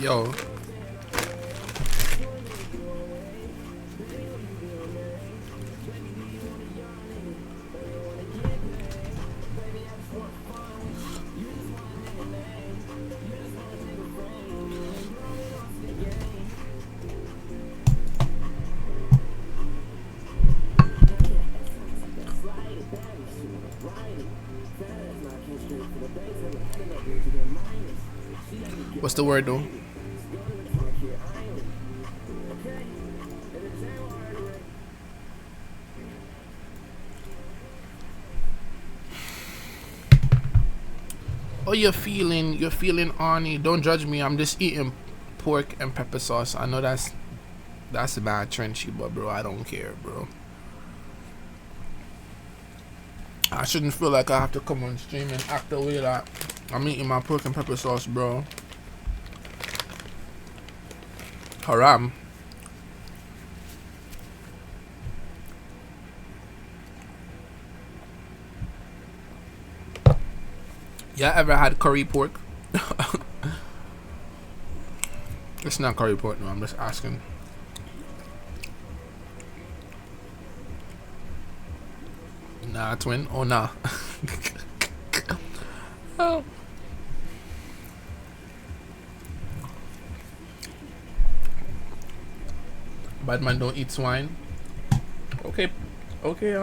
Yo, what's the word though? Oh, you're feeling horny. Don't judge me. I'm just eating pork and pepper sauce. I know that's a bad trenchy, but bro, I don't care, bro. I shouldn't feel like I have to come on stream and act the way that I'm eating my pork and pepper sauce, bro. Haram. Yeah, ever had curry pork? It's not curry pork, no. I'm just asking. Nah, twin. Oh, nah. Oh. Bad man don't eat swine. Okay, okay.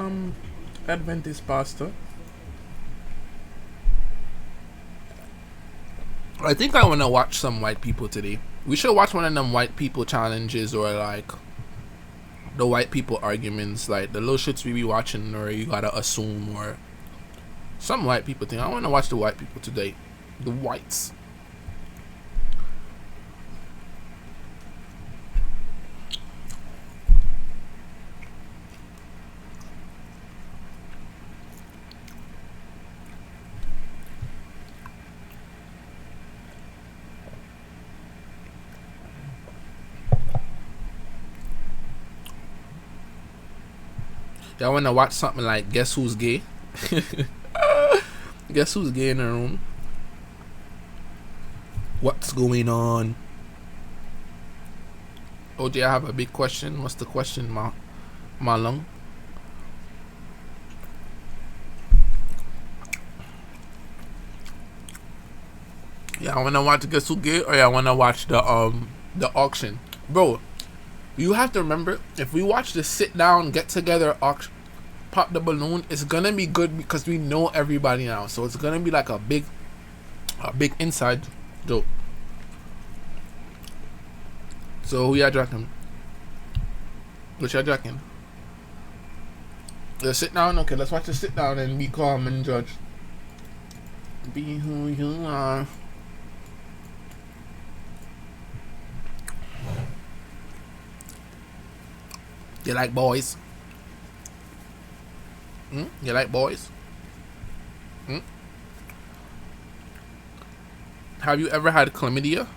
Adventist pastor. I think I wanna watch some white people today. We should watch one of them white people challenges or like the white people arguments, like the little shits we be watching, or you gotta assume, or some white people thing. I wanna watch the white people today. The whites. Y'all wanna watch something like Guess Who's Gay? Guess who's gay in the room? What's going on? Ojay, I have a big question. What's the question, Malung? Yeah, I wanna watch Guess Who Gay, or yeah, I wanna watch the auction, bro. You have to remember, if we watch the sit down, get together, auction, pop the balloon, it's gonna be good because we know everybody now. So it's gonna be like a big inside joke. So who y'all jacking? What y'all jacking? The sit down? Okay, let's watch the sit down and be calm and judge. Be who you are. You like boys? You like boys? Have you ever had chlamydia?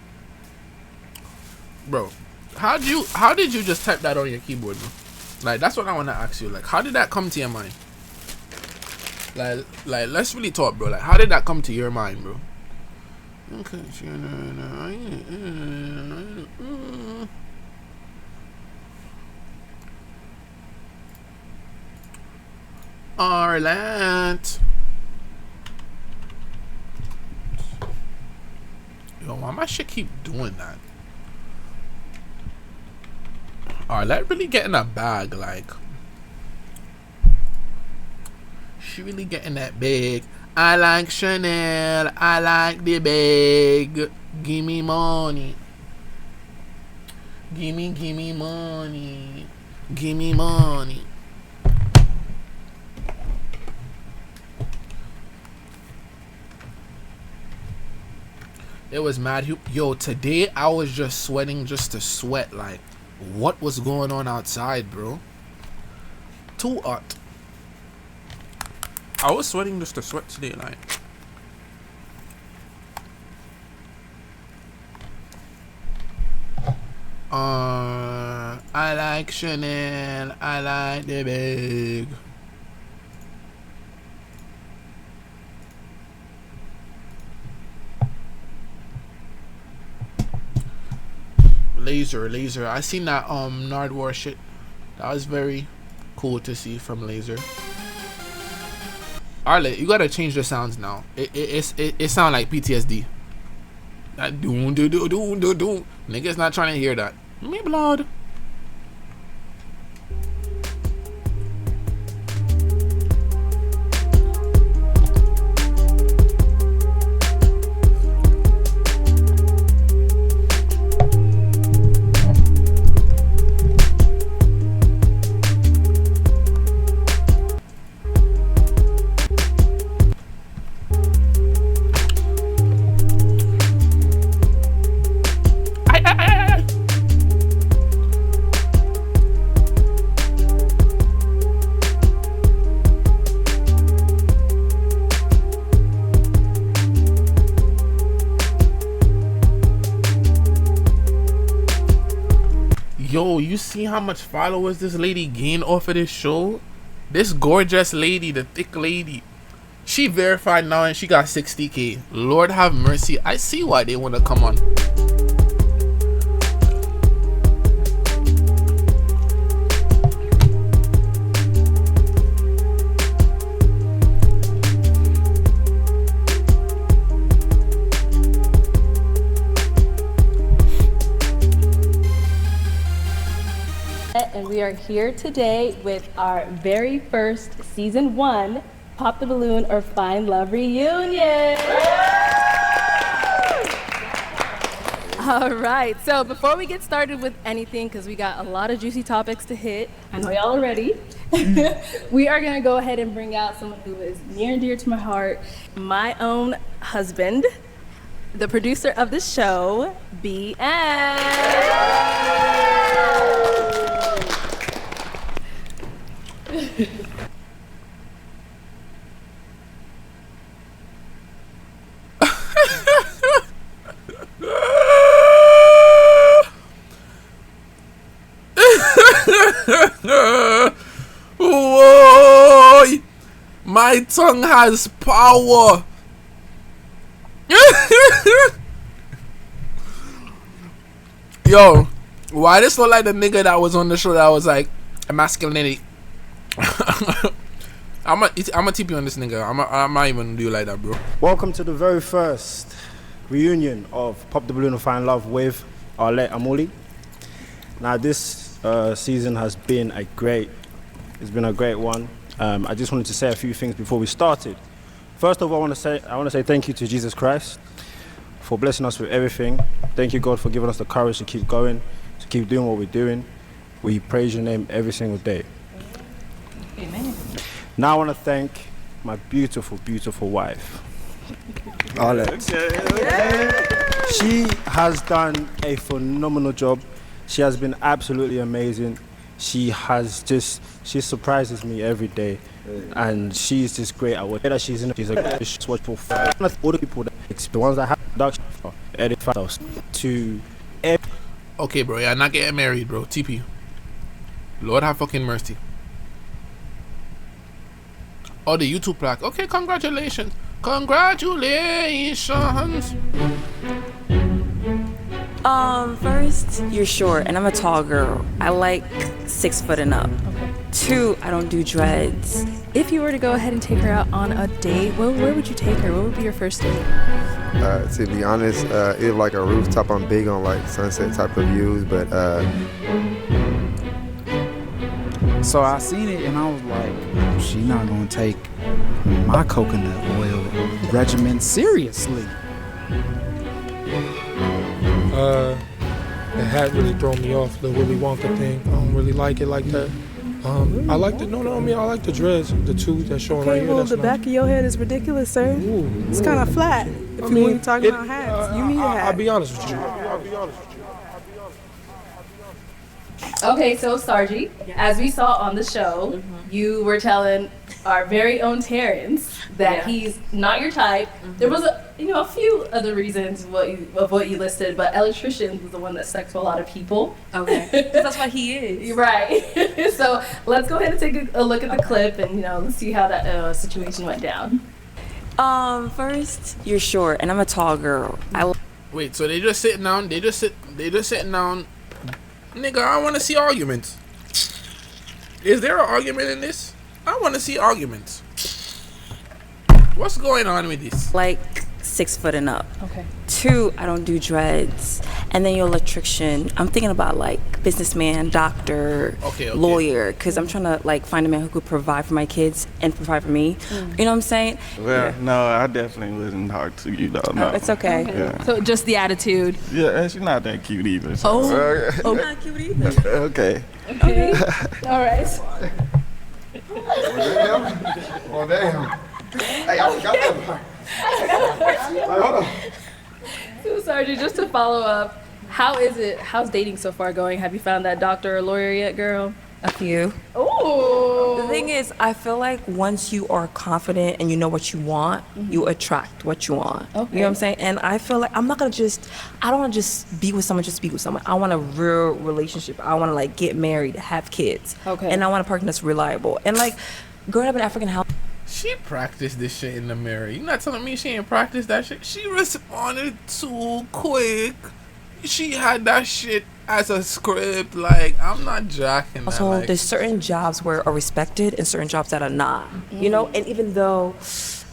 Bro, how did you just type that on your keyboard, bro? Like, that's what I want to ask you. Like, how did that come to your mind? Like let's really talk, bro. Like, how did that come to your mind, bro? Okay. Arlant. Yo, why my shit keep doing that? Arlant really getting a bag, like. She really getting that bag. I like Chanel. I like the bag. Give me money. Give me money. Give me money. It was mad. Yo, today I was just sweating just to sweat. Like, what was going on outside, bro? Too hot. I was sweating just to sweat today, like. I like Chanel. I like the bag. Laser. I seen that Nardwar shit. That was very cool to see from Laser. Arlet, you gotta change the sounds now. It sound like PTSD. That doon. Niggas not trying to hear that. Me blood. Yo, you see how much followers this lady gained off of this show? This gorgeous lady, the thick lady, she verified now and she got 60K. Lord have mercy. I see why they want to come on. And we are here today with our very first season 1 Pop the Balloon or Find Love reunion. All right, so before we get started with anything, because we got a lot of juicy topics to hit, I know y'all are ready. We are gonna go ahead and bring out someone who is near and dear to my heart, my own husband, the producer of the show, BN. Whoa! My tongue has power. Yo, why this look like the nigga that was on the show that was like masculinity? I'm gonna TP on this nigga. I'm not even do like that, bro. Welcome to the very first reunion of Pop the Balloon and Find Love with Arlet Amuli. Now this season has been a great one. I just wanted to say a few things before we started. First of all, I want to say thank you to Jesus Christ for blessing us with everything. Thank you, God, for giving us the courage to keep going, to keep doing what we're doing. We praise your name every single day. Amen. Now I want to thank my beautiful, beautiful wife, Arlet. She has done a phenomenal job. She has been absolutely amazing. She surprises me every day, and she's just great at what she's in. She's a watchful fan. All the people the ones that have production for edit files to. Okay, bro. Yeah, not getting married, bro. TP. Lord have fucking mercy. Oh, the YouTube plaque. Okay, congratulations. Congratulations. First, you're short, and I'm a tall girl. I like 6 foot and up. Okay. 2, I don't do dreads. If you were to go ahead and take her out on a date, where would you take her? What would be your first date? To be honest, either like a rooftop. I'm big on like sunset type of views, but So I seen it and I was like, she not gonna take my coconut oil regimen seriously. The hat really throw me off, the Willy Wonka thing. I don't really like it like that. I like I like the dreads, the 2 that's showing right here. The back of your head is ridiculous, sir. It's kind of flat. If you want to talk about hats, you need a hat. I'll be honest with you. Okay, so Sarji, as we saw on the show, you were telling our very own Terrence that he's not your type. There was a few other reasons of what you listed, but electrician was the one that stuck to a lot of people. Okay, that's what he is. Right. So let's go ahead and take a look at the clip and let's see how that situation went down. First, you're short, and I'm a tall girl. Wait, so they just sitting down. They just sitting down Nigga, I want to see arguments. Is there an argument in this? I want to see arguments. What's going on with this? Like 6 foot and up. Okay. 2, I don't do dreads. And then your electrician, I'm thinking about like businessman, doctor, lawyer, because I'm trying to like find a man who could provide for my kids and provide for me. You know what I'm saying? Well, no, I definitely wouldn't talk to you though. No, it's okay. Yeah. So just the attitude. Yeah, and she's not that cute either. So. Oh, not cute either. Okay. Okay. All right. Oh, damn. Hey, I got that part. Hold on. So, Sergeant, just to follow up, how's dating so far going? Have you found that doctor or lawyer yet, girl? A few. Oh. The thing is, I feel like once you are confident and you know what you want, you attract what you want. Okay. You know what I'm saying? And I feel like I don't want to just be with someone just to be with someone. I want a real relationship. I want to like get married, have kids. Okay. And I want a partner that's reliable. And like growing up in African house. She practiced this shit in the mirror. You not telling me she ain't practiced that shit? She responded too quick. She had that shit as a script. Like, I'm not jacking that. So like, there's certain jobs where are respected and certain jobs that are not. You know, and even though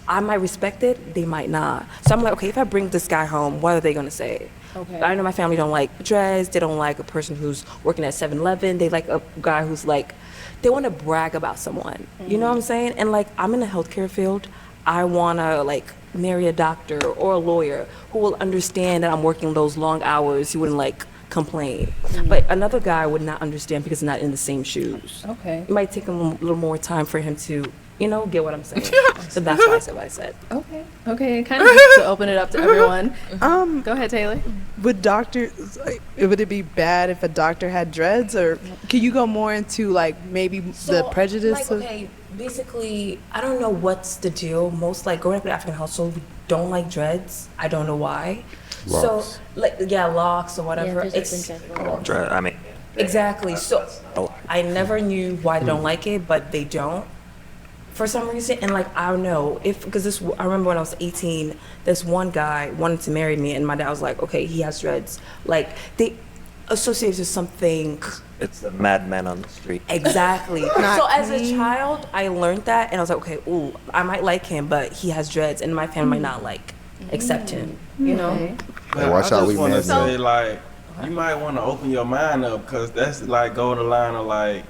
I might respect it, they might not. So I'm like, okay, if I bring this guy home, what are they gonna say? Okay. I know my family don't like dreads. They don't like a person who's working at 7-Eleven. They like a guy who's like, they want to brag about someone. You know what I'm saying? And like, I'm in the healthcare field. I want to like marry a doctor or a lawyer who will understand that I'm working those long hours. He wouldn't like complain. But another guy would not understand because he's not in the same shoes. Okay. It might take him a little more time for him to, you know, get what I'm saying. So that's why I said what I said. Okay. Okay. Kind of just to open it up to everyone. Go ahead, Taylor. Would doctors, like, would it be bad if a doctor had dreads, or can you go more into like maybe the prejudice? Like, okay, basically, I don't know what's the deal. Most like growing up in an African household, we don't like dreads. I don't know why. Locks. So like locks or whatever. Exactly. So I never knew why they don't like it, but they don't. For some reason, and like I don't know because I remember when I was 18, this one guy wanted to marry me, and my dad was like, okay, he has dreads. Like they associate with something. It's the madman on the street. Exactly. So as a child, I learned that, and I was like, okay, ooh, I might like him, but he has dreads, and my family might not like accept him. You know. Hey, watch out, we want to mad. say like you might want to open your mind up because that's like go the line of like.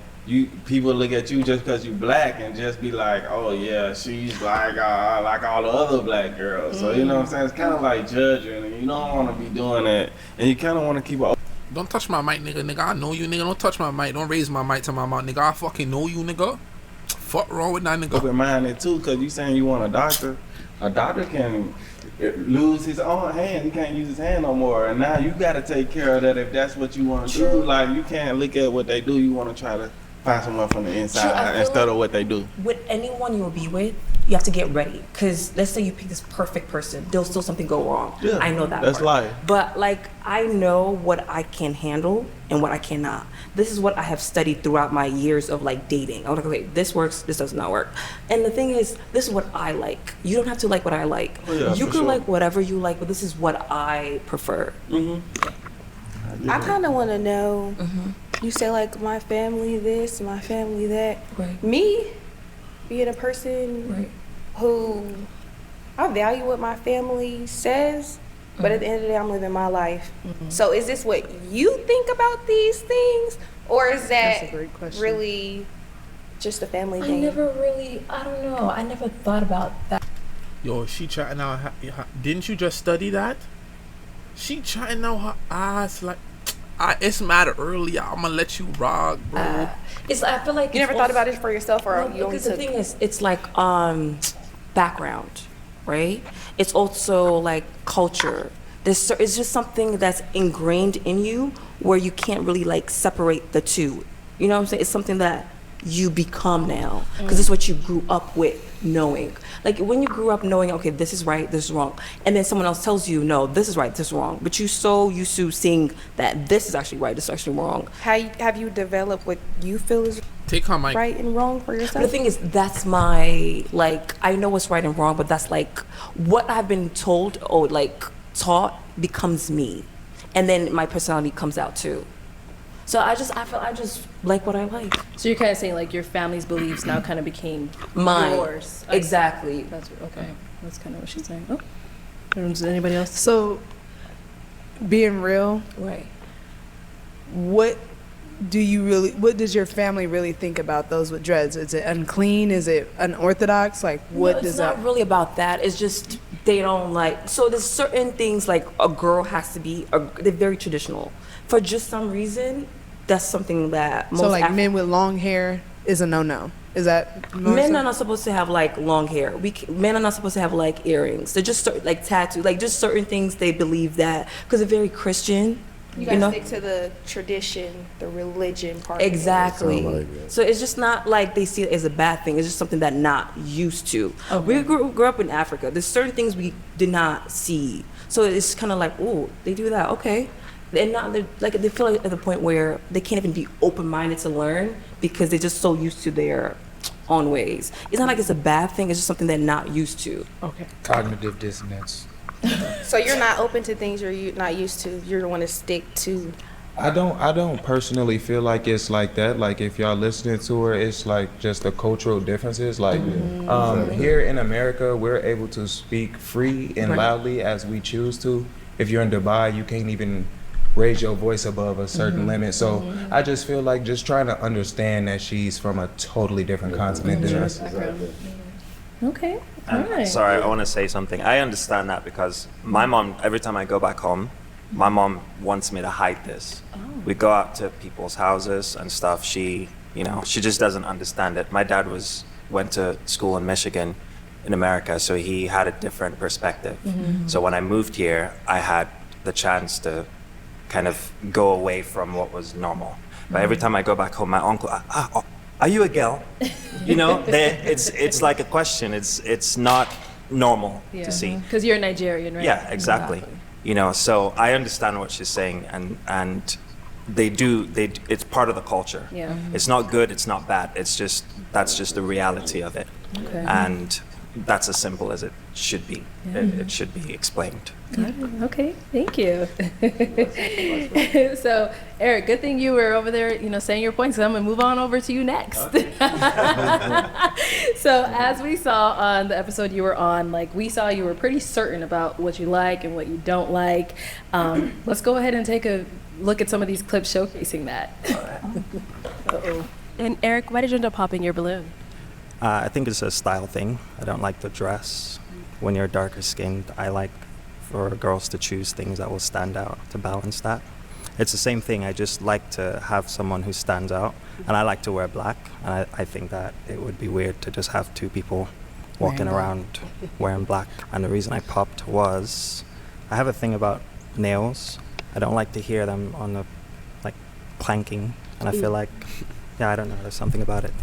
People look at you just because you black and just be like, oh yeah, she's like all the other black girls. So you know what I'm saying? It's kind of like judging, and you don't want to be doing that, and you kind of want to keep a. don't touch my mic, nigga. Nigga, I know you, nigga. Don't touch my mic. Don't raise my mic to my mouth, nigga. I fucking know you, nigga. Fuck wrong with that, nigga. Open minded too, because you saying you want a doctor. A doctor can lose his own hand. He can't use his hand no more, and now you got to take care of that if that's what you want to do. Like you can't look at what they do. You want to try to find someone from the inside instead of what they do. With anyone you'll be with, you have to get ready. Because let's say you pick this perfect person, there'll still something go wrong. Yeah, I know that. that's part. life. But like, I know what I can handle and what I cannot. This is what I have studied throughout my years of like dating. I was like, okay, this works, this does not work. And the thing is, this is what I like. You don't have to like what I like. Oh, yeah, you for can sure. like whatever you like, but this is what I prefer. I kind of want to know, you say like my family this, my family that. Right. Me, being a person who I value what my family says, but at the end of the day, I'm living my life. So is this what you think about these things? Or is That's that a great question. really just a family thing? I don't know. I never thought about that. Yo, she chatting out. Didn't you just study that? She chatting out her ass like. It's mad early. I'm gonna let you rock, bro. I feel like You never thought about it for yourself, or No, you only because the took thing is, it's like background, right? It's also like culture. It's just something that's ingrained in you where you can't really like separate the two. You know what I'm saying? It's something that you become now because it's what you grew up with knowing. Like when you grew up knowing, okay, this is right, this is wrong, and then someone else tells you, no, this is right, this is wrong, but you're so used to seeing that this is actually right, this is actually wrong. have you developed what you feel is Take her mic. right and wrong for yourself? But the thing is, that's my, like, I know what's right and wrong, but that's like what I've been told or like taught becomes me. And then my personality comes out too. So I just like what I like. So you're kind of saying like your family's beliefs now kind of became Mine. yours. Exactly. That's okay. That's kind of what she's saying. Oh, does anybody else? So, being real, Right. what does your family really think about those with dreads? Is it unclean? Is it unorthodox? Like, what No, does it's that? not really about that. It's just they don't like. So there's certain things like a girl has to be. They're very traditional. For just some reason, that's something that most So, like, men with long hair is a no-no. Is that more men so? are not supposed to have like long hair. Men are not supposed to have like earrings. They're just like tattoos, like just certain things they believe that because they're very Christian. You gotta know? stick to the tradition, the religion part. of it. Exactly. Sound like it. So it's just not like they see it as a bad thing. It's just something that not used to. We grew up in Africa. There's certain things we did not see. So it's kind of like, oh, they do that. Okay. And now they feel like at the point where they can't even be open-minded to learn because they're just so used to their own ways. It's not like it's a bad thing. It's just something they're not used to. Okay. Cognitive dissonance. So you're not open to things you're not used to. You're the one to stick to. I don't personally feel like it's like that. Like if y'all listening to her, it's like just the cultural differences. Like here in America, we're able to speak free and loudly as we choose to. If you're in Dubai, you can't even raise your voice above a certain limit. So I just feel like just trying to understand that she's from a totally different continent than us. Okay. All And, right. sorry, I want to say something. I understand that because my mom, every time I go back home, my mom wants me to hide this. We go out to people's houses and stuff. She just doesn't understand it. My dad went to school in Michigan, in America, so he had a different perspective. So when I moved here, I had the chance to kind of go away from what was normal. But every time I go back home, my uncle, are you a girl? It's like a question. It's not normal to see. Because you're Nigerian, right? Yeah, exactly. So I understand what she's saying, and it's part of the culture. Yeah. It's not good, it's not bad. That's just the reality of it. Okay. And that's as simple as it should be. It should be explained. Got it. Okay, thank you. So, Eric, good thing you were over there, saying your points. 'Cause I'm gonna move on over to you next. So, as we saw on the episode you were on, we saw you were pretty certain about what you like and what you don't like. Let's go ahead and take a look at some of these clips showcasing that. Uh-oh. And Eric, why did you end up popping your balloon? I think it's a style thing. I don't like the dress. When you're darker skinned, I like for girls to choose things that will stand out to balance that. It's the same thing. I just like to have someone who stands out, and I like to wear black. And I think that it would be weird to just have two people walking around wearing black. And the reason I popped was I have a thing about nails. I don't like to hear them on the clanking, and I feel like I don't know. There's something about it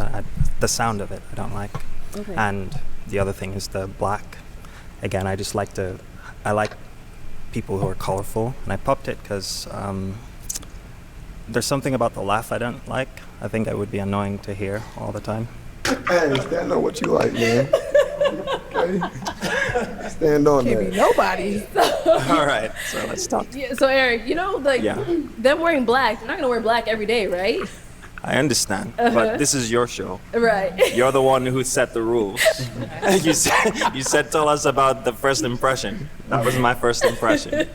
the sound of it I don't like. Okay. And the other thing is the black. Again, I like people who are colorful, and I popped it because there's something about the laugh I don't like. I think that would be annoying to hear all the time. Hey, stand on what you like, man. Okay. Stand on Can't that. be nobody. All right, so let's talk. Yeah, so Eric, them wearing black, you're not gonna wear black every day, right? I understand, but this is your show. Right. You're the one who set the rules. you said tell us about the first impression. That was my first impression.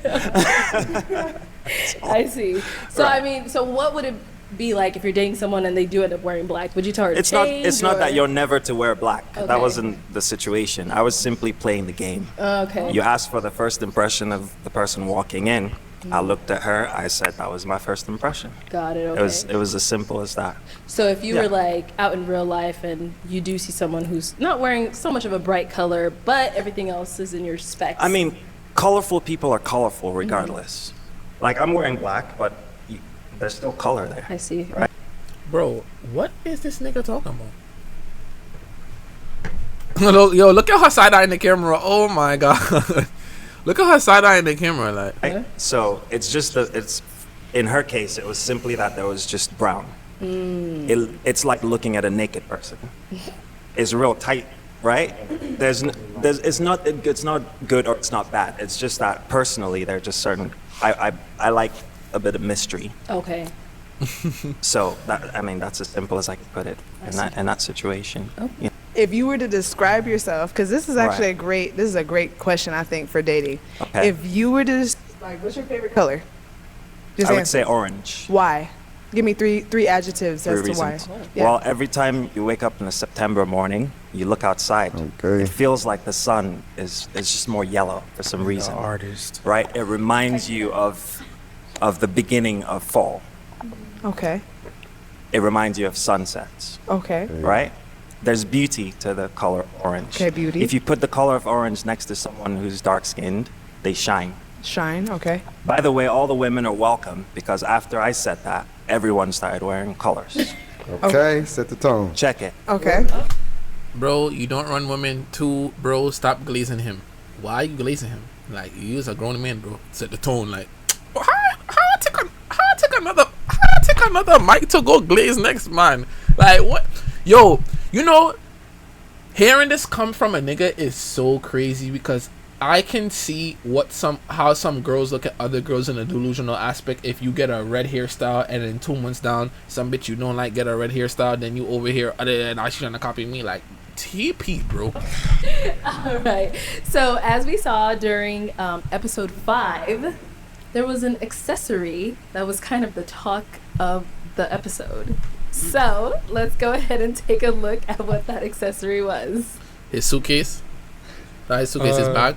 I see. So Right. so what would it be like if you're dating someone and they do end up wearing black? Would you tell her to It's change, not or- that you're never to wear black. Okay. That wasn't the situation. I was simply playing the game. Okay. You asked for the first impression of the person walking in. I looked at her. I said that was my first impression. Got it. Okay. It was as simple as that. So if you Yeah. were out in real life and you do see someone who's not wearing so much of a bright color, but everything else is in your specs. I mean, colorful people are colorful regardless. I'm wearing black, but there's still color there. I see. Right? Bro, what is this nigga talking about? Yo, look at her side eye in the camera. Oh my god. Look at her side eye in the camera, So it's just it's in her case, it was simply that there was just brown. It's like looking at a naked person. It's real tight, right? It's not good or it's not bad. It's just that personally, they're just certain. I like a bit of mystery. Okay. So that's as simple as I can put it in that situation. Oh. You know? If you were to describe yourself, because this is actually Right. this is a great question, I think, for dating. Okay. If you were to, like, what's your favorite color? Just I would answer. say orange. Why? Give me three adjectives Three as to why. reasons. Yeah. Well, every time you wake up in a September morning, you look outside. Okay. It feels like the sun is just more yellow for some reason. Artist. Right? It reminds you of the beginning of fall. Okay. It reminds you of sunsets. Okay. Right? There's beauty to the color orange. Okay, beauty. If you put the color of orange next to someone who's dark skinned, they shine. Shine. Okay. By the way, all the women are welcome because after I said that, everyone started wearing colors. Okay, set the tone. Check it. Okay. Bro, you don't run women too, bro. Stop glazing him. Why are you glazing him? Like, you is a grown man, bro. Set the tone. Like, how I take another mic to go glaze next, man? Like, what? Yo, you know, hearing this come from a nigga is so crazy because I can see how some girls look at other girls in a delusional aspect. If you get a red hairstyle and then 2 months down, some bitch you don't like get a red hairstyle, then you over here, other than she's trying to copy me. Like, TP, bro. All right. So as we saw during episode 5, there was an accessory that was kind of the talk of the episode. So let's go ahead and take a look at what that accessory was. His suitcase. Not his suitcase, his bag.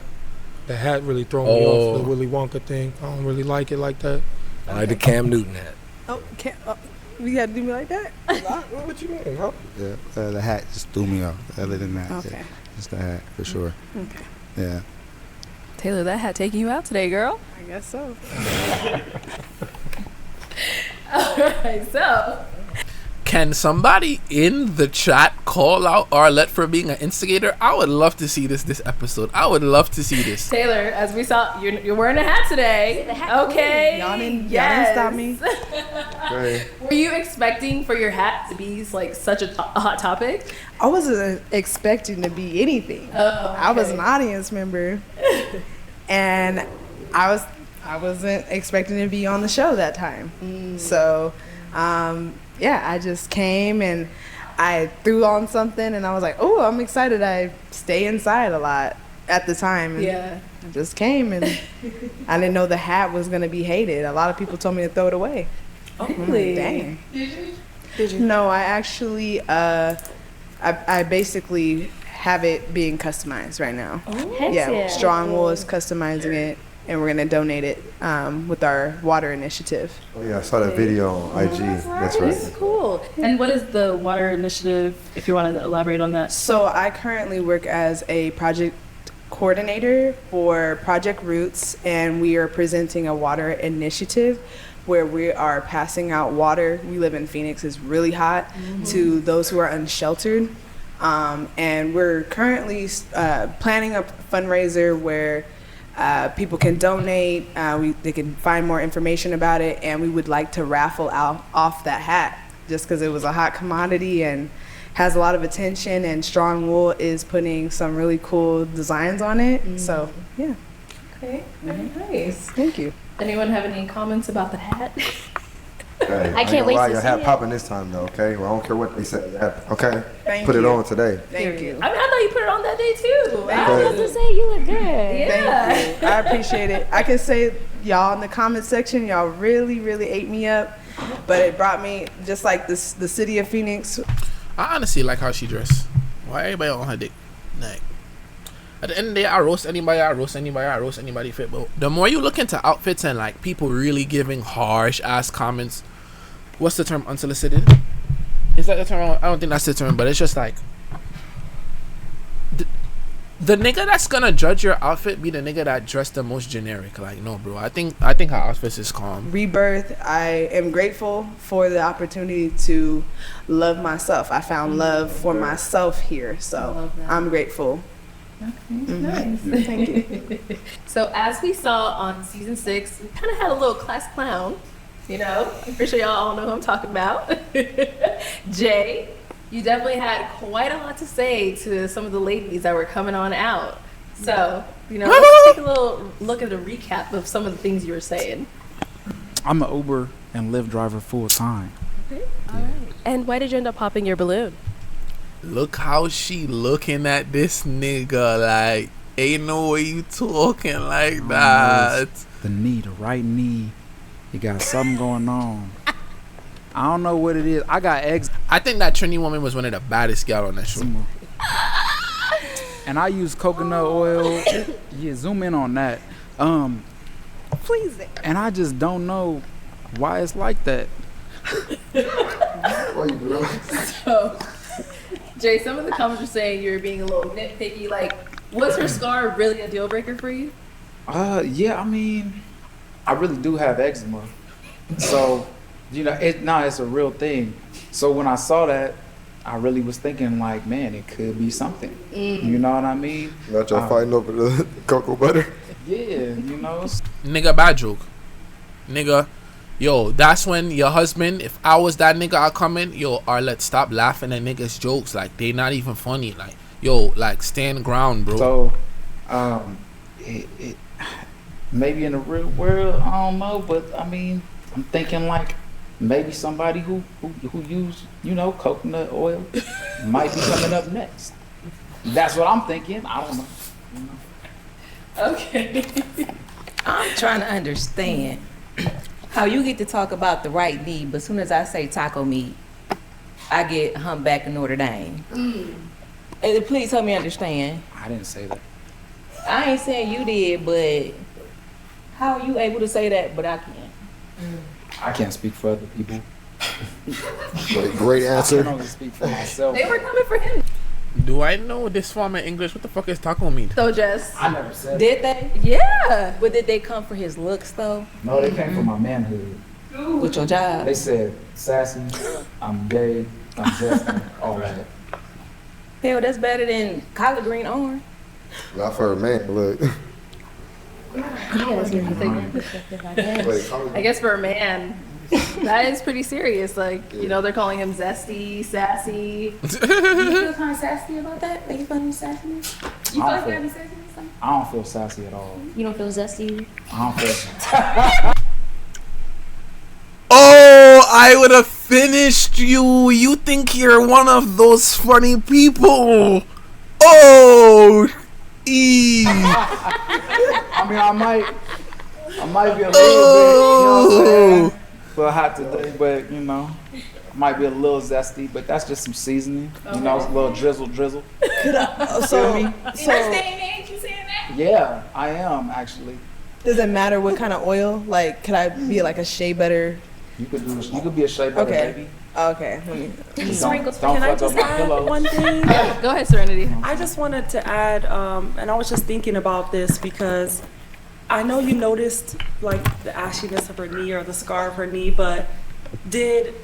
The hat really throw me off the Willy Wonka thing. I don't really like it like that. I like the Cam Newton hat. Oh, you gotta do me like that? What you mean, huh? Yeah, the hat just threw me off. Other than that, Okay. yeah, just the hat for sure. Okay. Yeah. Taylor, that hat taking you out today, girl. I guess so. All right. So Can somebody in the chat call out Arlette for being an instigator? I would love to see this episode. I would love to see this. Taylor, as we saw, you're wearing a hat today. Okay. Y'all didn't Yes. stop me. Okay. Were you expecting for your hat to be like such a hot topic? I wasn't expecting to be anything. Oh, I was okay. an audience member, and I wasn't expecting to be on the show that time. So, yeah, I just came and I threw on something, and I was like, "Oh, I'm excited." I stay inside a lot at the time. And Yeah. I just came, and I didn't know the hat was gonna be hated. A lot of people told me to throw it away. Really? Dang. Did you? No, I actually, I basically have it being customized right now. Heck yeah. Strong Wool is customizing it, and we're gonna donate it with our water initiative. Oh yeah, I saw that video on IG. That's This is right. cool. And what is the water initiative, if you want to elaborate on that? So I currently work as a project coordinator for Project Roots, and we are presenting a water initiative where we are passing out water. We live in Phoenix, it's really hot, to those who are unsheltered. And we're currently planning a fundraiser where people can donate, they can find more information about it, and we would like to raffle off that hat just because it was a hot commodity and has a lot of attention, and Strong Wool is putting some really cool designs on it. So, yeah. Okay, very nice. Thank you. Anyone have any comments about the hat? Hey, I can't wait to Your see hat it. popping this time though. Okay, well I don't care what they say. Okay, Thank put it you. on today. Thank you. I mean, I thought you put it on that day too. I was about to say you look good. Yeah. Thank you. I appreciate it. I can say y'all in the comment section, y'all really, really ate me up, but it brought me just like this, the city of Phoenix. I honestly like how she dressed. Why everybody on her dick? Like, at the end of the day, I roast anybody fit. But the more you look into outfits and like people really giving harsh ass comments, what's the term? Unsolicited? Is that the term? I don't think that's the term, but it's just like the nigga that's gonna judge your outfit be the nigga that dressed the most generic. Like, no, bro. I think her outfits is calm. Rebirth. I am grateful for the opportunity to love myself. I found love for myself here, so I'm grateful. Nice. Thank you. So as we saw on season 6, we kind of had a little class clown. You know, I'm pretty sure y'all all know who I'm talking about. Jay, you definitely had quite a lot to say to some of the ladies that were coming on out. So, you know, let's take a little look at a recap of some of the things you were saying. I'm an Uber and Lyft driver full time. Okay. All right. And why did you end up popping your balloon? Look how she looking at this nigga like, ain't no way you talking like that. The knee, the right knee. You got something going on. I don't know what it is. I got eggs. I think that Trini woman was one of the baddest gal on that show. And I use coconut oil. Yeah, zoom in on that. Please. And I just don't know why it's like that. So, Jay, some of the comments are saying you're being a little nitpicky. Like, was her scar really a deal breaker for you? Yeah, I mean, I really do have eczema. So, it's a real thing. So when I saw that, I really was thinking like, man, it could be something. You know what I mean? Not y'all fighting over the cocoa butter. Yeah, Nigga, bad joke. Nigga, yo, that's when your husband, if I was that nigga, I come in, yo, Arlette, stop laughing at niggas' jokes. Like, they not even funny. Like, yo, like, stand ground, bro. So, it maybe in the real world, I don't know, but I mean, I'm thinking like maybe somebody who use, coconut oil might be coming up next. That's what I'm thinking. I don't know. Okay. I'm trying to understand how you get to talk about the right knee, but as soon as I say taco meat, I get humpback in Notre Dame. And please help me understand. I didn't say that. I ain't saying you did, but how are you able to say that, but I can't? I can't speak for other people. Great answer. I can only speak for myself. They were coming for him. Do I know this form of English? What the fuck is taco meat? So, Jess. I never said Did they? Yeah. But did they come for his looks, though? No, they came for my manhood. With your job? They said, sassy, I'm gay, I'm zesty, all that. Hell, that's better than collard green orange. Not for a man, look. I guess for a man, that is pretty serious. Like, they're calling him zesty, sassy. You feel kind of sassy about that? Make fun of me sassy? You feel like you're having sassy or something? I don't feel sassy at all. You don't feel zesty? I don't feel Oh, I would have finished you. You think you're one of those funny people. Oh, I mean, I might be a little bit, a little hot today, but might be a little zesty, but that's just some seasoning. It's a little drizzle. So, in this day and age, you saying that? Yeah, I am actually. Does it matter what kind of oil? Like, could I be like a shea butter? You could be a shea butter, baby. Okay. Sprinkles. Can I just add one thing? Go ahead, Serenity. I just wanted to add, and I was just thinking about this because I know you noticed like the ashiness of her knee or the scar of her knee, but did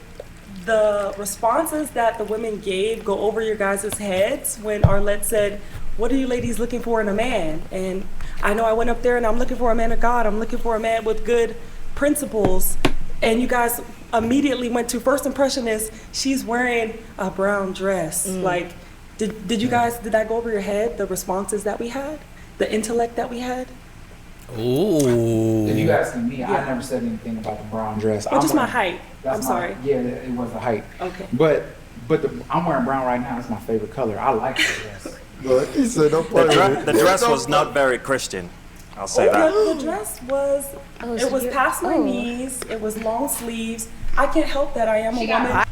the responses that the women gave go over your guys' heads when Arlette said, "What are you ladies looking for in a man?" And I know I went up there and I'm looking for a man of God. I'm looking for a man with good principles. And you guys immediately went to first impression is she's wearing a brown dress. Like, did that go over your head? The responses that we had, the intellect that we had. Ooh. If you asking me, I never said anything about the brown dress. Or just my height. I'm sorry. Yeah, it was the height. Okay. But I'm wearing brown right now. It's my favorite color. I like the dress. But he said don't play with it. The dress was not very Christian. I'll say that. The dress was, it was past my knees. It was long sleeves. I can't help that. I am a woman.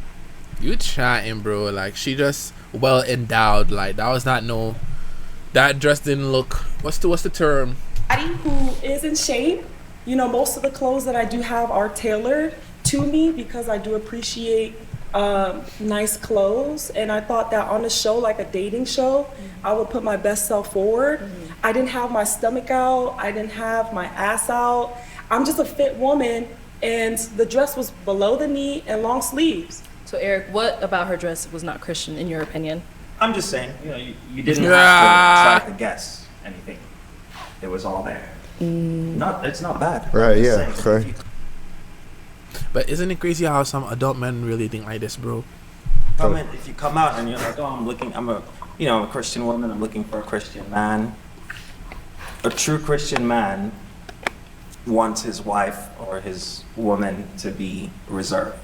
You chatting, bro. Like, she just well endowed. Like, that was not that dress didn't look, what's the term? Who is in shape. Most of the clothes that I do have are tailored to me because I do appreciate nice clothes, and I thought that on a show like a dating show, I would put my best self forward. I didn't have my stomach out, I didn't have my ass out. I'm just a fit woman, and the dress was below the knee and long sleeves. So, Eric, what about her dress was not Christian in your opinion? I'm just saying, you didn't have to try to guess anything. It was all there. It's not bad. Right? Yeah. Okay. But isn't it crazy how some adult men really think like this, bro? If you come out and you're like, I'm a Christian woman, I'm looking for a Christian man. A true Christian man wants his wife or his woman to be reserved.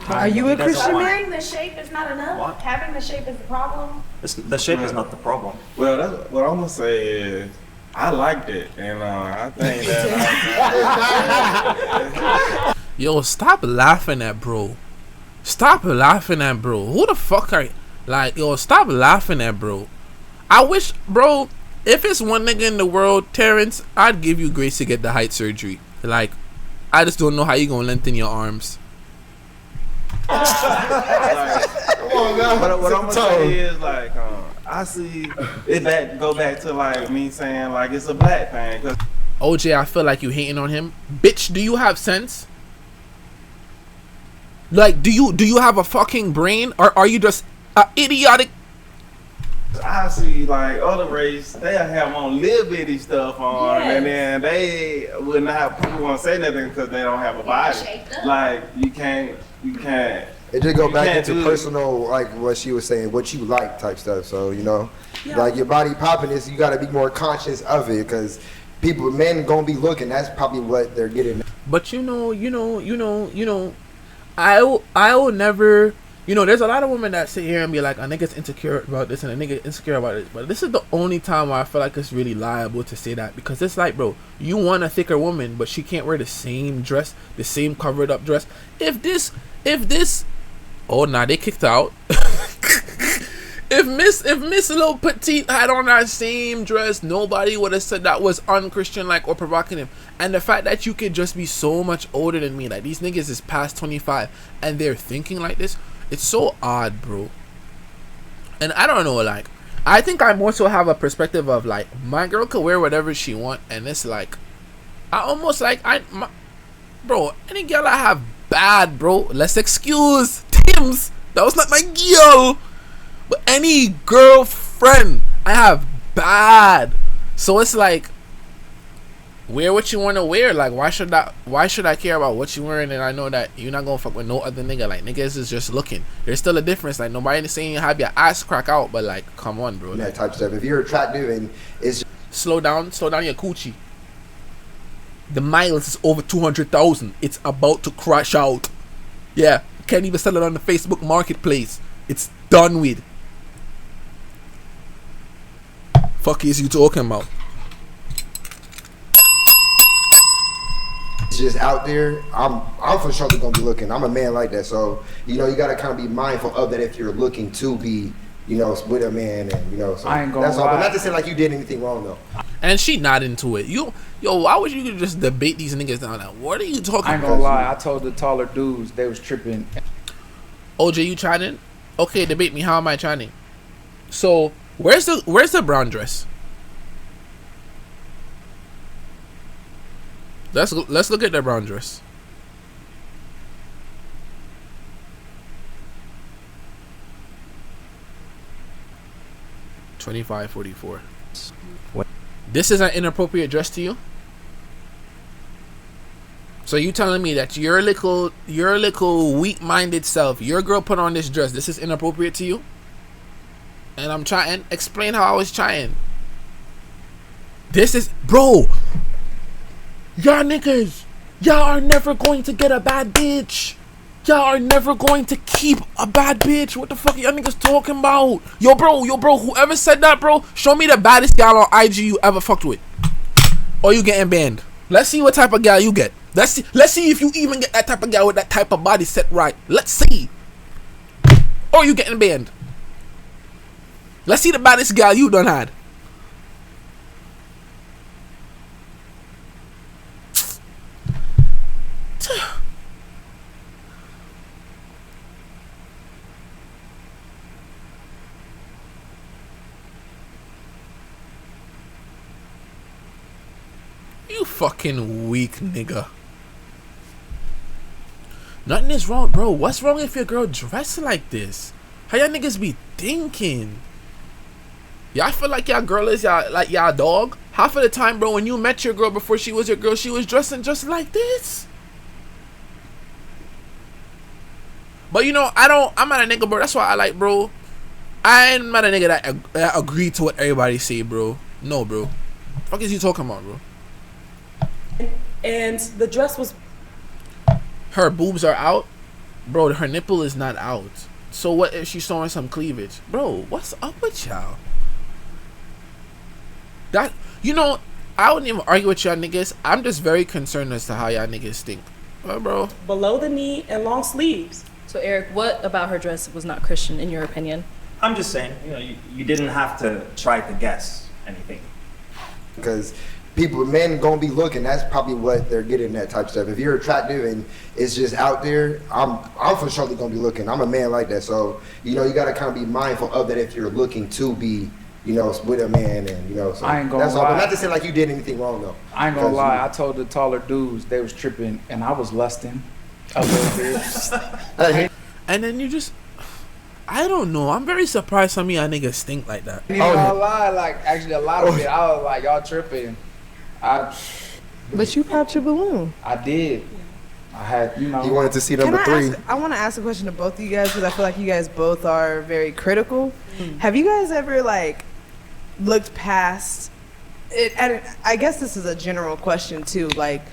Are you a Christian man? Having the shape is not enough. What? Having the shape is the problem. The shape is not the problem. Well, that's what I'm gonna say is I liked it, and I think that. Yo, stop laughing at bro. Stop laughing at bro. Who the fuck are you? Like, yo, stop laughing at bro. I wish, bro, if it's one nigga in the world, Terrence, I'd give you grace to get the height surgery. Like, I just don't know how you gonna lengthen your arms. Come on, man. What I'm gonna say is like, I see it go back to like me saying like it's a black thing. Cause OJ, I feel like you hating on him. Bitch, do you have sense? Like, do you have a fucking brain, or are you just idiotic? I see like other race, they have on little bitty stuff on, and then they would not people won't say nothing because they don't have a body. Like you can't. It just go back into personal, like what she was saying, what you like type stuff. So like your body popping is, you got to be more conscious of it because men gonna be looking. That's probably what they're getting. But I will never. There's a lot of women that sit here and be like, a nigga's insecure about this and a nigga insecure about this. But this is the only time where I feel like it's really liable to say that, because it's like, bro, you want a thicker woman, but she can't wear the same dress, the same covered up dress. If this, oh nah, they kicked out. If Miss Little Petite had on that same dress, nobody would have said that was unchristian like or provocative. And the fact that you could just be so much older than me, like these niggas is past 25 and they're thinking like this, it's so odd, bro. And I don't know, like, I think I more so have a perspective of like, my girl could wear whatever she want, and it's like, I almost like, bro, any girl I have bad, bro, let's excuse Tim's, that was not my girl, but any girlfriend I have bad. So it's like, wear what you want to wear. Like, why should I care about what you wearing, and I know that you're not gonna fuck with no other nigga? Like, niggas is just looking. There's still a difference. Like, nobody saying you have your ass crack out, but like, come on, bro. That Like, type of stuff. If you're attractive and it's slow down your coochie. The miles is over 200,000. It's about to crash out. Yeah, can't even sell it on the Facebook Marketplace. It's done with. Fuck is you talking about? it's just out there, I'm for sure gonna be looking. I'm a man like that, so you gotta kind of be mindful of that if you're looking to be, with a man, and so I ain't gonna that's all. But lie. not to say like you did anything wrong though. And she not into it. Yo, why would you just debate these niggas down? Like, what are you talking I ain't about? gonna lie, I told the taller dudes they was tripping. OJ, you Chinese? Okay, debate me. How am I Chinese? So where's the brown dress? Let's look at the brown dress. $25.44. This is an inappropriate dress to you? So you telling me that your little weak-minded self, your girl put on this dress, this is inappropriate to you? And I'm trying explain how I was trying. This is, bro, y'all niggas, y'all are never going to get a bad bitch. Y'all are never going to keep a bad bitch. What the fuck are y'all niggas talking about? Yo, bro, whoever said that, bro, show me the baddest gal on IG you ever fucked with. Or you getting banned. Let's see what type of gal you get. Let's see if you even get that type of gal with that type of body set right. Let's see. Or you getting banned. Let's see the baddest gal you done had. You fucking weak nigga. Nothing is wrong, bro. What's wrong if your girl dressed like this? How y'all niggas be thinking? Y'all feel like y'all girl is y'all dog? Half of the time, bro, when you met your girl before she was your girl, she was dressing just like this. But I'm not a nigga, bro. That's why I like, bro. I'm not a nigga that agree to what everybody say, bro. No, bro. The fuck is you talking about, bro? and the dress was. Her boobs are out, bro. Her nipple is not out. So what if she's showing some cleavage, bro? What's up with y'all? That I wouldn't even argue with y'all niggas. I'm just very concerned as to how y'all niggas think, bro. Below the knee and long sleeves. So Eric, what about her dress was not Christian in your opinion? I'm just saying, you didn't have to try to guess anything. Because men gonna be looking. That's probably what they're getting, that type of stuff. If you're attractive and it's just out there, I'm for sure gonna be looking. I'm a man like that, so you gotta kind of be mindful of that if you're looking to be, with a man, and so I ain't gonna that's all. lie. But not to say like you did anything wrong though. I ain't gonna lie. I told the taller dudes they was tripping, and I was lusting a little bit. And then I don't know. I'm very surprised some of y'all niggas stink like that. I ain't gonna lie. Like actually, a lot of it, I was like, y'all tripping. But you popped your balloon. I did. I had, He wanted to see number 3. I want to ask a question to both of you guys because I feel like you guys both are very critical. Have you guys ever looked past it? And I guess this is a general question too. Like,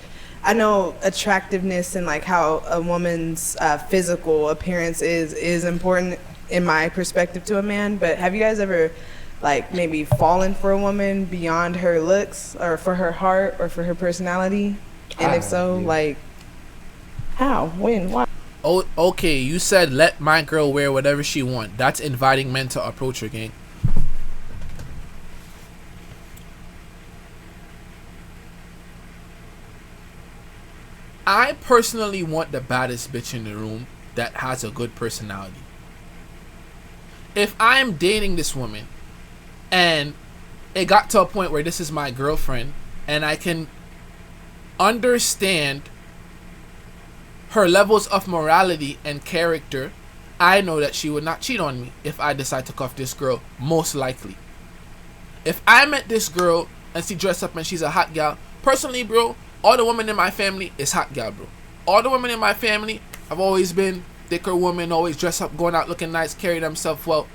I know attractiveness and how a woman's physical appearance is important in my perspective to a man. But have you guys ever maybe fallen for a woman beyond her looks or for her heart or for her personality? And if so, how, when, why? Oh, okay. You said let my girl wear whatever she want. That's inviting men to approach her, gang. I personally want the baddest bitch in the room that has a good personality. If I'm dating this woman and it got to a point where this is my girlfriend and I can understand her levels of morality and character, I know that she would not cheat on me if I decide to cuff this girl, most likely. If I met this girl and she dressed up and she's a hot gal, personally, bro, all the women in my family is hot gal, bro. All the women in my family have always been thicker women, always dress up, going out looking nice, carry themselves well.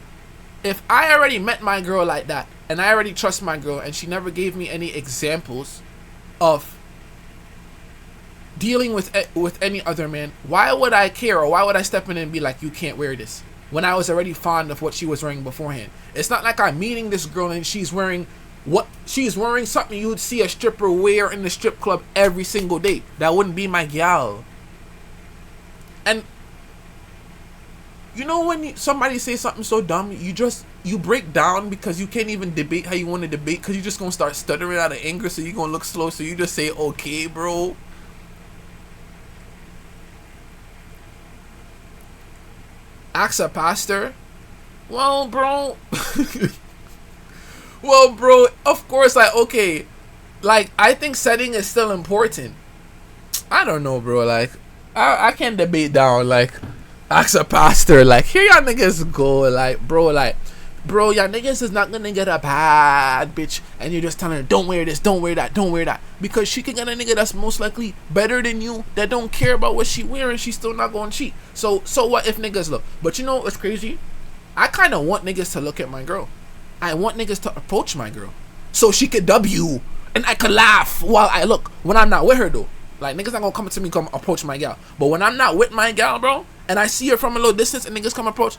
If I already met my girl like that, and I already trust my girl, and she never gave me any examples of dealing with any other man, why would I care, or why would I step in and be like, you can't wear this, when I was already fond of what she was wearing beforehand? It's not like I'm meeting this girl and she's wearing something you would see a stripper wear in the strip club every single day. That wouldn't be my gal. And when somebody says something so dumb, you break down because you can't even debate how you want to debate because you're just gonna start stuttering out of anger, so you're gonna look slow, so you just say, okay, bro. Ask a pastor. Well, bro. Well, bro, of course, okay. I think setting is still important. I don't know, bro. I can't debate down, ask a pastor. Here y'all niggas go. Bro, y'all niggas is not gonna get a bad bitch and you're just telling her, don't wear this, don't wear that, don't wear that. Because she can get a nigga that's most likely better than you that don't care about what she wearing. She's still not gonna cheat. So what if niggas look? But you know what's crazy? I kind of want niggas to look at my girl. I want niggas to approach my girl so she could W and I could laugh while I look when I'm not with her though. Niggas not gonna come to me, come approach my gal. But when I'm not with my gal, bro, and I see her from a little distance and niggas come approach.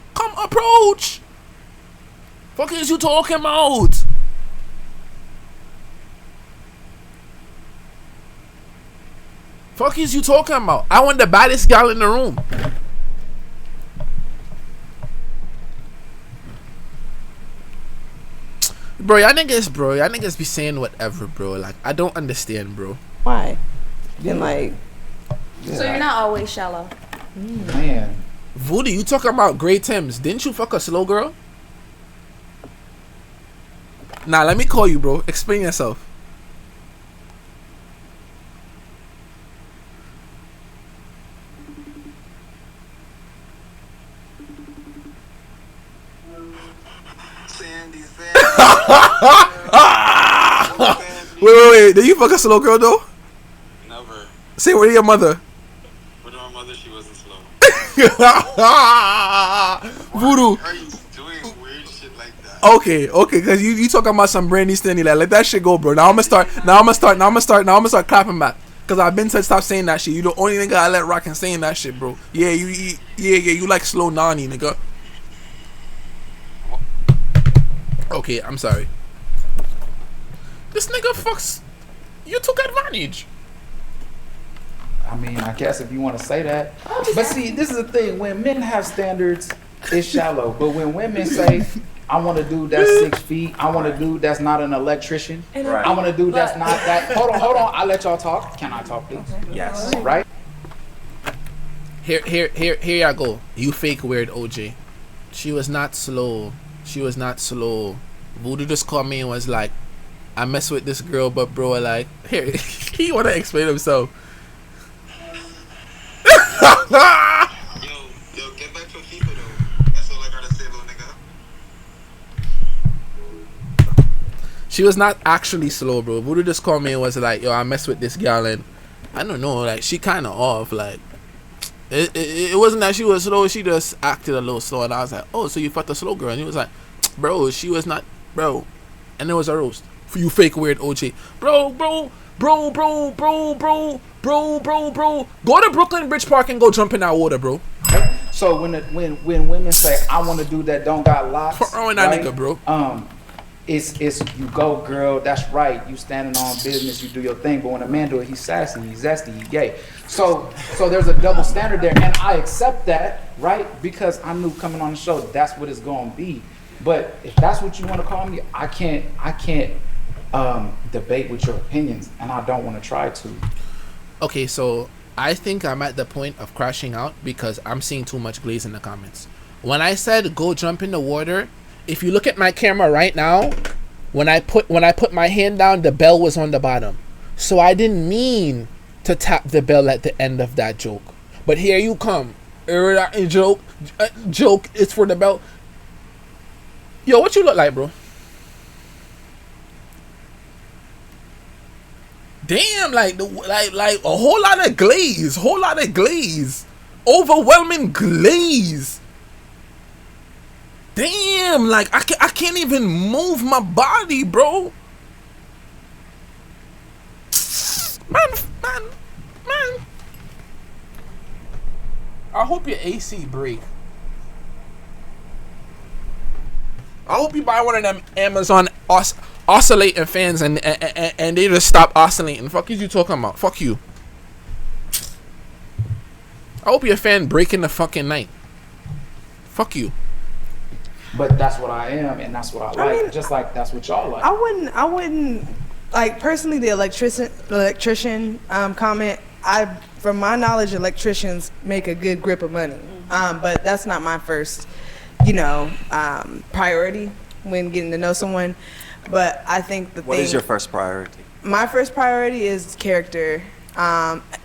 Fuck is you talking about? Fuck is you talking about? I want the baddest gal in the room. Bro, y'all niggas be saying whatever, bro. I don't understand, bro. Why? Then So you're not always shallow. Man. Voodoo, you talking about Grey Tims. Didn't you fuck a slow girl? Nah, let me call you, bro. Explain yourself. Wait. Did you fuck a slow girl though? Never. Say, where to your mother? Where to my mother? She wasn't slow. Voodoo. Why are you doing weird shit like that? Okay, cause you talking about some Brandy Stanley, let that shit go, bro. Now I'm gonna start clapping back. Cause I've been said stop saying that shit. You the only nigga I let rock and saying that shit, bro. Yeah, you like slow nani, nigga. Okay, I'm sorry. This nigga fucks. You took advantage. I mean, I guess if you want to say that. But see, this is the thing. When men have standards, it's shallow. But when women say, I want a dude that's 6 feet, I want a dude that's not an electrician, I want a dude that's not that. Hold on. I'll let y'all talk. Can I talk, please? Yes. Right? Here y'all go. You fake weird OJ. She was not slow. Voodoo just called me and was like, I mess with this girl, but bro, like, here, he wanna explain himself. Yo, get back to FIFA though. That's all I gotta say, little nigga. She was not actually slow, bro. Voodoo just called me and was like, yo, I mess with this girl, and I don't know, like, she kind of off, like, it wasn't that she was slow, she just acted a little slow, and I was like, oh, so you fucked a slow girl, and he was like, bro, she was not, bro, and it was a roast. For you fake weird OJ. Bro. Go to Brooklyn Bridge Park and go jump in that water, bro. So when women say, I want to do that don't got locks, that nigga, bro. It's you go, girl, that's right. You standing on business, you do your thing. But when a man do it, he's sassy, he's zesty, he's gay. So there's a double standard there, and I accept that, right? Because I knew coming on the show that's what it's gonna be. But if that's what you want to call me, I can't debate with your opinions, and I don't want to try to. Okay, so I think I'm at the point of crashing out because I'm seeing too much glaze in the comments. When I said go jump in the water, if you look at my camera right now, when I put my hand down, the bell was on the bottom. So I didn't mean to tap the bell at the end of that joke. But here you come. Joke, it's for the bell. Yo, what you look like, bro? Damn, like a whole lot of glaze, overwhelming glaze. Damn, like I can't even move my body, bro. Man. I hope your AC break. I hope you buy one of them Amazon oscillating fans and they just stop oscillating. Fuck is you talking about? Fuck you. I hope your fan break in the fucking night. Fuck you. But that's what I am, and that's what I like. I mean, just like that's what y'all like. I wouldn't like personally the electrician comment. From my knowledge, electricians make a good grip of money. But that's not my first, priority when getting to know someone. But I think What is your first priority? My first priority is character,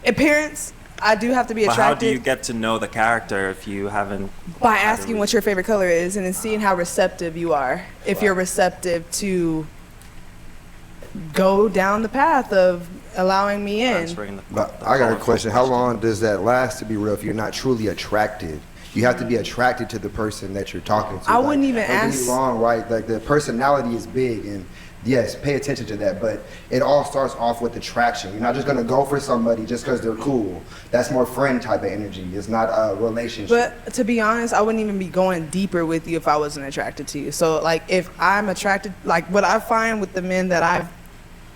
appearance. I do have to be attracted. But how do you get to know the character if you haven't? By asking what your favorite color is and then seeing how receptive you are. If you're receptive to go down the path of allowing me in. But I got a question. How long does that last, to be real, if you're not truly attracted? You have to be attracted to the person that you're talking to. I wouldn't even ask. Wrong, right? Like the personality is big, and yes, pay attention to that. But it all starts off with attraction. You're not just gonna go for somebody just because they're cool. That's more friend type of energy. It's not a relationship. But to be honest, I wouldn't even be going deeper with you if I wasn't attracted to you. So like, if I'm attracted, like what I find with the men that I've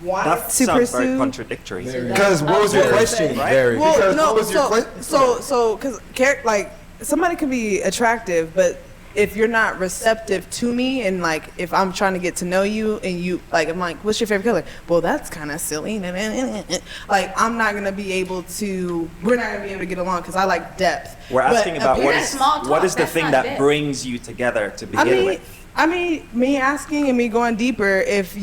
wanted That to sounds pursue. very contradictory. Because what was your question? Right? Well, Because no, what was your question? so because like somebody can be attractive, but if you're not receptive to me, and like if I'm trying to get to know you, and you like, I'm like, what's your favorite color? Well, that's kind of silly. Like I'm not gonna be able to. We're not gonna be able to get along because I like depth. We're asking But about appearance- what is the thing that brings you together to begin with? I mean, me asking and me going deeper. If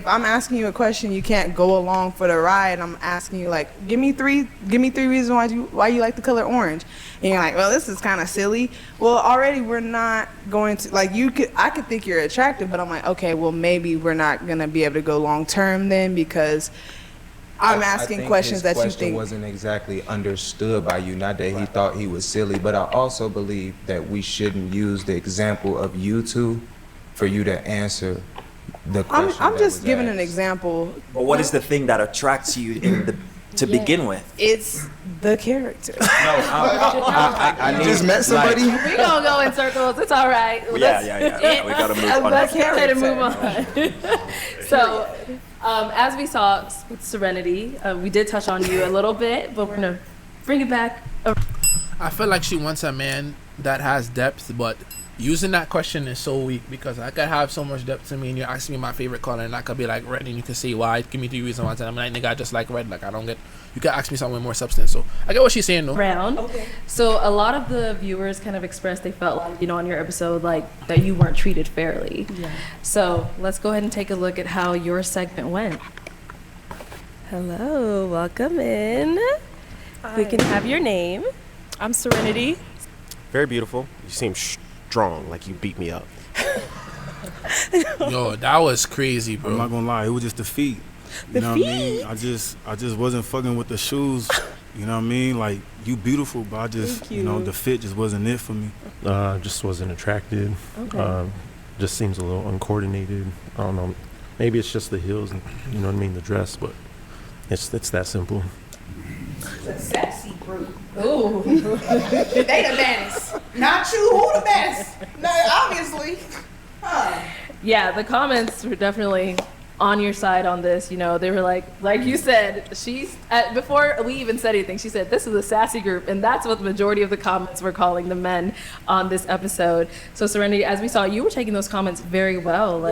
I'm asking you a question, you can't go along for the ride. I'm asking you like, give me three reasons why you like the color orange. And you're like, well, this is kind of silly. Well, already we're not going to like I could think you're attractive, but I'm like, okay, well maybe we're not gonna be able to go long term then because I'm asking questions that you think wasn't exactly understood by you. Not that he thought he was silly, but I also believe that we shouldn't use the example of you two for you to answer the question. I'm just giving an example. But what is the thing that attracts you in to begin with. It's the character. I just met somebody. We gonna go in circles. It's all right. Yeah. We gotta move on. Let's go ahead and move on. So, as we saw with Serenity, we did touch on you a little bit, but we're gonna bring it back. I feel like she wants a man that has depth, but using that question is so weak because I could have so much depth to me and you ask me my favorite color and I could be like red and you can say why. Give me 3 reasons why. And I'm like, nigga, I just like red. Like, I don't get. You can ask me something with more substance. So I get what she's saying though. Round. Okay. So a lot of the viewers kind of expressed they felt like, on your episode, like that you weren't treated fairly. Yeah. So let's go ahead and take a look at how your segment went. Hello, welcome in. Hi. We can have your name. I'm Serenity. Very beautiful. You seem strong, like you beat me up. Yo, that was crazy, bro. I'm not gonna lie, it was just the feet. You know what I mean? I just wasn't fucking with the shoes. You know what I mean? Like, you beautiful, but I just, the fit just wasn't it for me. Just wasn't attracted. Okay. Just seems a little uncoordinated. I don't know. Maybe it's just the heels and, you know what I mean, the dress, but it's that simple. It's a sassy group. Ooh. They the baddest. Not you. Who the baddest? No, obviously. Huh. Yeah, the comments were definitely on your side on this. They were like you said, she's before we even said anything, she said this is a sassy group, and that's what the majority of the comments were calling the men on this episode. So Serenity, as we saw, you were taking those comments very well.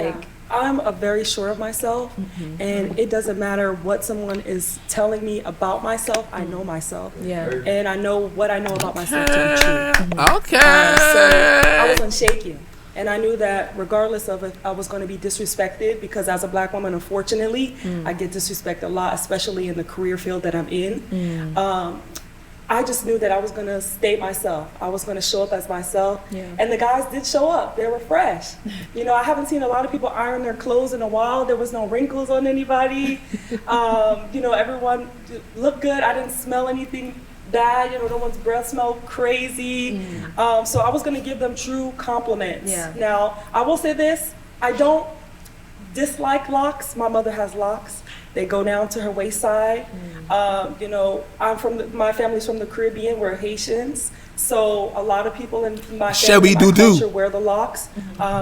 I'm very sure of myself, and it doesn't matter what someone is telling me about myself. I know myself, and I know what I know about myself to be true. Okay. So I was unshaken, and I knew that regardless of if I was going to be disrespected, because as a black woman, unfortunately, I get disrespected a lot, especially in the career field that I'm in. I just knew that I was going to stay myself. I was going to show up as myself. Yeah. And the guys did show up. They were fresh. I haven't seen a lot of people iron their clothes in a while. There was no wrinkles on anybody. Everyone looked good. I didn't smell anything bad. No one's breath smelled crazy. So I was going to give them true compliments. Yeah. Now, I will say this. I don't dislike locks. My mother has locks. They go down to her waist side. I'm my family's from the Caribbean. We're Haitians. So a lot of people in my family, my culture wear the locks.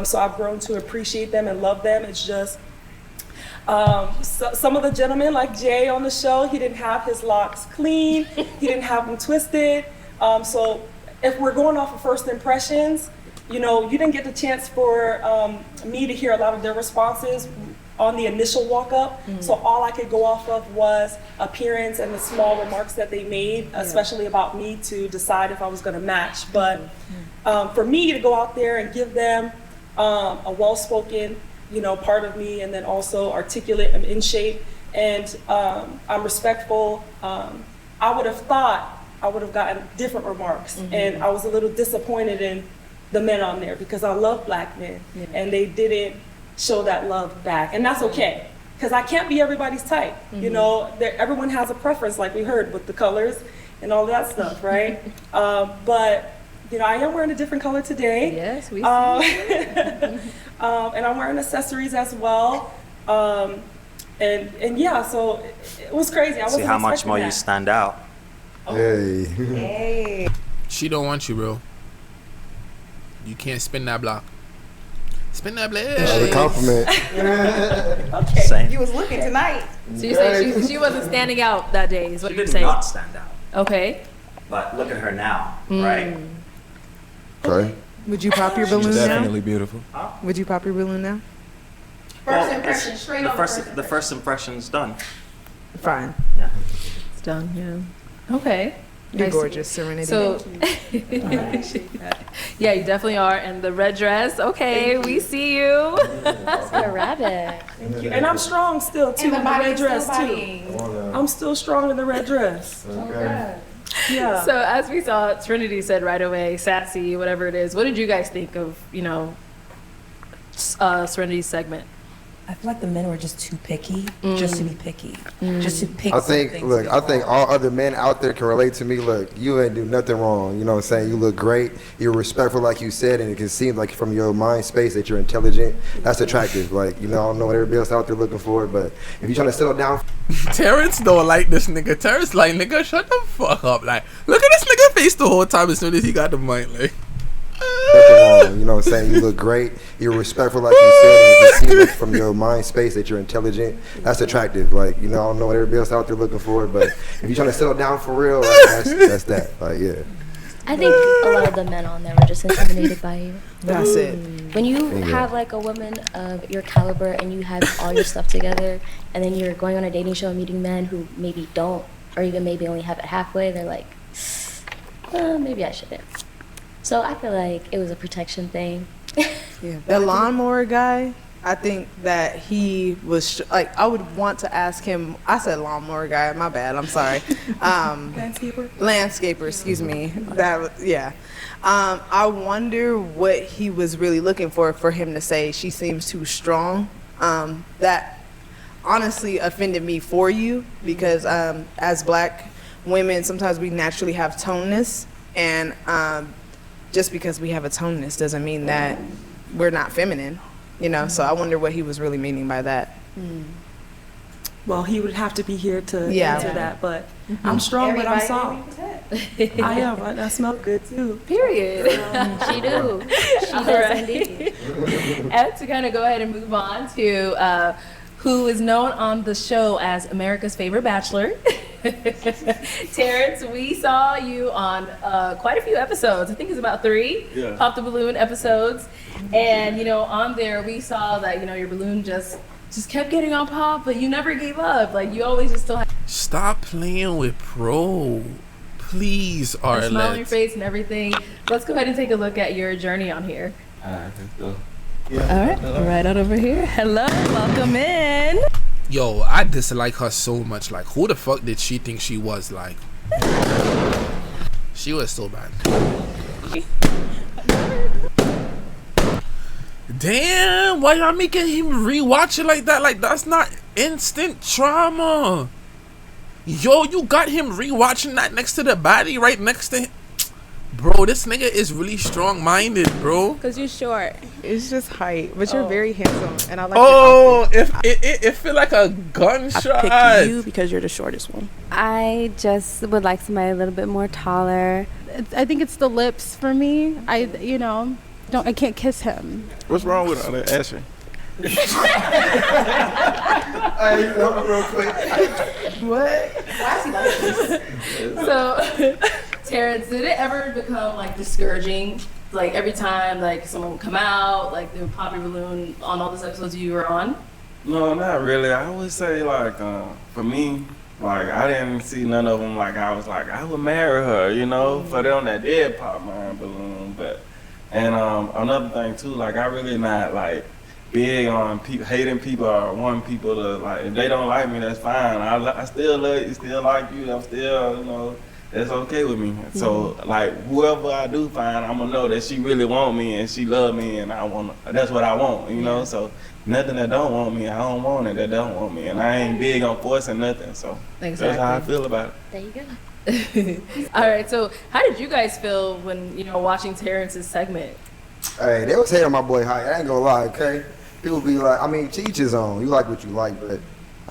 So I've grown to appreciate them and love them. It's just some of the gentlemen, like Jay on the show, he didn't have his locks clean. He didn't have them twisted. So if we're going off of first impressions, you didn't get the chance for me to hear a lot of their responses on the initial walk up. So all I could go off of was appearance and the small remarks that they made, especially about me, to decide if I was going to match. But for me to go out there and give them a well-spoken, part of me, and then also articulate and in shape, and I'm respectful, I would have thought I would have gotten different remarks. And I was a little disappointed in the men on there because I love black men, and they didn't show that love back, and that's okay, because I can't be everybody's type. Everyone has a preference, like we heard with the colors and all that stuff, right? But I am wearing a different color today. Yes, we see. And I'm wearing accessories as well. And yeah, so it was crazy. I wasn't See how much expecting more that. you stand out. Hey. She don't want you, bro. You can't spin that block. Spin that blade. That was a compliment. Okay. Same. You was looking tonight. So you say she wasn't standing out that day, is what She you're did saying? not stand out. Okay. But look at her now, right? Okay. Would you pop your balloon She's now? definitely beautiful. Would you pop your balloon now? First impression, straight the on first first impression's done. Fine. Yeah. It's done, yeah. Okay. You're Nice. gorgeous, Serenity. So, yeah, you definitely are. And the red dress, okay, we see you. That's a rabbit. Thank you. And I'm strong still too And the in the red body's dress still too. bodying. I'm still strong in the red dress. Okay. Yeah. So as we saw, Trinity said right away, sassy, whatever it is. What did you guys think of, Serenity's segment? I feel like the men were just too picky, just to be picky, just to pick. I think, look, I think all other men out there can relate to me. Look, you ain't do nothing wrong. You know what I'm saying? You look great. You're respectful, like you said, and it can seem like from your mind space that you're intelligent. That's attractive. Like, you know, I don't know what everybody else out there looking for, but if you're trying to settle down. Terrence don't like this nigga. Terrence like, nigga, shut the fuck up. Like, look at this nigga face the whole time as soon as he got the mic. Like, nothing wrong. You know what I'm saying? You look great. You're respectful, like you said, and it can seem like from your mind space that you're intelligent. That's attractive. Like, you know, I don't know what everybody else out there looking for, but if you're trying to settle down for real, like, that's that. Like, yeah. I think a lot of the men on there were just intimidated by you. That's it. When you have like a woman of your caliber and you have all your stuff together, and then you're going on a dating show and meeting men who maybe don't, or even maybe only have it halfway, they're like, maybe I shouldn't. So I feel like it was a protection thing. Yeah, the lawnmower guy, I think that he was like, I would want to ask him. I said lawnmower guy, my bad, I'm sorry. Landscaper, excuse me. Yeah. I wonder what he was really looking for him to say she seems too strong. That honestly offended me for you, because as black women, sometimes we naturally have toneness, and just because we have a toneness doesn't mean that we're not feminine, you know. So I wonder what he was really meaning by that. Well, he would have to be here to answer that, but Mm-hmm. I'm strong, but I'm soft. I am. I smell good too. Period. She do. She does Alright. indeed. And to kind of go ahead and move on to who is known on the show as America's Favorite Bachelor. Terrence, we saw you on quite a few episodes. I think it's about 3 Pop the Balloon episodes. And, you know, on there we saw that, you know, your balloon just kept getting on pop, but you never gave up. Like, you always just still had stop playing with Pro. Please, a smile on your Arlette. face and everything. Let's go ahead and take a look at your journey on here. Let's go. All right on over here. Hello, welcome in. Yo, I dislike her so much. Like, who the fuck did she think she was? Like, she was so bad. Damn, why y'all making him rewatch it like that? Like, that's not instant trauma. Yo, you got him rewatching that next to the body, right next to him. Bro, this nigga is really strong-minded, bro. Because you're short. It's just height, but you're very handsome, and I like Oh, if it feel like a gunshot. I picked you because you're the shortest one. I just would like somebody a little bit more taller. I think it's the lips for me. I can't kiss him. What's wrong with her? Ashley? Hey, real quick. What? Why is he like this? So, Terrence, did it ever become like discouraging? Like every time like someone would come out, like they would pop your balloon on all those episodes you were on? No, not really. I would say like for me, like I didn't see none of them. Like I was like I would marry her, you know, for them that did pop my balloon. But another thing too, like I really not like big on hating people or wanting people to like. If they don't like me, that's fine. I still love you, still like you. I'm still, you know, that's okay with me. So like whoever I do find, I'm gonna know that she really want me and she love me and that's what I want, you know. So nothing that don't want me, I don't want it that don't want me, and I ain't big on forcing nothing. So that's how I feel about it. There you go. All right, so how did you guys feel when, you know, watching Terrence's segment? Hey, they was hating on my boy Hyde. I ain't gonna lie, okay? People be like, I mean, to each his own. You like what you like, but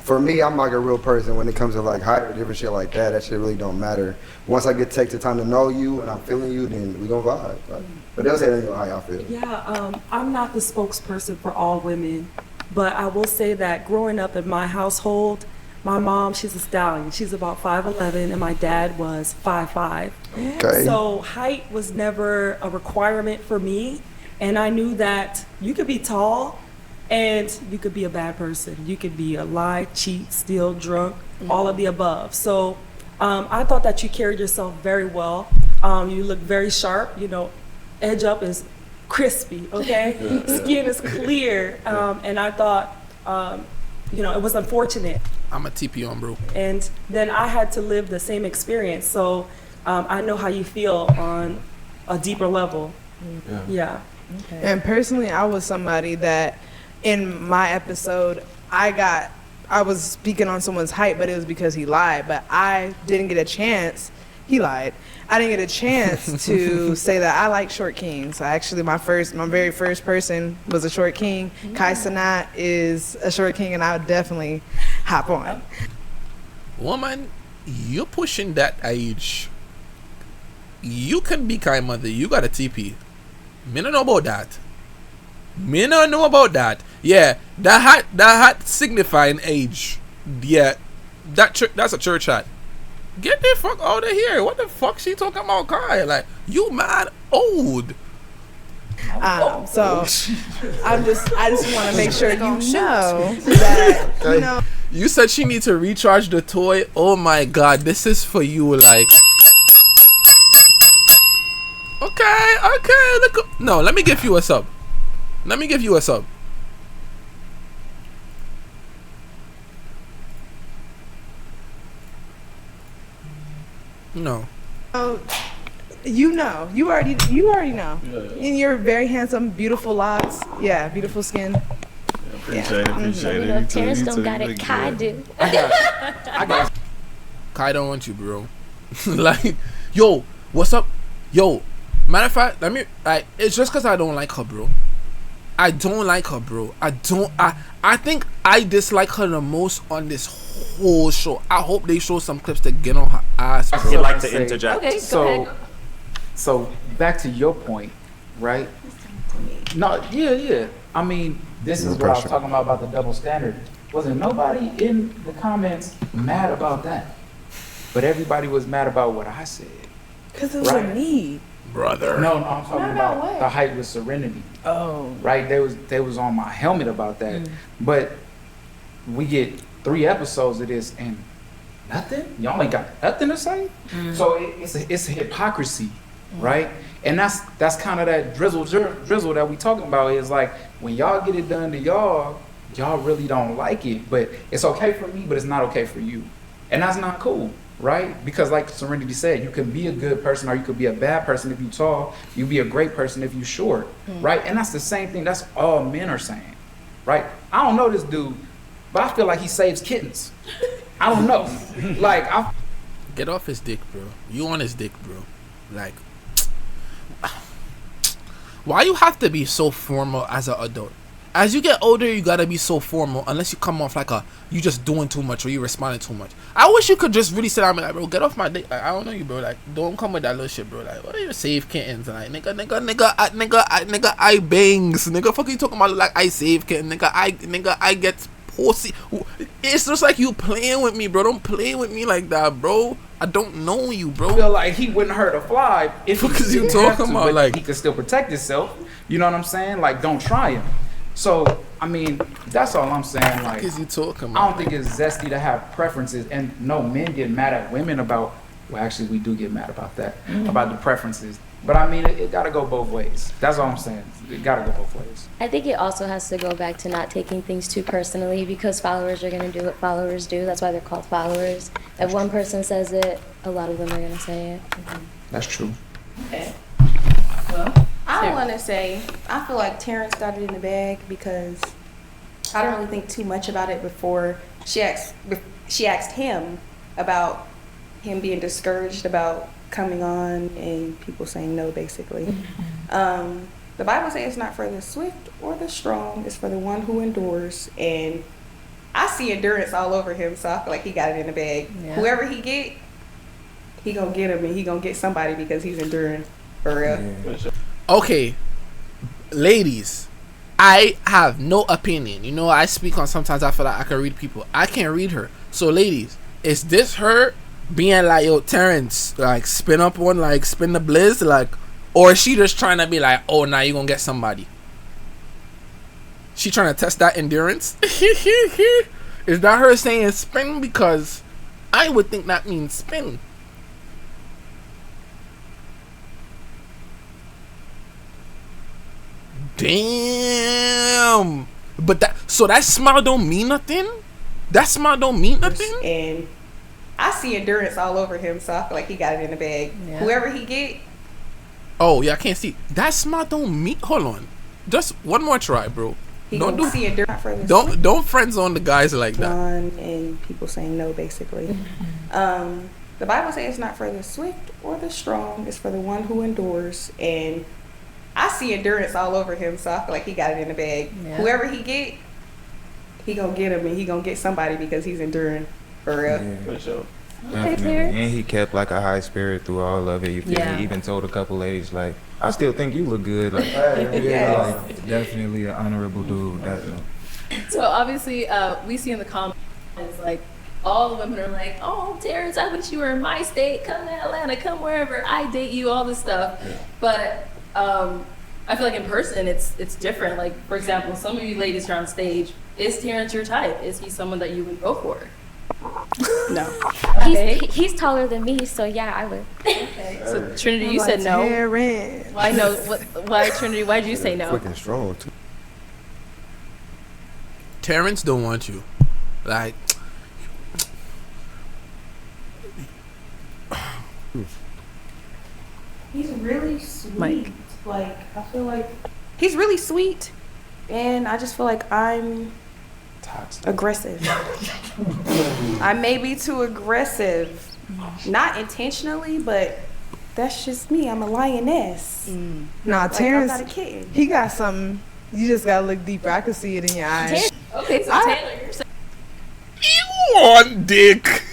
for me, I'm like a real person when it comes to like Hyde or different shit like that. That shit really don't matter. Once I take the time to know you and I'm feeling you, then we gonna vibe. Right? But they'll say they know how y'all feel. Yeah, I'm not the spokesperson for all women, but I will say that growing up in my household, my mom, she's a stallion. She's about 5'11", and my dad was 5'5". Okay. So height was never a requirement for me, and I knew that you could be tall and you could be a bad person. You could be a lie, cheat, steal, drunk, all of the above. So I thought that you carried yourself very well. You look very sharp, you know, edge up is crispy, okay? Skin is clear, and I thought, you know, it was unfortunate. I'm a TP on, bro. And then I had to live the same experience, so I know how you feel on a deeper level. Yeah. Okay. And personally, I was somebody that in my episode, I was speaking on someone's height, but it was because he lied. But I didn't get a chance. He lied. I didn't get a chance to say that I like short kings. Actually, my very first person was a short king. Kai Sanat is a short king, and I would definitely hop on. Woman, you're pushing that age. You can be Kai mother. You got a TP. Me don't know about that. Yeah, that hat signifying age. Yeah, that's a church hat. Get the fuck out of here. What the fuck she talking about, Kai? Like, you mad old. So I just want to make sure you know that, you know. You said she needs to recharge the toy. Oh my god, this is for you, like. Okay. No, let me give you a sub. No. You already know. And you're very handsome, beautiful locks. Yeah, beautiful skin. Appreciate it. Terrence don't got it. Kai do. I got. Kai don't want you, bro. Like, yo, what's up? Yo, matter of fact, it's just because I don't like her, bro. I think I dislike her the most on this whole show. I hope they show some clips to get on her ass, bro. He'd like to interject. Okay, go ahead. So back to your point, right? No, yeah. I mean, this is what I was talking about the double standard. Wasn't nobody in the comments mad about that? But everybody was mad about what I said. Because it was a need. Brother. No, I'm talking about the height with Serenity. Oh. Right? They was on my helmet about that. But we get 3 episodes of this and nothing? Y'all ain't got nothing to say? So it's a hypocrisy, right? And that's kind of that drizzle that we talking about, is like, when y'all get it done to y'all really don't like it. But it's okay for me, but it's not okay for you. And that's not cool. Right? Because like Serenity said, you can be a good person or you could be a bad person if you tall. You be a great person if you short. Right? And that's the same thing. That's all men are saying. Right? I don't know this dude, but I feel like he saves kittens. I don't know. Like, get off his dick, bro. You on his dick, bro. Like, why you have to be so formal as an adult? As you get older, you gotta be so formal, unless you come off like you just doing too much or you responding too much. I wish you could just really sit down and be like, bro, get off my dick. Like, I don't know you, bro. Like, don't come with that little shit, bro. Like, what are you save kittens? Like, nigga, I bangs. Nigga, fuck you talking about? Like, I save kittens. Nigga, I get pussy. It's just like you playing with me, bro. Don't play with me like that, bro. I don't know you, bro. I feel like he wouldn't hurt a fly if because you talking about, like, he could still protect himself. You know what I'm saying? Like, don't try him. So, I mean, that's all I'm saying. Like, what is you talking about? I don't think it's zesty to have preferences. And no, men get mad at women about, well, actually, we do get mad about that, about the preferences. But I mean, it gotta go both ways. That's all I'm saying. It gotta go both ways. I think it also has to go back to not taking things too personally, because followers are gonna do what followers do. That's why they're called followers. If one person says it, a lot of them are gonna say it. That's true. Okay. Well, I want to say, I feel like Terrence got it in the bag because I don't really think too much about it before she asked him about him being discouraged about coming on and people saying no, basically. The Bible says it's not for the swift or the strong, it's for the one who endures. And I see endurance all over him, so I feel like he got it in the bag. Yeah. Whoever he get, he gonna get him, and he gonna get somebody because he's enduring for real. Yeah. Okay, ladies, I have no opinion. You know, I speak on, sometimes I feel like I can read people. I can't read her. So, ladies, is this her being like, yo, Terrence, like, spin up one, like, spin the blizz, like, or is she just trying to be like, oh, now you gonna get somebody? She trying to test that endurance? Is that her saying spin? Because I would think that means spin. Damn. But that smile don't mean nothing? That smile don't mean nothing? And I see endurance all over him, so I feel like he got it in the bag. Yeah. Whoever he get. Oh, yeah, I can't see. That smile don't mean... Hold on. Just one more try, bro. He Don't gonna see endurance for the don't friend zone the guys like that. and people saying no, basically. The Bible says it's not for the swift or the strong; it's for the one who endures. And I see endurance all over him, so I feel like he got it in the bag. Yeah. Whoever he get, he gonna get him, and he gonna get somebody because he's enduring for real. Yeah. For sure. Definitely. And he kept like a high spirit through all of it. You feel me? He even told a couple ladies like, "I still think you look good." Like, like definitely an honorable dude. Definitely. So obviously, we see in the comments like all the women are like, "Oh, Terrence, I wish you were in my state. Come to Atlanta. Come wherever. I date you." All this stuff, but I feel like in person it's different. Like for example, some of you ladies are on stage. Is Terrence your type? Is he someone that you would go for? No. He's taller than me, so yeah, I would. Okay. So Trinity, you said no. Why no? Why Trinity? Why did you say no? Freaking strong too. Terrence don't want you. Like He's really sweet. Mike. Like I feel like he's really sweet, and I just feel like I'm aggressive. I may be too aggressive, not intentionally, but that's just me. I'm a lioness. Nah, Like, Terrence, I'm not a kitten. he got something. You just gotta look deeper. I can see it in your eyes. Okay, so Taylor, you're saying you want dick.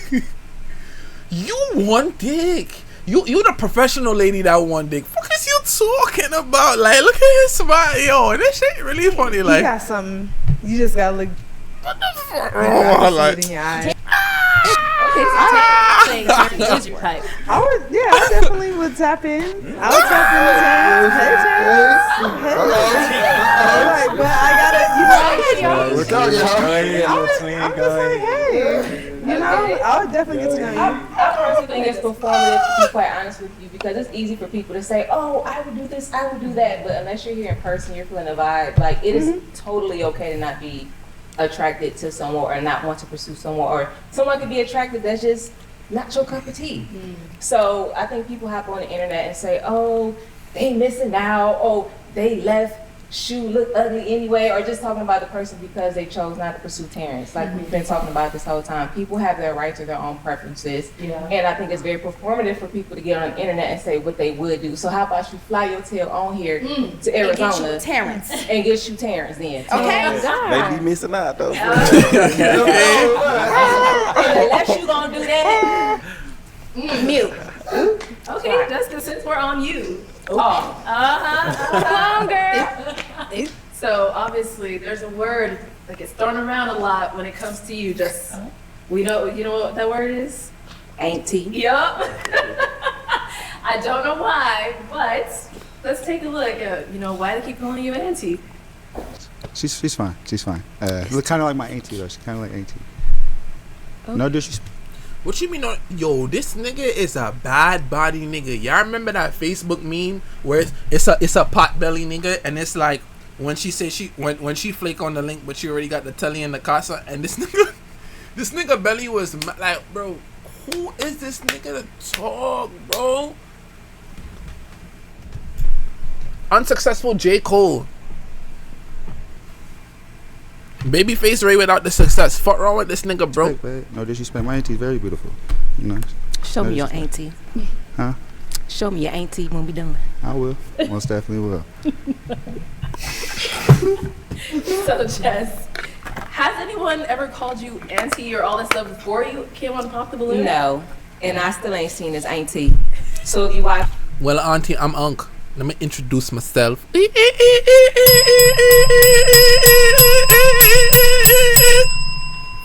You want dick. You the professional lady that want dick. Fuck is you talking about? Like, look at his smile. Yo, this shit really funny. Like, He got something. You just gotta look. What the fuck? I can see Like, it in your eyes. okay, so Taylor saying Terrence is your type. I would, yeah, I definitely would tap in. I would tap in with Terrence. Hey, Terrence. Like, but I gotta, Look out, y'all. I'm just like, hey, you know, I would definitely get to know you. I personally think it's performative, to be quite honest with you, because it's easy for people to say, "Oh, I would do this, I would do that," but unless you're here in person, you're feeling the vibe. Like it is totally okay to not be attracted to someone or not want to pursue someone, or someone could be attracted that's just not your cup of tea. So I think people hop on the internet and say, "Oh, they missing out. Oh, they left. Shoe look ugly anyway," or just talking about the person because they chose not to pursue Terrence. Like we've been talking about this whole time. People have their right to their own preferences. And I think it's very performative for people to get on the internet and say what they would do. So how about you fly your tail on here to Arizona And get you Terrence. and get you Terrence then. Okay. They be missing out though. Unless you gonna do that, mute. Okay, Jessica, since we're on you. Longer. So obviously, there's a word that gets thrown around a lot when it comes to you. Just you know what that word is? Auntie. Yup. I don't know why, but let's take a look at why they keep calling you auntie. She's fine. She's fine. Look kind of like my auntie though. She's kind of like auntie. Okay. No disrespect. what you mean? Yo, this nigga is a bad body nigga. Y'all remember that Facebook meme where it's a pot belly nigga, and it's like when she say when she flake on the link, but she already got the telly in the casa, and this nigga belly was like, bro, who is this nigga to talk, bro? Unsuccessful J. Cole. Babyface Ray without the success. Fuck wrong with this nigga, bro. No disrespect. My auntie's very beautiful. You know. Show No me your disrespect. auntie. Huh? Show me your auntie when we done. I will. Most definitely will. So, Jess, has anyone ever called you auntie or all that stuff before you came on Pop the Balloon? No, and I still ain't seen his auntie. So if you watch, Well, auntie, I'm Unc. Let me introduce myself.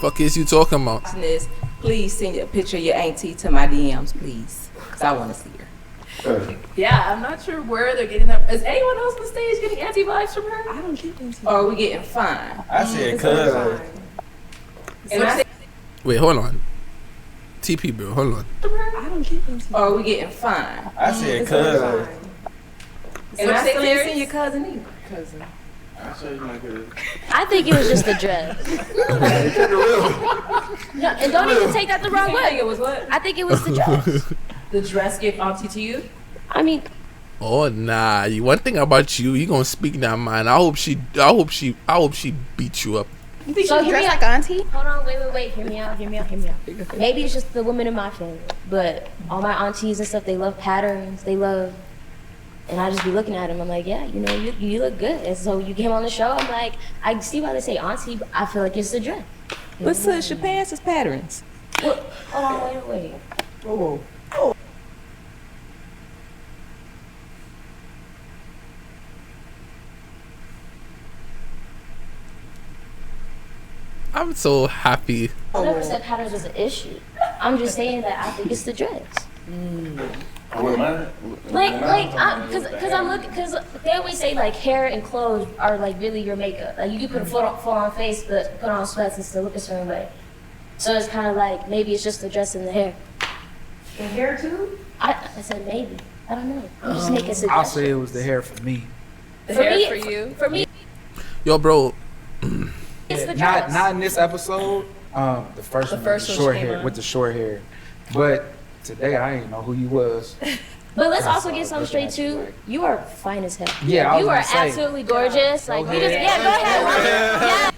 Fuck is you talking about? this, please send a picture of your auntie to my DMs, please, because I want to see her. Yeah, I'm not sure where they're getting that. Is anyone else on the stage getting auntie vibes from her? I don't get auntie. Or are we getting fine? I said cousin. And I Wait, hold on. TP, bro, hold on. I don't get auntie. Or are we getting fine? I said cousin. And I still ain't seen your cousin either. Cousin. I'll show you my cousin. I think it was just the dress. No, and don't even take that the wrong way. It was what? I think it was the dress. The dress gave auntie to you? I mean, Oh nah. One thing about you gonna speak that mind. I hope she beat you up. You think So she hear me dressed out. like an auntie? Hold on, wait. Hear me out. Maybe it's just the women in my family, but all my aunties and stuff, they love patterns. They love, and I just be looking at them. I'm like, yeah, you know, you look good. And so you came on the show. I'm like, I see why they say auntie, but I feel like it's a dress. But sis, your pants is patterns. Hold on, wait. Whoa. I'm so happy. I never said patterns was an issue. I'm just saying that I think it's the dress. Because they always say like hair and clothes are like really your makeup. Like you can put a full on face, but put on sweats and still look a certain way. So it's kind of like maybe it's just the dress and the hair. The hair too? I said maybe. I don't know. I'm just making suggestions. I'll say it was the hair for me. For me. Yo, bro. It's the not dress. not in this episode. The first one, first with one the short came hair, out. with the short hair. But today I didn't know who you was. But let's also get something straight too. You are fine as hell. Yeah, I was you are gonna say. absolutely gorgeous. Like Go you just ahead. go ahead. Yeah.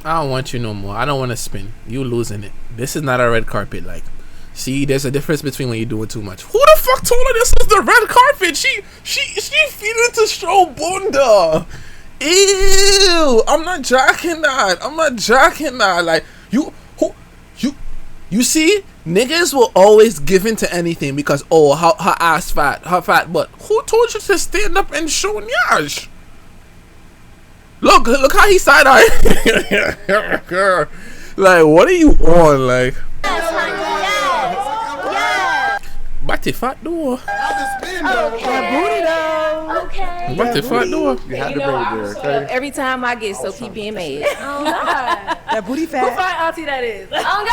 I don't want you no more. I don't want to spin. You losing it. This is not a red carpet. Like, see, there's a difference between when you're doing too much. Who the fuck told her this is the red carpet? She feeding to show bunda. Ew. I'm not jacking that. Like, you see, niggas will always give in to anything because her ass fat, her fat butt. Who told you to stand up and show nyash? Look how he side eye. Like, what are you on? Like, Bati fat door. Okay. Bati fat door. You have to bring it there, okay? Every time I get so keep being mad. Oh God. That booty Who fat. fine auntie that is? Oh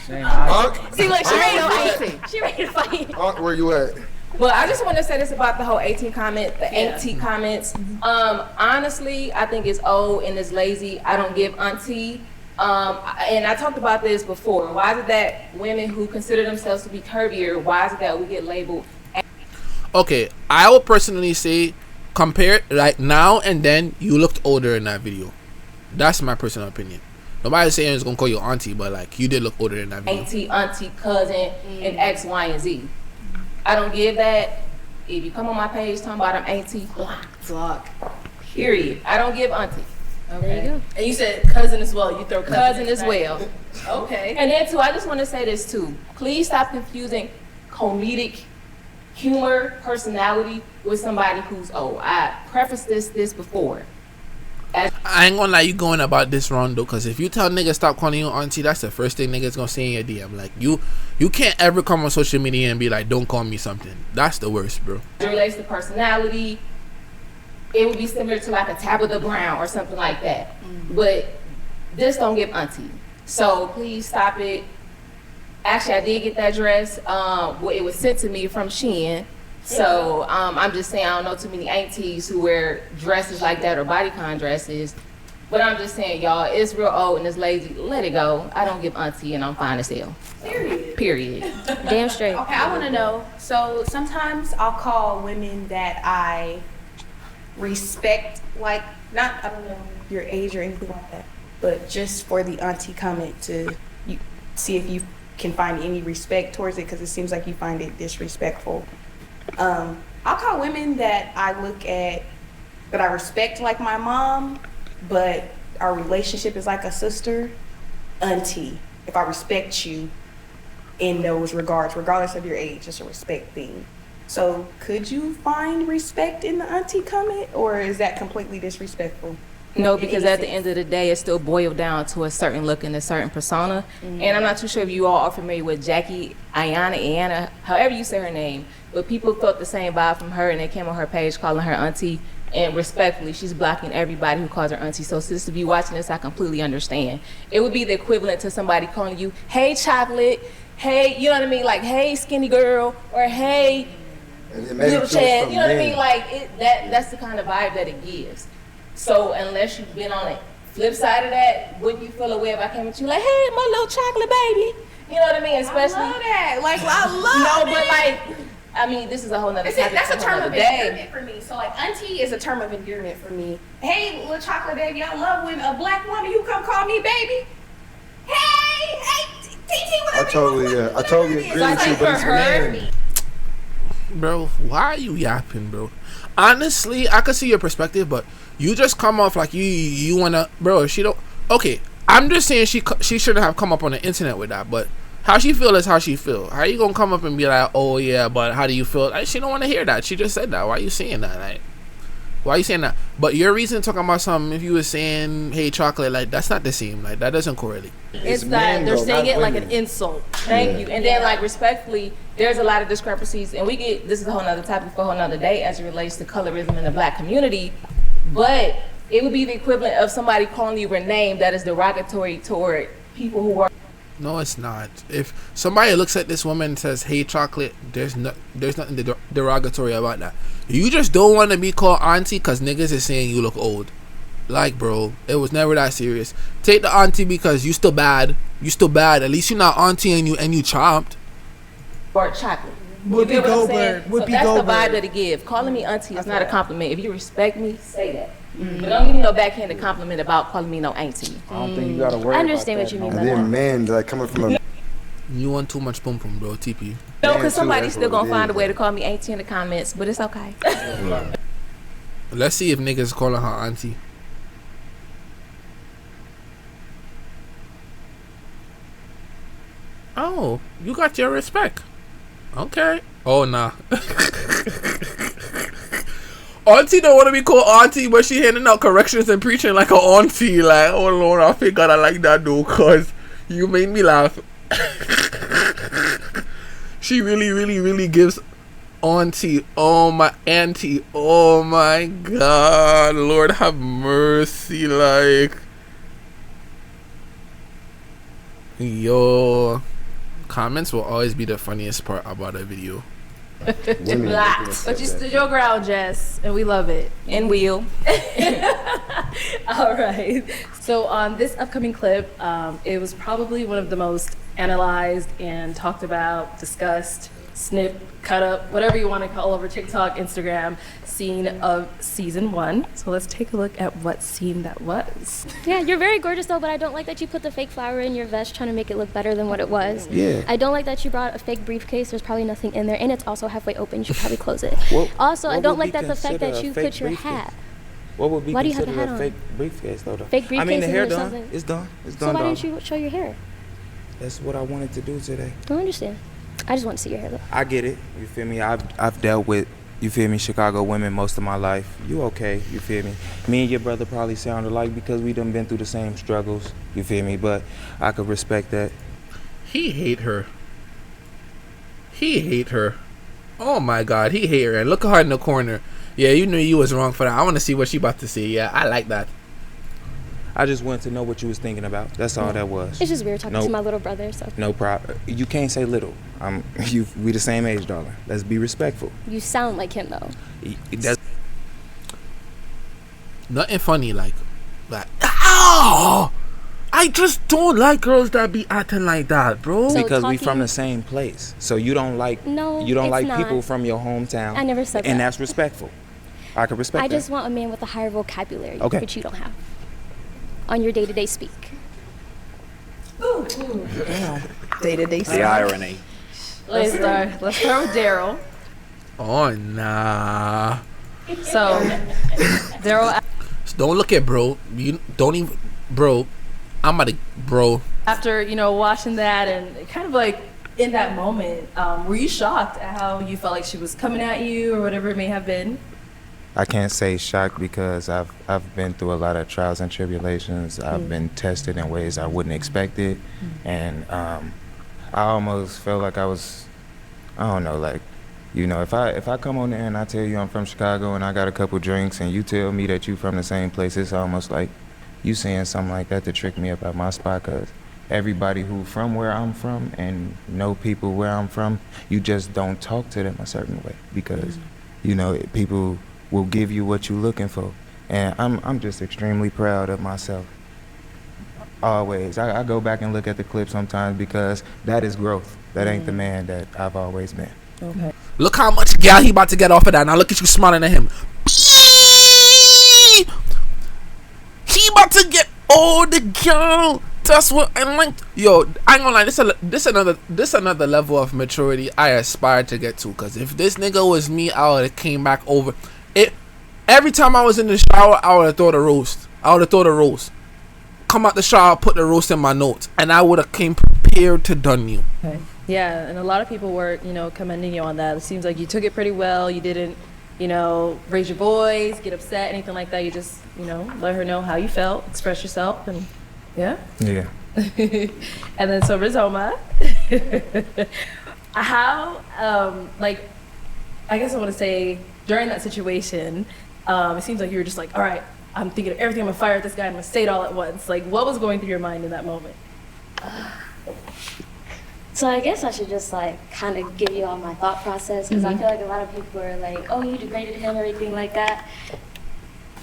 God. See, look, she ready to fight. She ready to fight. Where you at? Well, I just want to say this about the whole 18 comment, the auntie comments. Honestly, I think it's old and it's lazy. I don't give auntie. And I talked about this before. Why is it that women who consider themselves to be curvier, why is it that we get labeled? Okay, I would personally say, compare like now and then, you looked older in that video. That's my personal opinion. Nobody's saying it's gonna call you auntie, but like you did look older in that video. Auntie, cousin, and X, Y, and Z. I don't give that. If you come on my page talking about I'm auntie, block. Period. I don't give auntie. There you go. And you said cousin as well. You throw Cousin as well. Okay. And then too, I just want to say this too. Please stop confusing comedic humor, personality with somebody who's old. I prefaced this before. I ain't gonna lie, you going about this wrong though, cause if you tell niggas stop calling you auntie, that's the first thing niggas gonna say in your DM. Like you can't ever come on social media and be like, don't call me something. That's the worst, bro. It relates to personality. It would be similar to like a Tabitha Brown or something like that. But this don't give auntie. So please stop it. Actually, I did get that dress. Well, it was sent to me from Shein. So I'm just saying I don't know too many aunties who wear dresses like that or bodycon dresses. But I'm just saying, y'all, it's real old and it's lazy. Let it go. I don't give auntie and I'm fine as hell. Period. Damn straight. Okay, I want to know. So sometimes I'll call women that I respect, like I don't know your age or anything like that, but just for the auntie comment to see if you can find any respect towards it, because it seems like you find it disrespectful. I'll call women that I look at that I respect like my mom, but our relationship is like a sister, auntie. If I respect you in those regards, regardless of your age, it's a respect thing. So could you find respect in the auntie comment, or is that completely disrespectful? No, because at the end of the day, it still boiled down to a certain look and a certain persona. And I'm not too sure if you all are familiar with Jackie Ayanna, however you say her name, but people felt the same vibe from her and they came on her page calling her auntie. And respectfully, she's blocking everybody who calls her auntie. So sis, if you watching this, I completely understand. It would be the equivalent to somebody calling you, hey chocolate, hey, you know what I mean? Like, hey skinny girl, or hey little Chad, you know what I mean? Like, that's the kind of vibe that it gives. So unless you've been on the flip side of that, wouldn't you feel a way if I came at you like, hey, my little chocolate baby? You know what I mean? Especially. I love that. Like, I love No, but like, I mean, this is a whole nother topic. That's a for term another of day. endearment for me. So like, auntie is a term of endearment for me. Hey, little chocolate baby, I love when a black woman, you come call me baby. Hey, TT, I totally agree with you, but it's men. Bro, why are you yapping, bro? Honestly, I could see your perspective, but you just come off like you wanna, bro. She don't. Okay, I'm just saying she shouldn't have come up on the internet with that, but. How she feel is how she feel. How you gonna come up and be like, oh yeah, but how do you feel? Like, she don't want to hear that. She just said that. Why you saying that? Like, why you saying that? But your reason talking about something, if you was saying, hey, chocolate, like, that's not the same. Like, that doesn't correlate. It's that they're saying it like an insult. Thank you. And then, like, respectfully, there's a lot of discrepancies, and this is a whole nother topic for a whole nother day as it relates to colorism in the black community. But it would be the equivalent of somebody calling you a name that is derogatory toward people who are. No, it's not. If somebody looks at this woman and says, hey, chocolate, there's nothing derogatory about that. You just don't want to be called auntie because niggas is saying you look old. Like, bro, it was never that serious. Take the auntie because you still bad. You still bad. At least you're not auntie and you chopped. Or chocolate. Whoopi Goldberg. So that's the vibe that it gives. Calling me auntie is not a compliment. If you respect me, say that. But don't give me no backhanded compliment about calling me no auntie. I don't think you gotta worry. I understand what you mean by And that. then men like coming from a. You want too much pum pum, bro. TP. No, because somebody's still gonna find a way to call me auntie in the comments, but it's okay. Let's see if niggas calling her auntie. Oh, you got your respect. Okay. Oh, nah. Auntie don't want to be called auntie, but she handing out corrections and preaching like an auntie. Like, oh Lord, I think God I like that though, cause you made me laugh. She really gives auntie. Oh my auntie. Oh my God, Lord have mercy. Like, yo, comments will always be the funniest part about a video. But you stood your ground, Jess, and we love it. And will. All right. So on this upcoming clip, it was probably one of the most analyzed and talked about, discussed, snip, cut up, whatever you want to call over TikTok, Instagram, scene of season 1. So let's take a look at what scene that was. Yeah, you're very gorgeous though, but I don't like that you put the fake flower in your vest trying to make it look better than what it was. Yeah. I don't like that you brought a fake briefcase. There's probably nothing in there, and it's also halfway open. You should probably close it. Also, I don't like that the fact that you put your hat. What would be Why do you have considered the hat a fake on? briefcase though? Fake briefcase. I mean, the hair and done. something. It's done. It's So done. why done. didn't you show your hair? That's what I wanted to do today. I don't understand. I just want to see your hair though. I get it. You feel me? I've dealt with, you feel me, Chicago women most of my life. You okay? You feel me? Me and your brother probably sound alike because we done been through the same struggles. You feel me? But I could respect that. He hate her. Oh my God, he hate her. And look at her in the corner. Yeah, you knew you was wrong for that. I want to see what she about to say. Yeah, I like that. I just wanted to know what you was thinking about. That's all that was. It's just weird talking to my little brother. So No problem. You can't say little. We the same age, darling. Let's be respectful. you sound like him though. That's Nothing funny like, ow! I just don't like girls that be acting like that, bro. So because we talking- from the same place. So you don't like No, you don't it's like not. people from your hometown. I never said and that. that's respectful. I can respect I that. just want a man with a higher vocabulary, Okay. which you don't have on your day-to-day speak. Day-to-day The irony. Let's start with Daryl. Oh nah. So Daryl, Don't look at bro. You don't even, bro. I'm about to, bro. after watching that and kind of like in that moment, were you shocked at how you felt like she was coming at you or whatever it may have been? I can't say shocked because I've been through a lot of trials and tribulations. I've been tested in ways I wouldn't expect it, and I almost felt like I was, I don't know, like, if I come on there and I tell you I'm from Chicago and I got a couple drinks and you tell me that you from the same place, it's almost like you saying something like that to trick me up at my spot. Cause everybody who from where I'm from and know people where I'm from, you just don't talk to them a certain way because people will give you what you're looking for, and I'm just extremely proud of myself. always. I go back and look at the clip sometimes because that is growth. That ain't the man that I've always been. Okay. Look how much gal he about to get off of that. Now look at you smiling at him. He about to get all the gal. That's what I like. Yo, I ain't gonna lie. This another level of maturity I aspire to get to. Cause if this nigga was me, I would have came back over it. Every time I was in the shower, I would have thrown a roast. Come out the shower, put the roast in my notes, and I would have came prepared to done you. Okay. Yeah, and a lot of people were, commending you on that. It seems like you took it pretty well. You didn't, raise your voice, get upset, anything like that. You just, let her know how you felt, express yourself, and yeah. Yeah. And then so Rizoma, how, I guess I want to say during that situation, it seems like you were just like, all right, I'm thinking of everything. I'm gonna fire at this guy. I'm gonna say it all at once. Like, what was going through your mind in that moment? So I guess I should just kind of give you all my thought process, because I feel like a lot of people are like, oh, you degraded him, everything like that.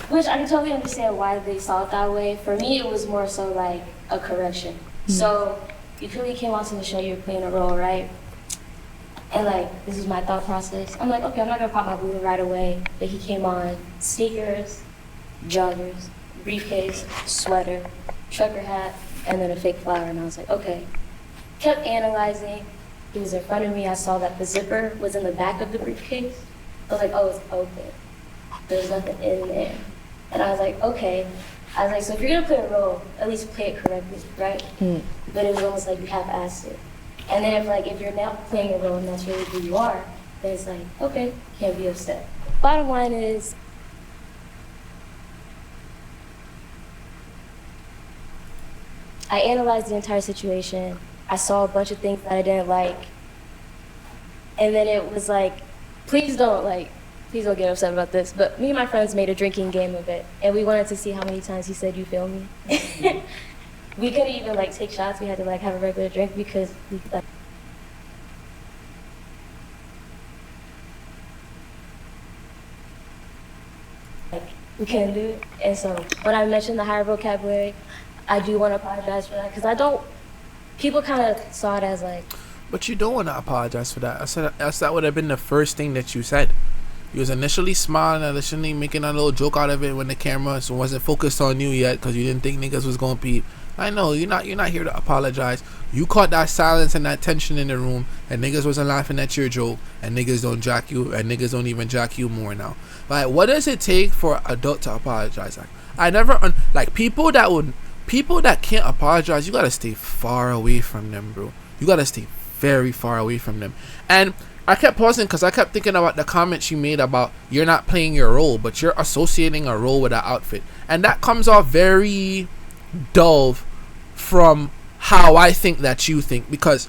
Which I can totally understand why they saw it that way. For me, it was more so like a correction. So you clearly came onto the show, you were playing a role, right? And this is my thought process. I'm like, okay, I'm not gonna pop my balloon right away. But he came on sneakers, joggers, briefcase, sweater, trucker hat, and then a fake flower. And I was like, okay. Kept analyzing. He was in front of me. I saw that the zipper was in the back of the briefcase. I was like, oh, it's open. There's nothing in there. And I was like, okay. I was like, so if you're gonna play a role, at least play it correctly, right? But it was almost like you half-assed it. And then if you're now playing a role and that's really who you are, then it's like, okay, can't be upset. Bottom line is, I analyzed the entire situation. I saw a bunch of things that I didn't like. And then it was like, please don't get upset about this. But me and my friends made a drinking game of it. And we wanted to see how many times he said, you feel me? We couldn't even take shots. We had to have a regular drink because we couldn't do it. And so when I mentioned the higher vocabulary, I do want to apologize for that, because people kind of saw it as But you don't want to apologize for that. I said that would have been the first thing that you said. You was initially smiling, initially making a little joke out of it when the camera wasn't focused on you yet, because you didn't think niggas was gonna peep. I know you're not here to apologize. You caught that silence and that tension in the room, and niggas wasn't laughing at your joke, and niggas don't jack you, and niggas don't even jack you more now. What does it take for an adult to apologize? I never people that can't apologize. You gotta stay far away from them, bro. You gotta stay very far away from them. And I kept pausing because I kept thinking about the comment she made about you're not playing your role, but you're associating a role with an outfit, and that comes off very dull from how I think that you think, because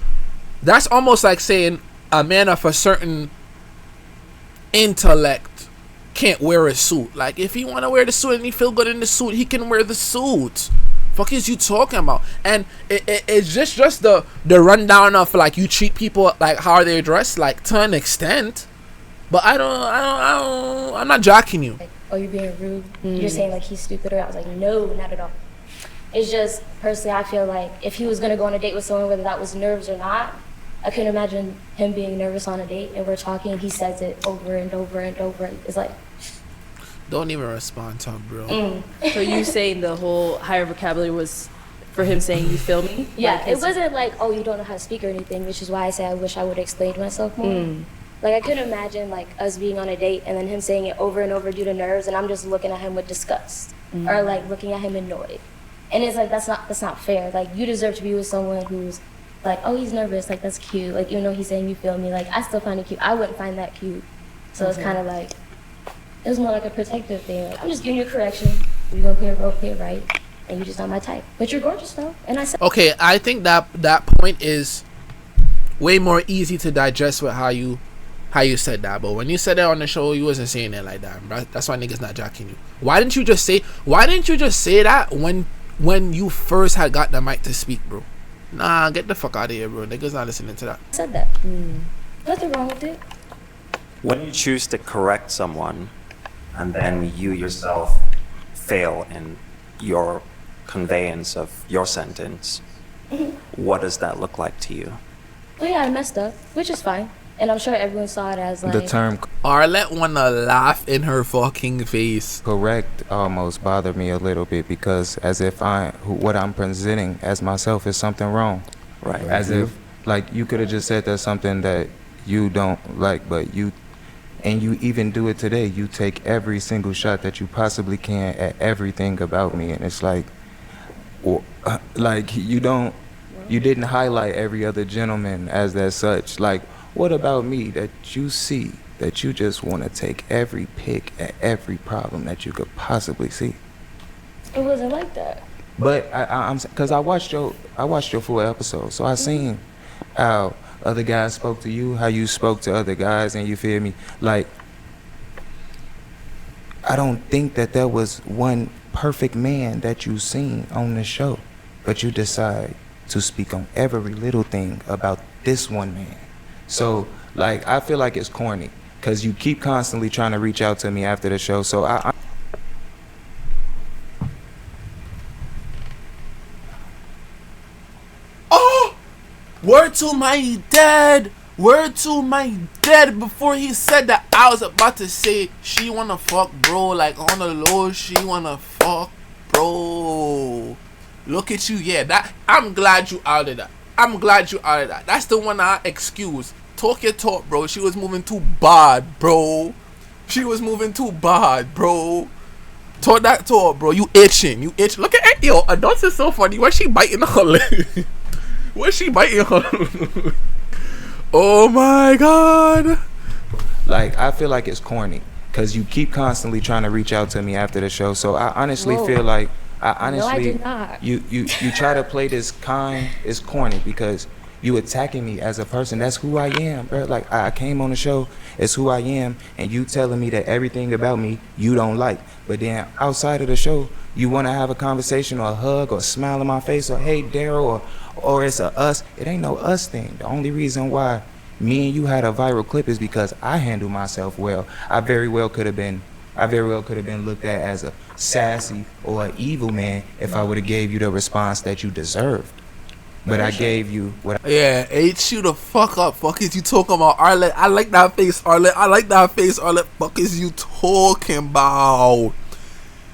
that's almost like saying a man of a certain intellect can't wear a suit. If he want to wear the suit and he feel good in the suit, he can wear the suit. Fuck is you talking about? And it's just the rundown of you treat people how they dress to an extent, but I'm not jocking you. Oh, you're being rude. You're saying he's stupid, or I was like, no, not at all. It's just, personally, I feel like if he was going to go on a date with someone, whether that was nerves or not, I couldn't imagine him being nervous on a date, and we're talking, he says it over and over and over. It's like, don't even respond, talk, bro. So you saying the whole higher vocabulary was for him saying, you feel me? Yeah, it wasn't oh, you don't know how to speak or anything, which is why I say I wish I would have explained myself more. I couldn't imagine us being on a date and then him saying it over and over due to nerves, and I'm just looking at him with disgust, or looking at him annoyed. And it's that's not fair. You deserve to be with someone who's oh, he's nervous, that's cute. Even though he's saying you feel me, I still find it cute. I wouldn't find that cute. So it's kind of it was more a protective thing. I'm just giving you a correction. If you're gonna play a role, play it right. And you're just not my type. But you're gorgeous though. And I said, okay, I think that point is way more easy to digest with how you said that. But when you said it on the show, you wasn't saying it like that, bro. That's why niggas not jacking you. Why didn't you just say that when you first had got the mic to speak, bro? Nah, get the fuck out of here, bro. Niggas not listening to that. I said that. Nothing wrong with it. When you choose to correct someone and then you yourself fail in your conveyance of your sentence, what does that look like to you? Well, yeah, I messed up, which is fine. And I'm sure everyone saw it as like... The term Arlette wanna laugh in her fucking face. correct almost bothered me a little bit because as if what I'm presenting as myself is something wrong. Right. As if, like, you could have just said there's something that you don't like, but you even do it today. You take every single shot that you possibly can at everything about me, and it's like, you didn't highlight every other gentleman as that such. Like, what about me that you see that you just want to take every pick at every problem that you could possibly see? It wasn't like that. But because I watched your full episode, so I seen how other guys spoke to you, how you spoke to other guys, and you feel me? Like, I don't think that there was one perfect man that you seen on the show, but you decide to speak on every little thing about this one man. So, like, I feel like it's corny because you keep constantly trying to reach out to me after the show. So Oh! Word to my dad! Word to my dad! Before he said that, I was about to say she wanna fuck, bro. Like, on the low, she wanna fuck, bro. Look at you, yeah. I'm glad you out of that. That's the one I excuse. Talk your talk, bro. She was moving too bad, bro. Talk that talk, bro. You itching. Look at it, yo. Adults is so funny. Why she biting her lip? Oh my god. Like, I feel like it's corny because you keep constantly trying to reach out to me after the show. So I honestly feel like No, I did not. You try to play this kind. It's corny because you attacking me as a person. That's who I am, bro. Like, I came on the show, it's who I am, and you telling me that everything about me you don't like. But then outside of the show, you want to have a conversation or a hug or a smile in my face or hey Daryl or it's a us. It ain't no us thing. The only reason why me and you had a viral clip is because I handle myself well. I very well could have been looked at as a sassy or an evil man if I would have gave you the response that you deserved. But I gave you what Yeah, H you the fuck up. Fuck is you talking about, Arlette? I like that face, Arlette. Fuck is you talking about?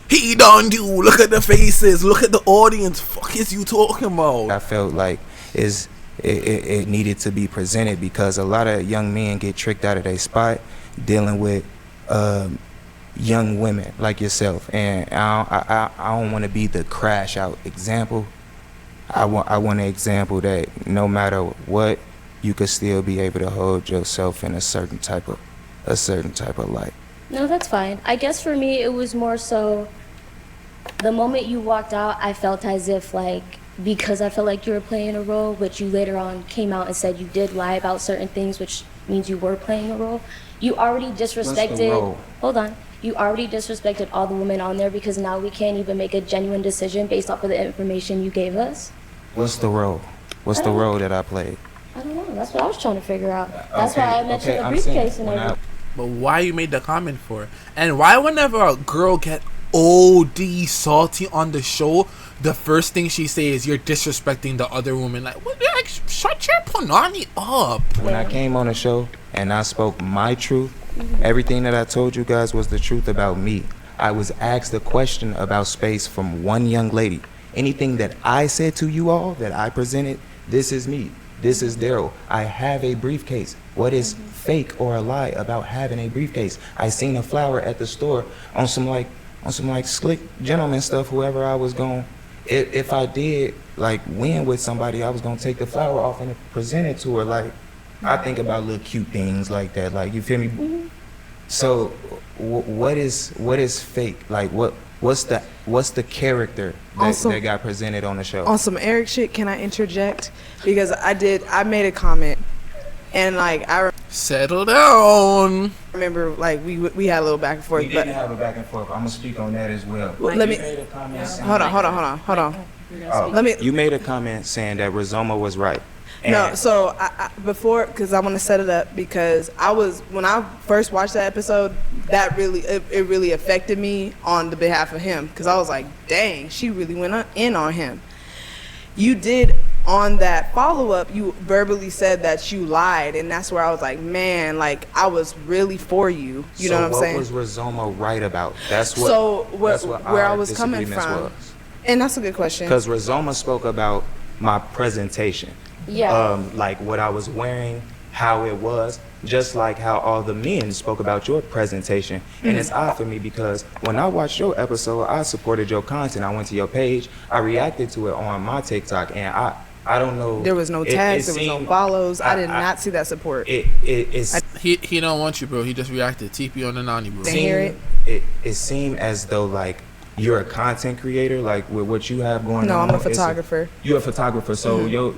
He done you. Look at the faces. Look at the audience. Fuck is you talking about? I felt like it needed to be presented because a lot of young men get tricked out of their spot dealing with young women like yourself, and I don't want to be the crash out example. I want an example that no matter what, you could still be able to hold yourself in a certain type of light. No, that's fine. I guess for me, it was more so the moment you walked out, I felt as if, like, because I felt like you were playing a role, which you later on came out and said you did lie about certain things, which means you were playing a role. You already disrespected. Hold on. You already disrespected all the women on there because now we can't even make a genuine decision based off of the information you gave us. What's the role? What's the role that I played? I don't know. That's what I was trying to figure out. That's why I mentioned the briefcase and everything. But why you made the comment for? And why whenever a girl get OD salty on the show, the first thing she say is you're disrespecting the other woman? Like, what? Like, shut your punani up. When I came on the show and I spoke my truth, everything that I told you guys was the truth about me. I was asked a question about space from one young lady. Anything that I said to you all, that I presented, this is me. This is Daryl. I have a briefcase. What is fake or a lie about having a briefcase? I seen a flower at the store on some slick gentleman stuff, whoever I was going. If I did like win with somebody, I was gonna take the flower off and present it to her. Like, I think about little cute things like that. Like, you feel me? So what is fake? Like, what's the character that got presented on the show? On some Eric shit, can I interject? Because I made a comment, and like settle down. I remember like we had a little back and forth. We didn't have a back and forth. I'm gonna speak on that as well. Let me hold on. You made a comment saying that Rizoma was right. No, so before, because I want to set it up, because when I first watched that episode, that really, it really affected me on the behalf of him, because I was like, dang, she really went in on him. You did, on that follow-up, you verbally said that you lied, and that's where I was like, man, like, I was really for you. You know what I'm saying? So what was Rizoma right about? That's what. So that's what where our I was coming disagreements from, was. and that's a good question. Because Rizoma spoke about my presentation. Yeah. Like what I was wearing, how it was, just like how all the men spoke about your presentation. And it's odd for me because when I watched your episode, I supported your content. I went to your page, I reacted to it on my TikTok, and I don't know. There was no tags, there was no follows. I did not see that support. He don't want you, bro. He just reacted. TP on the Nani, bro. It seemed as though like you're a content creator, like with what you have going on. No, I'm a photographer. You're a photographer, so your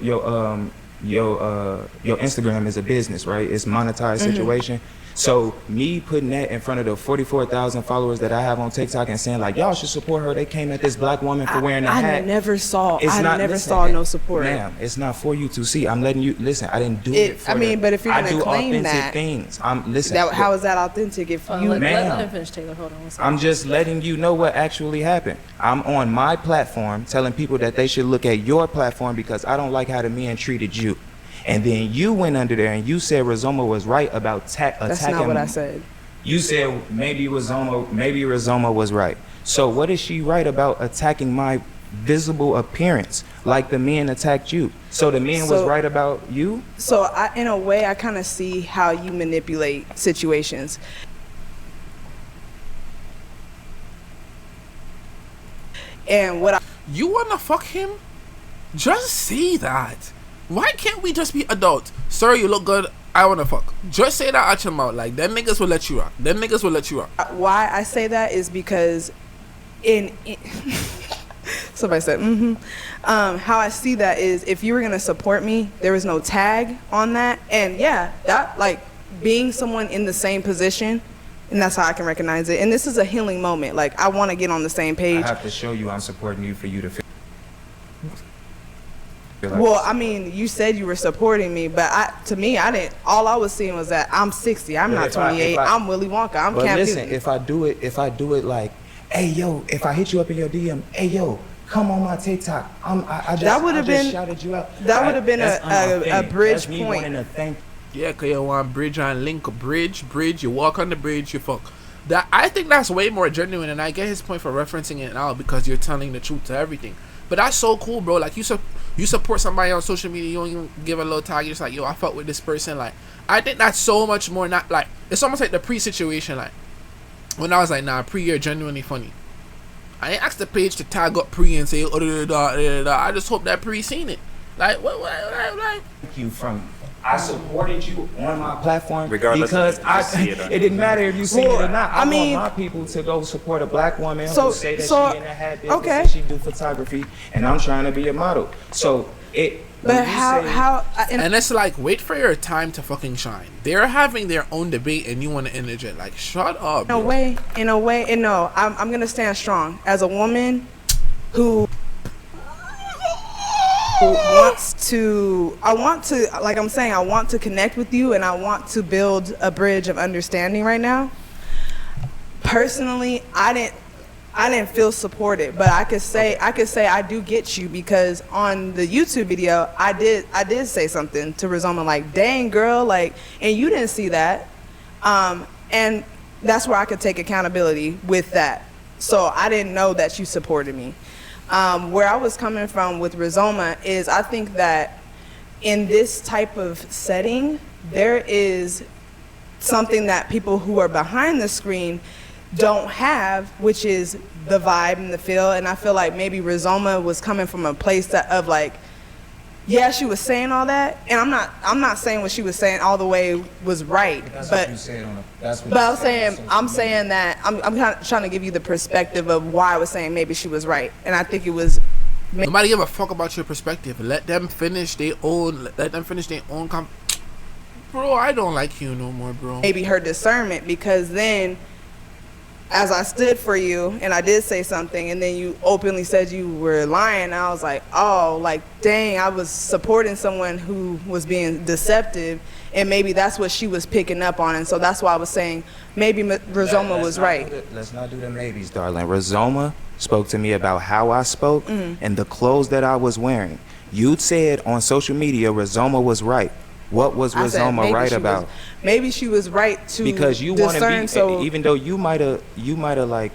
Instagram is a business, right? It's monetized situation. So me putting that in front of the 44,000 followers that I have on TikTok and saying like, y'all should support her. They came at this black woman for wearing a hat. I never saw no support. Ma'am, it's not for you to see. I'm letting you listen. I didn't do it for but if you're I gonna do claim authentic that, things. how is that authentic? If you, let him finish, Taylor. Hold on. I'm just letting you know what actually happened. I'm on my platform telling people that they should look at your platform because I don't like how the men treated you. And then you went under there and you said Rizoma was right about attacking. That's not what I said. You said maybe Rizoma was right. So what is she right about attacking my visible appearance like the men attacked you? So the men was right about you? So in a way, I kind of see how you manipulate situations. And you wanna fuck him? Just say that. Why can't we just be adults? Sir, you look good. I wanna fuck. Just say that out your mouth. Like, them niggas will let you rock. Why I say that is because somebody said, how I see that is if you were gonna support me, there was no tag on that. And yeah, that like being someone in the same position, and that's how I can recognize it. And this is a healing moment. Like, I wanna get on the same page. I have to show you I'm supporting you for you to feel. Well, I mean, you said you were supporting me, but to me, I didn't. All I was seeing was that I'm 60. I'm not 28. I'm Willy Wonka. I'm But Camp listen, Newton. if I do it like, hey yo, if I hit you up in your DM, hey yo, come on my TikTok. I just shouted you out. That would have been a bridge That's me point. wanting to thank. Yeah, cause you want bridge and link a bridge. You walk on the bridge, you fuck. That I think that's way more genuine, and I get his point for referencing it now because you're telling the truth to everything. But that's so cool, bro. Like, you support somebody on social media, you don't even give a little tag. You're just like, yo, I fuck with this person. Like, I think that's so much more not like, it's almost like the pre-situation. Like, when I was like, nah, Pre, you're genuinely funny. I ain't asked the page to tag up Pre and say, I just hope that Pre seen it. Like, what like? Thank you from. I supported you on my platform Regardless because if you see it or it didn't matter if you see it or not. I mean, want my people to go support a black woman So- who say that so- she in a hat business okay. and she do photography, and I'm trying to be a model. So it. But how? And it's like, wait for your time to fucking shine. They're having their own debate, and you want to interject. Like, shut up. In a way, and no, I'm gonna stand strong as a woman who wants to. I want to connect with you, and I want to build a bridge of understanding right now. Personally, I didn't feel supported, but I could say I do get you, because on the YouTube video I did say something to Rizoma like, dang girl, like, and you didn't see that, and that's where I could take accountability with that. So I didn't know that you supported me. Where I was coming from with Rizoma is I think that in this type of setting there is something that people who are behind the screen don't have, which is the vibe and the feel. And I feel like maybe Rizoma was coming from a place of like, yeah, she was saying all that, and I'm not saying what she was saying all the way was right, but I'm saying that I'm kind of trying to give you the perspective of why I was saying maybe she was right, and I think it was. Nobody give a fuck about your perspective. Let them finish their own. Bro, I don't like you no more, bro. Maybe her discernment, because then as I stood for you and I did say something and then you openly said you were lying, I was like, oh, like, dang, I was supporting someone who was being deceptive, and maybe that's what she was picking up on. And so that's why I was saying maybe Rizoma was right. Let's not do the maybes, darling. Rizoma spoke to me about how I spoke and the clothes that I was wearing. You said on social media Rizoma was right. What was I said Rizoma maybe right she about? Maybe she was right to Because you want to discern, be, so even though you might have like,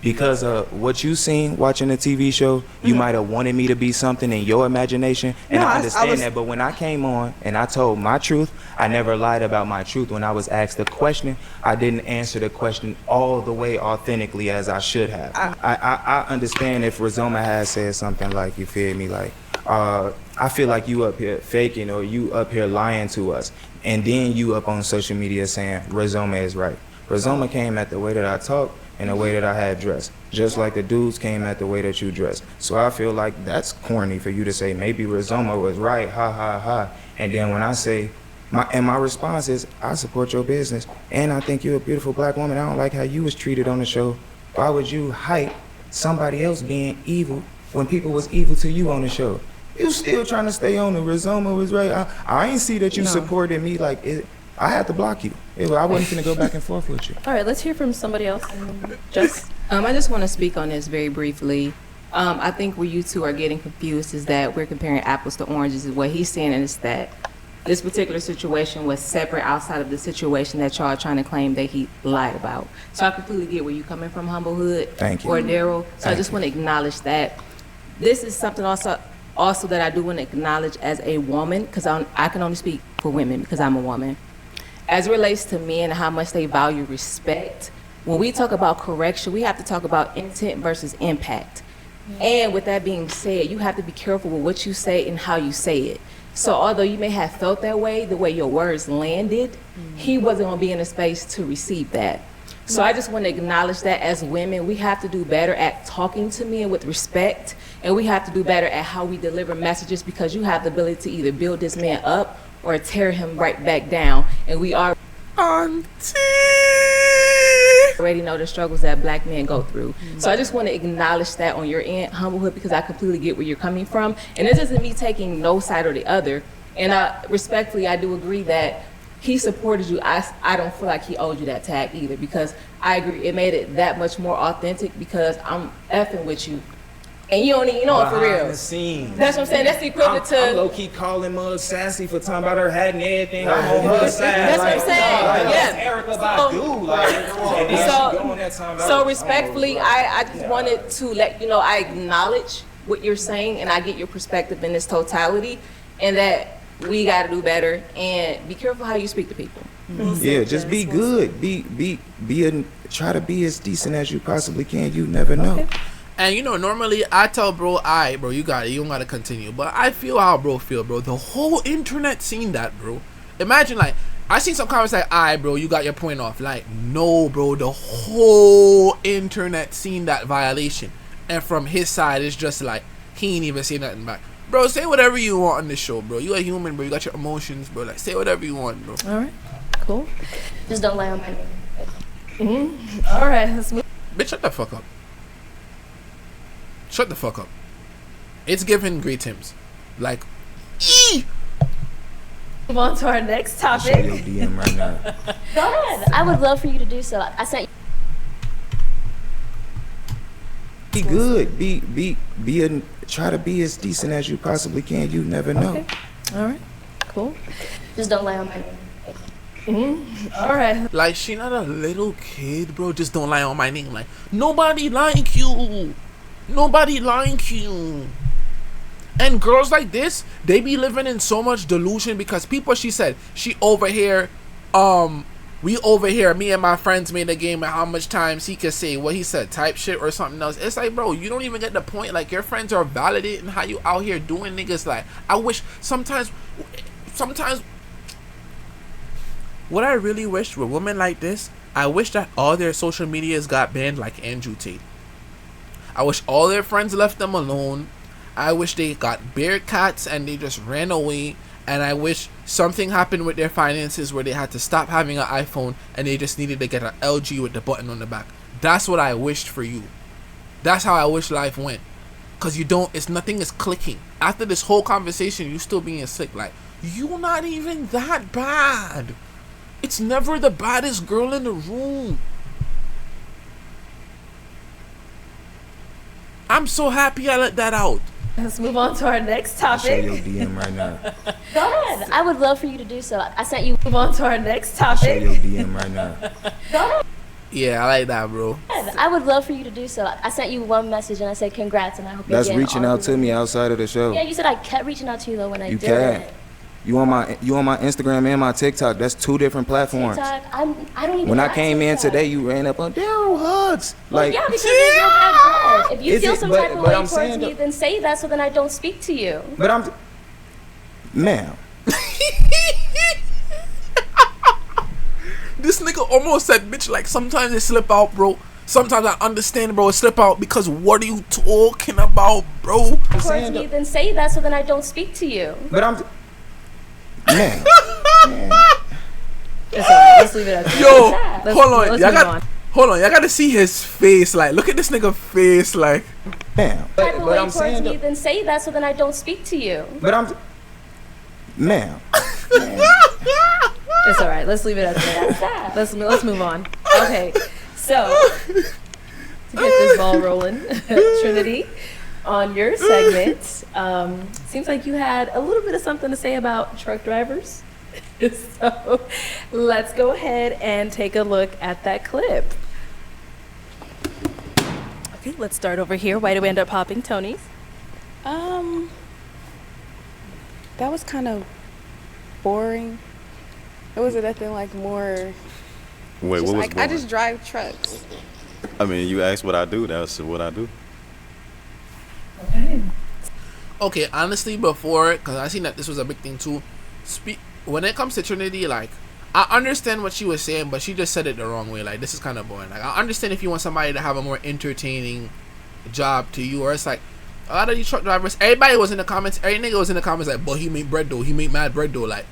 because of what you seen watching the TV show, you might have wanted me to be something in your imagination, and No, I I understand was- that. But when I came on and I told my truth, I never lied about my truth. When I was asked the question, I didn't answer the question all the way authentically as I should have. I understand if Rizoma has said something like, you feel me, like, I feel like you up here faking or you up here lying to us, and then you up on social media saying Rizoma is right. Rizoma came at the way that I talk and the way that I had dressed, just like the dudes came at the way that you dressed. So I feel like that's corny for you to say maybe Rizoma was right, ha ha ha. And then when I say my response is, I support your business and I think you're a beautiful black woman. I don't like how you was treated on the show. Why would you hype somebody else being evil when people was evil to you on the show? You still trying to stay on the Rizoma was right. I ain't see that you supported me like it. I had to block you. I wasn't gonna go back and forth with you. All right, let's hear from somebody else. Jess? I just want to speak on this very briefly. I think where you two are getting confused is that we're comparing apples to oranges. What he's saying is that this particular situation was separate outside of the situation that y'all are trying to claim that he lied about. So I completely get where you're coming from, Humble Hood. Thank you. Or Daryl. So I Thank just want to acknowledge that. This is something also that I do want to acknowledge as a woman, because I can only speak for women because I'm a woman. As it relates to men and how much they value respect, when we talk about correction, we have to talk about intent versus impact. And with that being said, you have to be careful with what you say and how you say it. So although you may have felt that way, the way your words landed, he wasn't going to be in a space to receive that. So I just want to acknowledge that as women, we have to do better at talking to men with respect, and we have to do better at how we deliver messages, because you have the ability to either build this man up or tear him right back down. And we are already know the struggles that black men go through. So I just want to acknowledge that on your end, Humblehood, because I completely get where you're coming from. And this isn't me taking no side or the other. And respectfully, I do agree that he supported you. I don't feel like he owed you that tag either, because I agree it made it that much more authentic, because I'm effing with you. And you don't even know it for real. Behind the scenes. That's what I'm saying. That's the equivalent to. I'm low-key calling Mug sassy for talking about her hat and everything. I'm on her side. That's what I'm saying. Like, Yeah. Erica Badu. Like, and then she going that time out. So respectfully, I just wanted to let you know I acknowledge what you're saying, and I get your perspective in this totality, and that we got to do better and be careful how you speak to people. Yeah, just be good. Try to be as decent as you possibly can. You never know. Okay. And you know, normally I tell bro, bro, you got it, you don't gotta continue. But I feel how bro feel, bro. The whole internet seen that, bro. Imagine, like, I seen some comments like, bro, you got your point off. Like, no, bro, the whole internet seen that violation. And from his side, it's just like, he ain't even say nothing back. Bro, say whatever you want on this show, bro. You a human, bro. You got your emotions, bro. Like, say whatever you want, bro. All right, cool. Just don't lie on my name. All right, let's move. Bitch, shut the fuck up. Shut the fuck up. It's giving great Tims. Like, Move on to our next topic. Show your DM right now. Go ahead. I would love for you to do so. I sent. Be good. Try to be as decent as you possibly can. You never know. Okay. All right. Cool. Just don't lie on my name. All right. Like, she not a little kid, bro. Just don't lie on my name. Like, nobody like you. Nobody like you. And girls like this, they be living in so much delusion, because people, she said, she over here, we over here, me and my friends made a game of how much times he could say what he said, type shit or something else. It's like, bro, you don't even get the point. Like, your friends are validating how you out here doing niggas. Like, I wish sometimes what I really wish with women like this, I wish that all their social medias got banned like Andrew Tate. I wish all their friends left them alone. I wish they got bear cats and they just ran away. And I wish something happened with their finances where they had to stop having an iPhone and they just needed to get an LG with the button on the back. That's what I wished for you. That's how I wish life went. Cause nothing is clicking. After this whole conversation, you still being sick. Like, you not even that bad. It's never the baddest girl in the room. I'm so happy I let that out. Let's move on to our next I'll show topic. your DM right now. Go ahead. I would love for you to do so. I sent you. Move on to our next I'll show topic. your DM right now. Go ahead. Yeah, I like that, bro. I would love for you to do so. I sent you one message and I said congrats and I hope you're That's getting reaching all out to me outside of the show. Yeah, you said I kept reaching out to you though when I You did can. it. You on my Instagram and my TikTok. That's 2 different platforms. TikTok, I don't even. When I have came in TikTok. today, you ran up on Daryl hugs. Well, Like, yeah, because there's no bad blood. If you Is feel it- some but- type of but way I'm towards saying me, though- then say that so then I don't speak to you. but ma'am. This nigga almost said, bitch, like sometimes it slip out, bro. Sometimes I understand, bro, it slip out because what are you talking about, bro? Towards me, then say that so then I don't speak to you. But ma'am. It's all right. Let's leave it at that. Yo, Let's- hold on. let's Y'all move got, hold on. Y'all got to see his face. Like, look at this nigga face. Like, ma'am. Type of way I'm towards saying me, though- then say that so then I don't speak to you. Ma'am. It's all right. Let's leave it at that. Let's move on. Okay, so to get this ball rolling, Trinity, on your segment, seems like you had a little bit of something to say about truck drivers. So let's go ahead and take a look at that clip. Okay, let's start over here. Why do we end up popping Tony's? That was kind of boring. It wasn't nothing like more. Wait, just what was like, I boring? just drive trucks. I mean, you asked what I do. That's what I do. okay, honestly, before, because I seen that this was a big thing too. When it comes to Trinity, like, I understand what she was saying, but she just said it the wrong way. Like, this is kind of boring. Like, I understand if you want somebody to have a more entertaining job to you, or it's like a lot of these truck drivers. Everybody was in the comments. Every nigga was in the comments like, "But he made bread though. He made mad bread though." Like,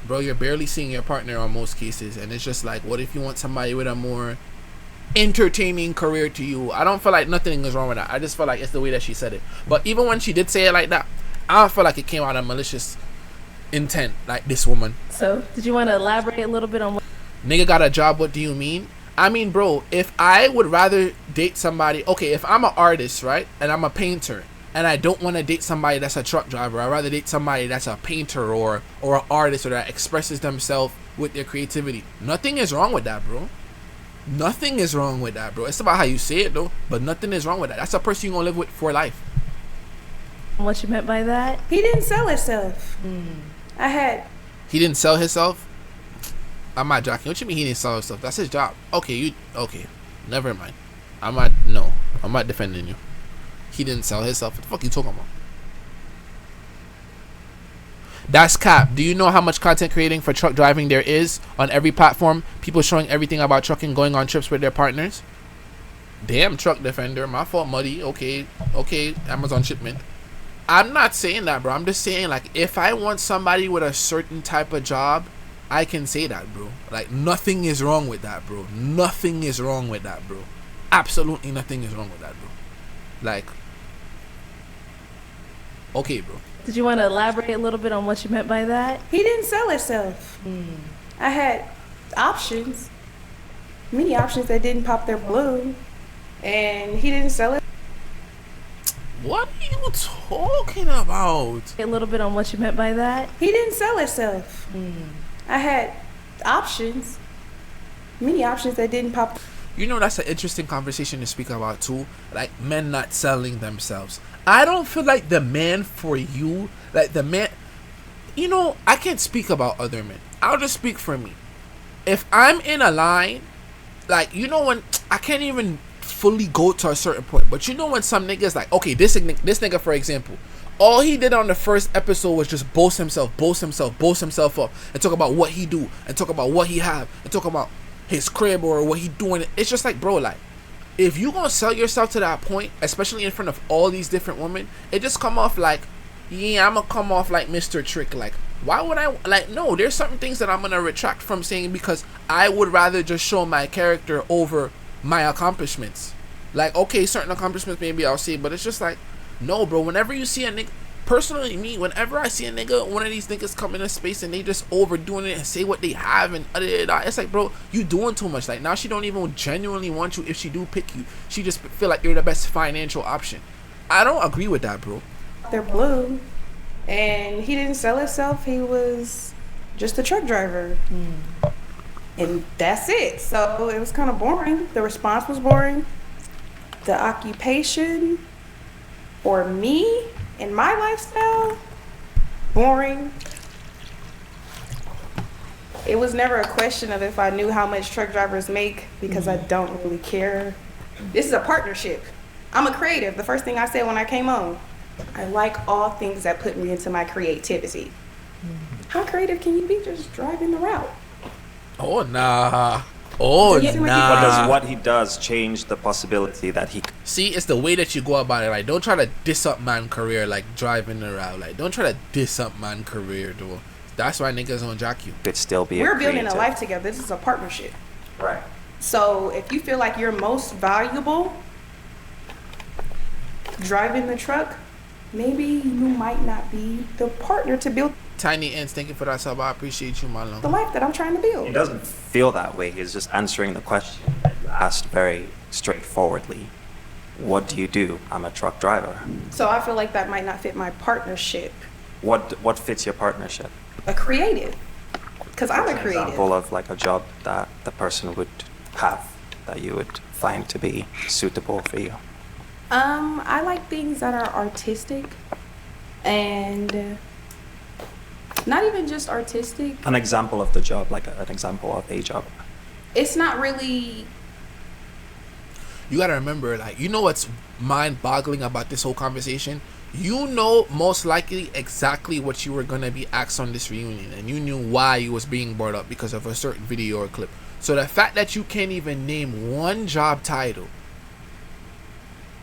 bro, you're barely seeing your partner on most cases, and it's just like, what if you want somebody with a more entertaining career to you? I don't feel like nothing is wrong with that. I just feel like it's the way that she said it. But even when she did say it like that, I don't feel like it came out of malicious intent, like this woman. So, did you want to elaborate a little bit on what? Nigga got a job, what do you mean? I mean, bro, if I would rather date somebody, okay, if I'm an artist, right, and I'm a painter, and I don't want to date somebody that's a truck driver, I'd rather date somebody that's a painter or an artist, or that expresses themselves with their creativity. Nothing is wrong with that, bro. Nothing is wrong with that, bro. It's about how you say it, though, but nothing is wrong with that. That's a person you're going to live with for life. What you meant by that? He didn't sell himself. He didn't sell himself? I'm not joking. What you mean he didn't sell himself? That's his job. Okay, never mind. I'm not defending you. He didn't sell himself. What the fuck you talking about? That's cap. Do you know how much content creating for truck driving there is on every platform? People showing everything about trucking, going on trips with their partners. Damn, truck defender. My fault, muddy. Okay, Amazon shipment. I'm not saying that, bro. I'm just saying, like, if I want somebody with a certain type of job, I can say that, bro. Like, nothing is wrong with that, bro. Nothing is wrong with that, bro. Absolutely nothing is wrong with that, bro. Like, okay, bro. Did you want to elaborate a little bit on what you meant by that? He didn't sell himself. I had options, many options that didn't pop their balloon, and he didn't sell it. What are you talking about? A little bit on what you meant by that? He didn't sell himself. I had options, many options that didn't pop. You know, that's an interesting conversation to speak about too. Like, men not selling themselves. I don't feel like the man for you, like the man, you know, I can't speak about other men. I'll just speak for me. If I'm in a line, like, you know, when I can't even fully go to a certain point, but you know when some niggas like, okay, this nigga for example, all he did on the first episode was just boast himself up, and talk about what he do, and talk about what he have, and talk about his crib or what he doing. It's just like, bro, like, if you gonna sell yourself to that point, especially in front of all these different women, it just come off like, yeah, I'm gonna come off like Mr. Trick. Like, why would I, like, no, there's certain things that I'm gonna retract from saying, because I would rather just show my character over my accomplishments. Like, okay, certain accomplishments maybe I'll say, but it's just like, no, bro. Whenever you see a nigga, personally me, whenever I see a nigga, one of these niggas come in a space and they just overdoing it and say what they have and it's like, bro, you doing too much. Like, now she don't even genuinely want you. If she do pick you, she just feel like you're the best financial option. I don't agree with that, bro. They're blue, and he didn't sell himself. He was just a truck driver, and that's it. So it was kind of boring. The response was boring. The occupation, for me and my lifestyle, boring. It was never a question of if I knew how much truck drivers make, because I don't really care. This is a partnership. I'm a creative. The first thing I said when I came on, I like all things that put me into my creativity. How creative can you be just driving the route? Oh, nah. Oh, But nah. does what he does change the possibility that he... See, it's the way that you go about it. Like, don't try to diss up man career like driving around. Like, don't try to diss up man career, though. That's why niggas don't jack you. Could still be We're building a life together. This is a partnership. Right. So if you feel like you're most valuable driving the truck, maybe you might not be the partner to build Tiny Ends, thank you for that sub. I appreciate you, Marlon. the life that I'm trying to build. He doesn't feel that way. He's just answering the question asked very straightforwardly. What do you do? I'm a truck driver. So I feel like that might not fit my partnership. What fits your partnership? A creative. Because I'm a creative. Example of like a job that the person would have that you would find to be suitable for you. I like things that are artistic and not even just artistic. An example of the job, like an example of a job. It's not really. You gotta remember, like, you know what's mind-boggling about this whole conversation? You know most likely exactly what you were gonna be asked on this reunion, and you knew why you was being brought up because of a certain video or clip. So the fact that you can't even name one job title,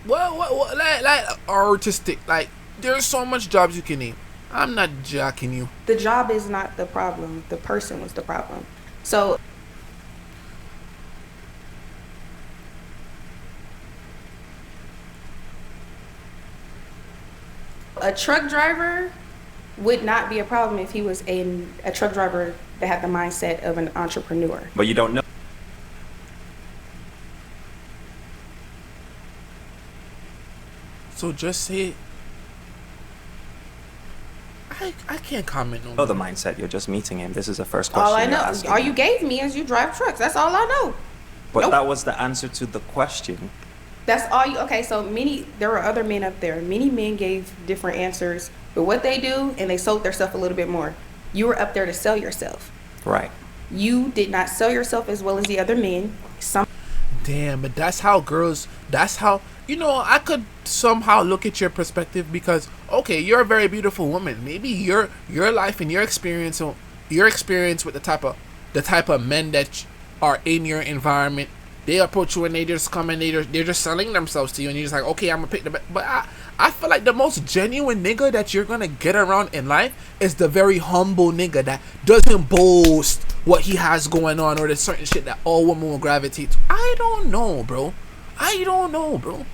what like artistic, like there's so much jobs you can name. I'm not jacking you. The job is not the problem. The person was the problem. So a truck driver would not be a problem if he was a truck driver that had the mindset of an entrepreneur. But you don't know. So just say, I can't comment on Know the mindset. You're just meeting him. This is the first question All I you're know, asking all him. you gave me is you drive trucks. That's all I know. But Nope. that was the answer to the question. That's all you. Okay, so there were other men up there. Many men gave different answers, but what they do, and they sold themselves a little bit more. You were up there to sell yourself. Right. You did not sell yourself as well as the other men. Damn, but that's how girls, that's how, you know, I could somehow look at your perspective because, okay, you're a very beautiful woman. Maybe your life and your experience with the type of men that are in your environment, they approach you and they just come and they're just selling themselves to you, and you're just like, okay, I'm gonna pick the best. But I feel like the most genuine nigga that you're gonna get around in life is the very humble nigga that doesn't boast what he has going on or the certain shit that all women will gravitate to. I don't know, bro.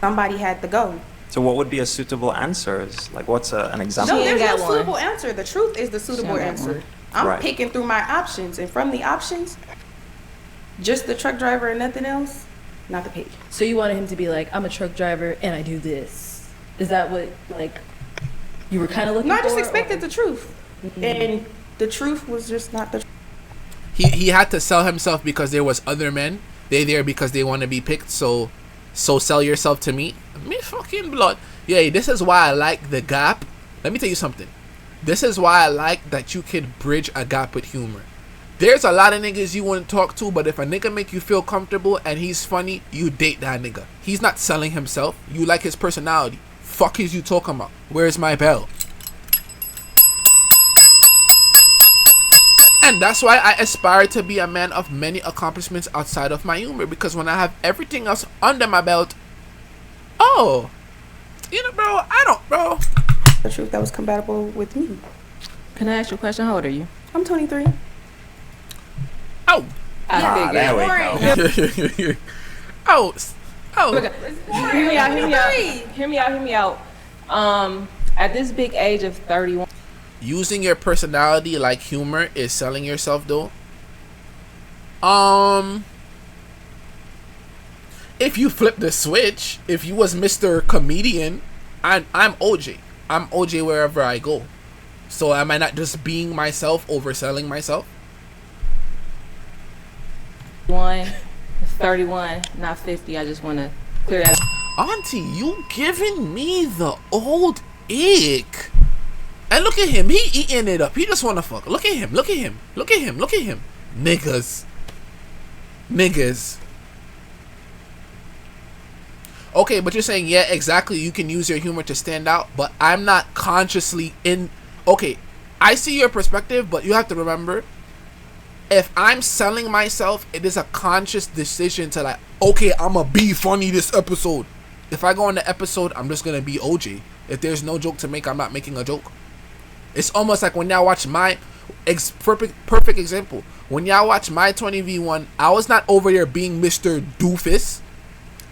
Somebody had to go. So what would be a suitable answer? Is like, what's an example? No, there's no suitable answer. The truth is the suitable got answer. one. I'm Right. picking through my options, and from the options, just the truck driver and nothing else, not the pick. So you wanted him to be like, I'm a truck driver and I do this. Is that what, like, you were kind of looking for? No, I just expected the truth. And the truth was just not the truth. He had to sell himself because there was other men. They there because they want to be picked. So sell yourself to me fucking blood. Yeah, this is why I like the gap. Let me tell you something. This is why I like that you can bridge a gap with humor. There's a lot of niggas you wouldn't talk to, but if a nigga make you feel comfortable and he's funny, you date that nigga. He's not selling himself. You like his personality. Fuck is you talking about? Where's my bell? And that's why I aspire to be a man of many accomplishments outside of my humor, because when I have everything else under my belt, bro. The truth that was compatible with me. Can I ask you a question? How old are you? I'm 23. Oh. I figured. There we go. Oh. Look, hear me out. At this big age of 31. Using your personality like humor is selling yourself though. If you flip the switch, if you was Mr. Comedian, I'm Ojay. I'm Ojay wherever I go. So am I not just being myself, overselling myself? 31, not 50. I just want to clear that. Auntie, you giving me the old ick. And look at him. He eating it up. He just want to fuck. Look at him. Look at him. Look at him. Look at him. Niggas. Okay, but you're saying, yeah, exactly. You can use your humor to stand out. But I'm not consciously in... Okay, I see your perspective, but you have to remember... If I'm selling myself, it is a conscious decision to like, okay, I'm gonna be funny this episode. If I go on the episode, I'm just gonna be OJ. If there's no joke to make, I'm not making a joke. It's almost like when y'all watch my perfect example. When y'all watch my 20v1, I was not over there being Mr. Doofus.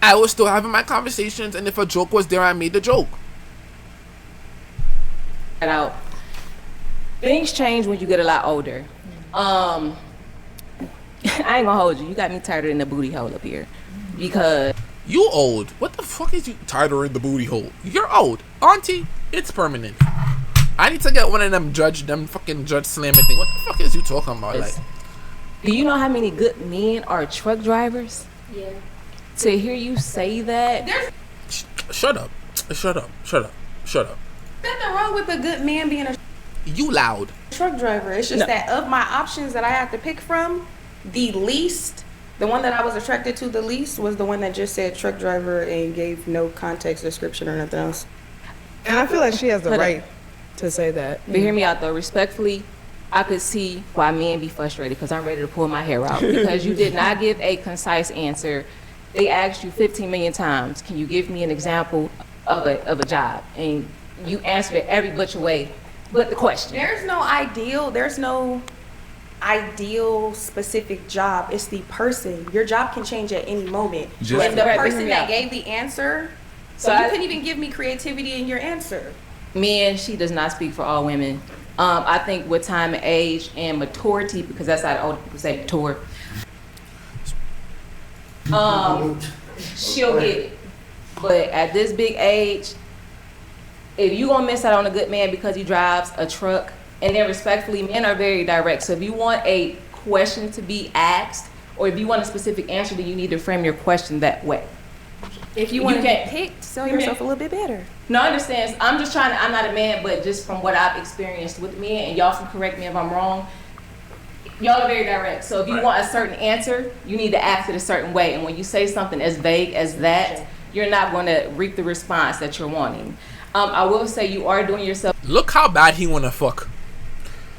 I was still having my conversations, and if a joke was there, I made the joke. Out. Things change when you get a lot older. I ain't gonna hold you. You got me tighter in the booty hole up here. Because you old. What the fuck is you tighter in the booty hole? You're old. Auntie, it's permanent. I need to get one of them fucking judge slamming thing. What the fuck is you talking about? Like, do you know how many good men are truck drivers? Yeah. To hear you say that. Shut up. Nothing wrong with a good man being a you loud truck driver. It's just that of my options that I have to pick from, the one that I was attracted to the least was the one that just said truck driver and gave no context description or nothing else. And I feel like she has the right to say that. But hear me out though, respectfully, I could see why men be frustrated because I'm ready to pull my hair out because you did not give a concise answer. They asked you 15 million times, can you give me an example of a job? And you answered it every butch way but the question. There's no ideal specific job. It's the person. Your job can change at any moment. And the person that gave the answer, so you couldn't even give me creativity in your answer. Men, she does not speak for all women. I think with time and age and maturity, because that's how the older people say mature, she'll get it. But at this big age, if you gonna miss out on a good man because he drives a truck, and then respectfully, men are very direct. So if you want a question to be asked, or if you want a specific answer, then you need to frame your question that way. If you want to get picked, sell yourself a little bit better. No, I understand. I'm not a man, but just from what I've experienced with men, and y'all can correct me if I'm wrong, y'all are very direct. So if you want a certain answer, you need to ask it a certain way. And when you say something as vague as that, you're not going to reap the response that you're wanting. I will say you are doing yourself. Look how bad he want to fuck.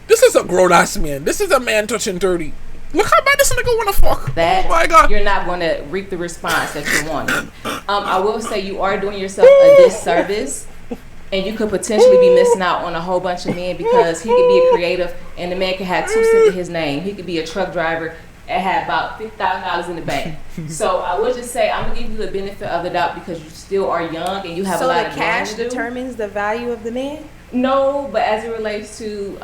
This is a grown ass man. This is a man touching 30. Look how bad this nigga want to fuck. That oh my God. You're not going to reap the response that you're wanting. I will say you are doing yourself a disservice, and you could potentially be missing out on a whole bunch of men because he could be a creative, and the man could have 2 cents to his name. He could be a truck driver and have about $50,000 in the bank. So I would just say I'm gonna give you the benefit of the doubt because you still are young and you have a lot of. So the cash determines the value of the man? No, but as it relates to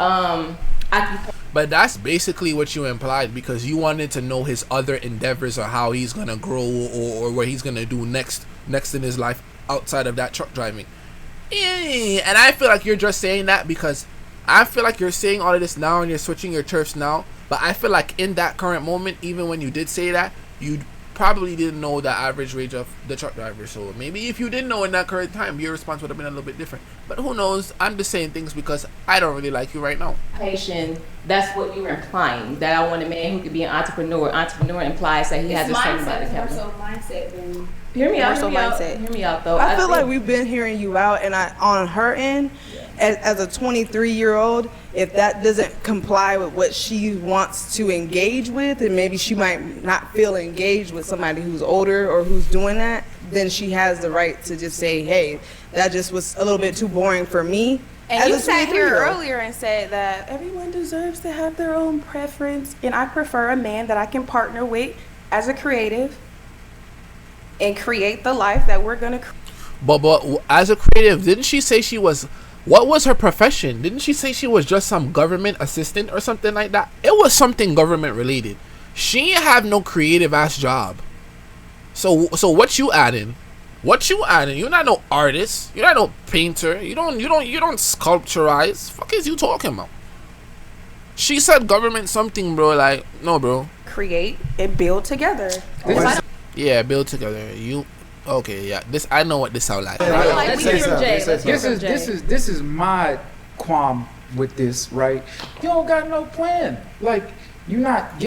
But that's basically what you implied because you wanted to know his other endeavors or how he's gonna grow or what he's gonna do next in his life outside of that truck driving. And I feel like you're just saying that because I feel like you're saying all of this now and you're switching your turfs now. But I feel like in that current moment, even when you did say that, you probably didn't know the average wage of the truck driver. So maybe if you didn't know in that current time, your response would have been a little bit different. But who knows? I'm just saying things because I don't really like you right now. That's what you were implying. That I want a man who could be an entrepreneur. Entrepreneur implies that he has a certain amount of capital. Mindset. Hear me out though. I feel like we've been hearing you out, and on her end, as a 23-year-old, if that doesn't comply with what she wants to engage with, and maybe she might not feel engaged with somebody who's older or who's doing that, then she has the right to just say, hey, that just was a little bit too boring for me. And you sat here earlier and said that everyone deserves to have their own preference, and I prefer a man that I can partner with as a creative. and create the life that we're gonna create. But as a creative, didn't she say she was? What was her profession? Didn't she say she was just some government assistant or something like that? It was something government related. She ain't have no creative ass job. So what you adding? What you adding? You're not no artist. You're not no painter. You don't sculpturize. Fuck is you talking about? She said government something, bro. Like, no, bro. Create and build together. Yeah, build together. You okay? Yeah. This I know what this sound like. This is my qualm with this, right? You don't got no plan. Like, you're not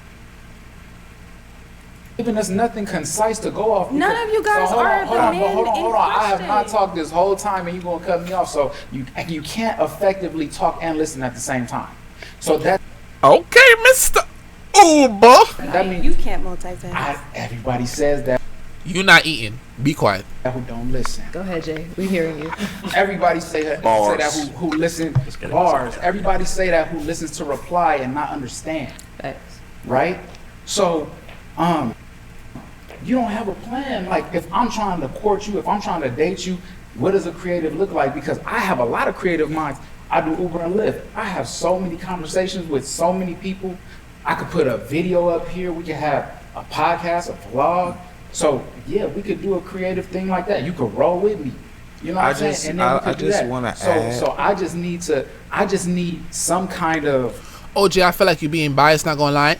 giving us nothing concise to go off. None of you guys are the men in Hold on. I have not question. talked this whole time, and you're gonna cut me off. So you can't effectively talk and listen at the same time. So that okay, Mr. Uber. That means you can't multitask. Everybody says that. You not eating. Be quiet. Who don't listen. Go ahead, Jay. We hearing you. Everybody say that who listen bars. Everybody say that who listens to reply and not understand. Facts. Right? So, you don't have a plan. Like, if I'm trying to court you, if I'm trying to date you, what does a creative look like? Because I have a lot of creative minds. I do Uber and Lyft. I have so many conversations with so many people. I could put a video up here. We could have a podcast, a vlog. So yeah, we could do a creative thing like that. You could roll with me. You know what I'm saying? And then we could do that. So I just need some kind of OJ, I feel like you're being biased, not gonna lie.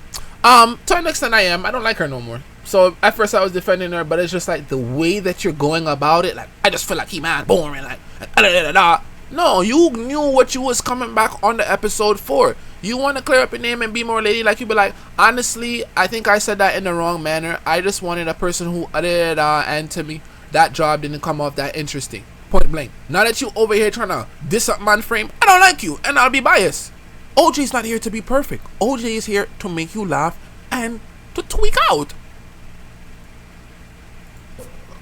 To an extent I am. I don't like her no more. So at first I was defending her, but it's just like the way that you're going about it, like I just feel like he man boring, like No, you knew what you was coming back on the episode for. You want to clear up your name and be more lady, like you be like, honestly, I think I said that in the wrong manner. I just wanted a person who and to me, that job didn't come off that interesting. Point blank. Now that you over here trying to diss up man frame, I don't like you, and I'll be biased. OJ's not here to be perfect. OJ is here to make you laugh and to tweak out.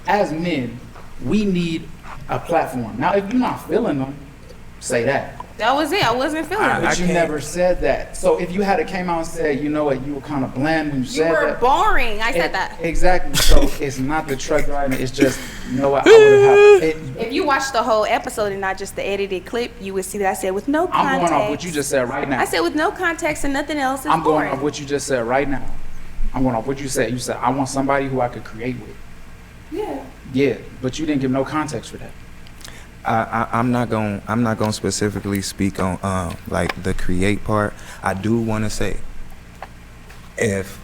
As men, we need a platform. Now, if you're not feeling them, say that. That was it. I wasn't feeling it. But you never said that. So if you had came out and said, you know what, you were kind of bland when you said that. You were boring. I said that. Exactly. So it's not the truck driving. It's just, you know what, I would have. If you watched the whole episode and not just the edited clip, you would see that I said with no context. I'm going off what you just said right now. I said with no context and nothing else is I'm going boring. off what you just said right now. I'm going off what you said. You said, I want somebody who I could create with. Yeah. Yeah, but you didn't give no context for that. I'm not gonna specifically speak on like the create part. I do want to say, if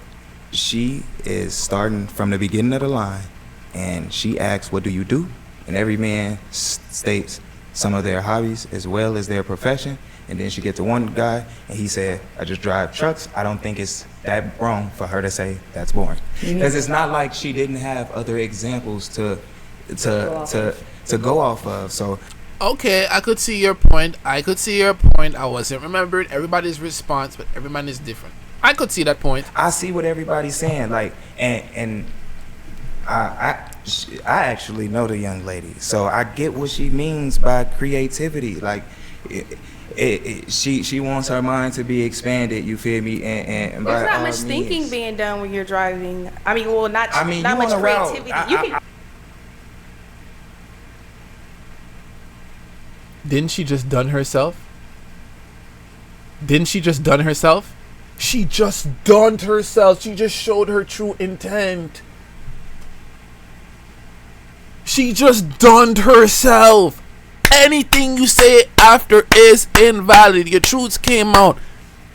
she is starting from the beginning of the line and she asks, "What do you do?" and every man states some of their hobbies as well as their profession, and then she gets to one guy and he said, "I just drive trucks," I don't think it's that wrong for her to say that's boring, because it's not like she didn't have other examples to go off of. So okay, I could see your point. I wasn't remembering everybody's response, but every man is different. I could see that point. I see what everybody's saying, like, and I actually know the young lady, so I get what she means by creativity. Like, she wants her mind to be expanded. You feel me? And there's not much thinking being done when you're driving. I mean, well, not much creativity. Didn't she just done herself? She just donned herself. She just showed her true intent. She just donned herself. Anything you say after is invalid. Your truths came out.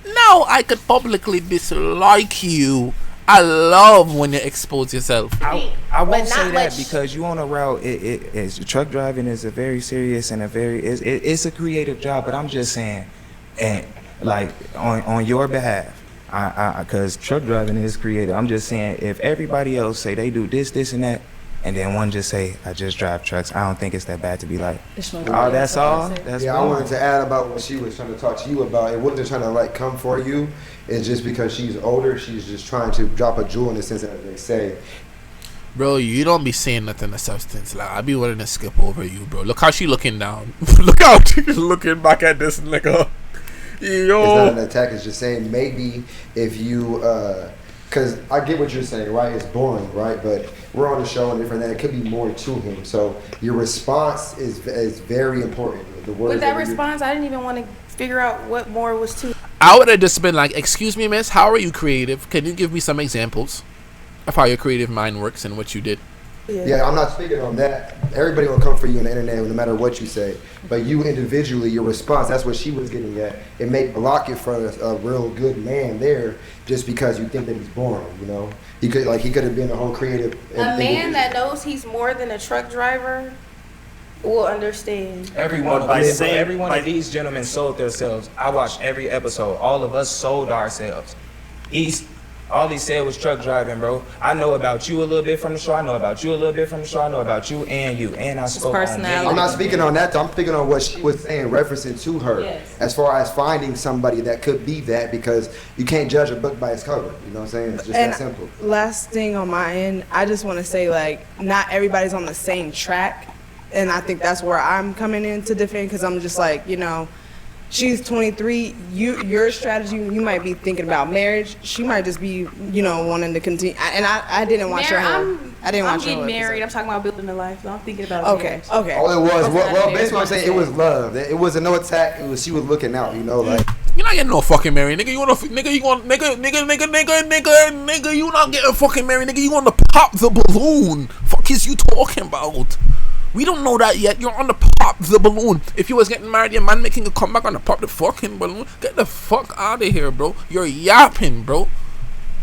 Now I could publicly dislike you. I love when you expose yourself. I won't say that because you on a route. It's truck driving is a very serious and it's a creative job. But I'm just saying, and like on your behalf, because truck driving is creative. I'm just saying, if everybody else say they do this and that, and then one just say, "I just drive trucks," I don't think it's that bad to be like, "Oh, that's all." That's I wanted to add about what she was trying to talk to you about. It wasn't trying to like come for you. It's just because she's older. She's just trying to drop a jewel in the sense that they say. Bro, you don't be saying nothing of substance. Like, I be willing to skip over you, bro. Look how she looking down. Look how she's looking back at this nigga. Yo. It's not an attack. It's just saying maybe if you Because I get what you're saying, right? It's boring, right? But we're on the show and different that it could be more to him. So your response is very important. The words With that response, I didn't even want to figure out what more was to. I would have just been like, "Excuse me, miss, how are you creative? Can you give me some examples of how your creative mind works and what you did?" Yeah, I'm not speaking on that. Everybody will come for you on the internet no matter what you say. But you individually, your response, that's what she was getting at. It may block it from a real good man there just because you think that he's boring, you know? He could have been a whole creative. A man that knows he's more than a truck driver will understand. Every one of these gentlemen sold themselves. I watched every episode. All of us sold ourselves. All he said was truck driving, bro. I know about you a little bit from the show. I know about you a little bit from the show. I know about you. And I spoke on I'm not speaking on that. I'm speaking on what she was saying, referencing to her. Yes. As far as finding somebody that could be that, because you can't judge a book by its cover. You know what I'm saying? It's just that simple. Last thing on my end, I just want to say, like, not everybody's on the same track. And I think that's where I'm coming in to defend, because I'm just like, you know, she's 23. Your strategy, you might be thinking about marriage. She might just be, you know, wanting to continue. And I didn't watch her. I didn't watch her. I'm getting married. I'm talking about building a life. So I'm thinking about Okay. All it was, well, basically what I'm saying, it was love. It wasn't no attack. It was she was looking out, you know, like. You're not getting no fucking married, nigga. You want to, nigga, you not getting fucking married, nigga. You want to pop the balloon. Fuck is you talking about? We don't know that yet. You're on the pop the balloon. If you was getting married, your man making a comeback on the pop the fucking balloon. Get the fuck out of here, bro. You're yapping, bro. Get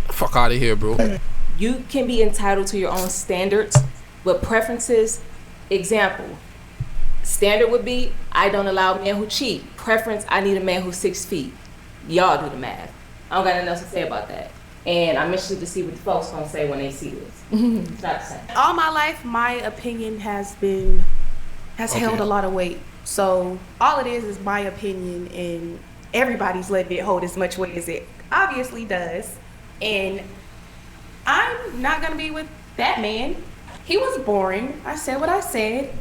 the fuck out of here, bro. You can be entitled to your own standards, but preferences, example, standard would be, I don't allow men who cheat. Preference, I need a man who's 6 feet. Y'all do the math. I don't got nothing else to say about that. And I'm interested to see what the folks gonna say when they see this. It's not the same. All my life, my opinion has held a lot of weight. So all it is my opinion, and everybody's letting it hold as much weight as it obviously does. And I'm not gonna be with that man. He was boring. I said what I said.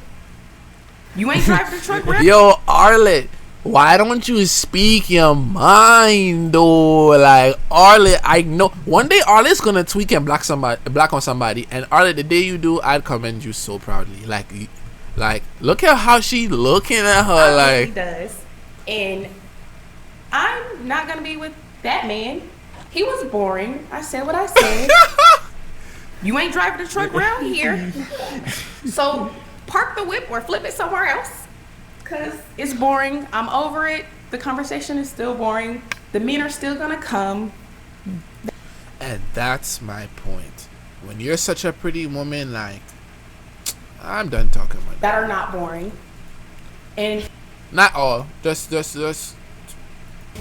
You ain't driving the truck, bro. Yo, Arlet, why don't you speak your mind, though? Like, Arlet, I know one day Arlet's gonna tweak and black on somebody, and Arlet, the day you do, I'd commend you so proudly. Like, look at how she looking at her. Like, he does. And I'm not gonna be with that man. He was boring. I said what I said. You ain't driving the truck around here. So park the whip or flip it somewhere else. Cause it's boring. I'm over it. The conversation is still boring. The men are still gonna come. and that's my point. When you're such a pretty woman, like, I'm done talking about that are not boring. And not all. Just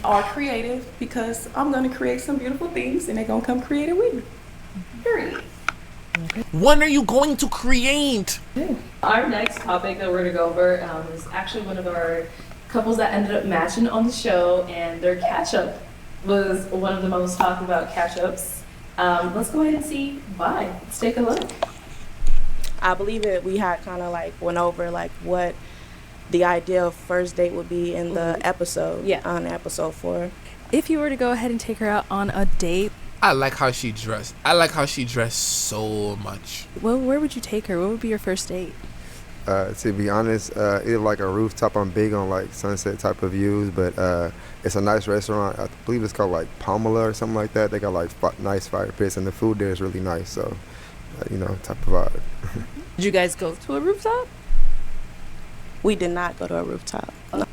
are creative, because I'm gonna create some beautiful things and they're gonna come creative with me. Period. When are you going to create? Our next topic that we're going to go over is actually one of our couples that ended up matching on the show, and their catch-up was one of the most talked about catch-ups. Let's go ahead and see why. Let's take a look. I believe that we had kind of like went over like what the ideal first date would be in the episode, on episode 4. If you were to go ahead and take her out on a date, I like how she dressed. I like how she dressed so much. well, where would you take her? What would be your first date? To be honest, either like a rooftop. I'm big on like sunset type of views, but it's a nice restaurant. I believe it's called like Pamela or something like that. They got like nice fire pits, and the food there is really nice. So, type of vibe. Did you guys go to a rooftop? We did not go to a rooftop. No.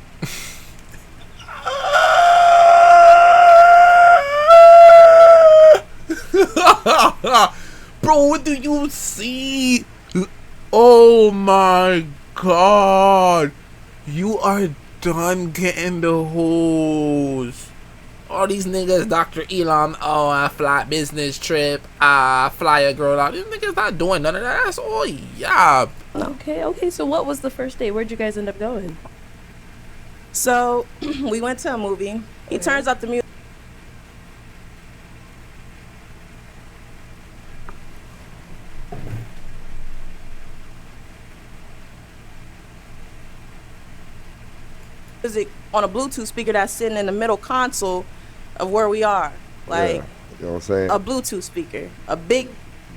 Bro, what do you see? Oh my god. You are done getting the hoes. All these niggas, Dr. Elon, I fly business trip, I fly a girl out. These niggas not doing none of that. That's all yap. Okay, so what was the first date? Where'd you guys end up going? So we went to a movie. He turns up the music. Music on a Bluetooth speaker that's sitting in the middle console of where we are. Like, You know what I'm saying? A Bluetooth speaker, a big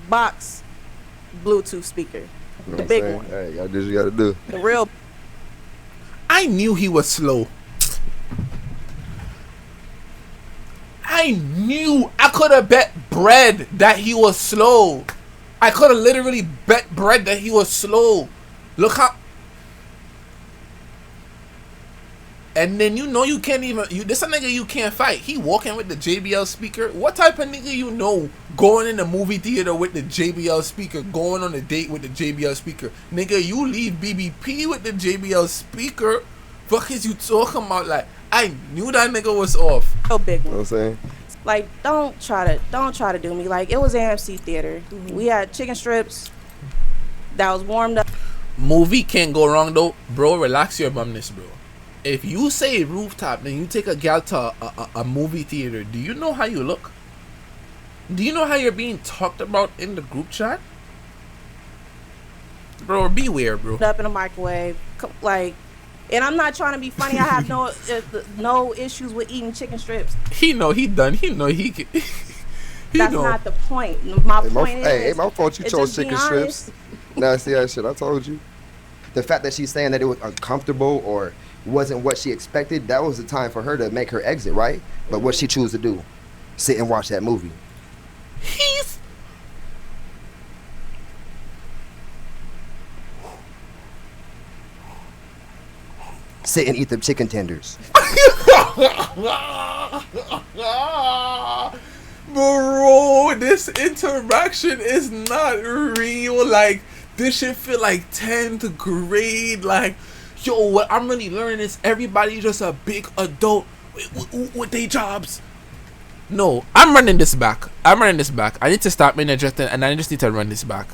box Bluetooth speaker, You know the what big I'm saying? one, Hey, you gotta do what you gotta do. the real. I knew he was slow. I knew. I could have bet bread that he was slow. I could have literally bet bread that he was slow. Look how. And then you can't even. This a nigga you can't fight. He walking with the JBL speaker. What type of nigga you know going in the movie theater with the JBL speaker, going on a date with the JBL speaker? Nigga, you leave BBP with the JBL speaker. Fuck is you talking about? Like, I knew that nigga was off. Real big You know one. what I'm saying? Like, don't try to do me. Like, it was AMC theater. We had chicken strips that was warmed up. Movie can't go wrong though, bro. Relax your bumness, bro. If you say rooftop, then you take a gal to a movie theater. Do you know how you look? Do you know how you're being talked about in the group chat? Bro, beware, bro. Up in a microwave, like, and I'm not trying to be funny. I have no issues with eating chicken strips. He know he done. He know he can. That's not the point. My point is, hey, my fault you it's chose just be chicken honest. strips. Nasty ass shit. I told you. The fact that she's saying that it was uncomfortable or wasn't what she expected, that was the time for her to make her exit, right? But what she choose to do? Sit and watch that movie. He's sit and eat the chicken tenders. Bro, this interaction is not real. Like, this shit feel like 10th grade. Like, yo, what I'm really learning is everybody just a big adult with their jobs. No, I'm running this back. I need to stop interjecting, and I just need to run this back.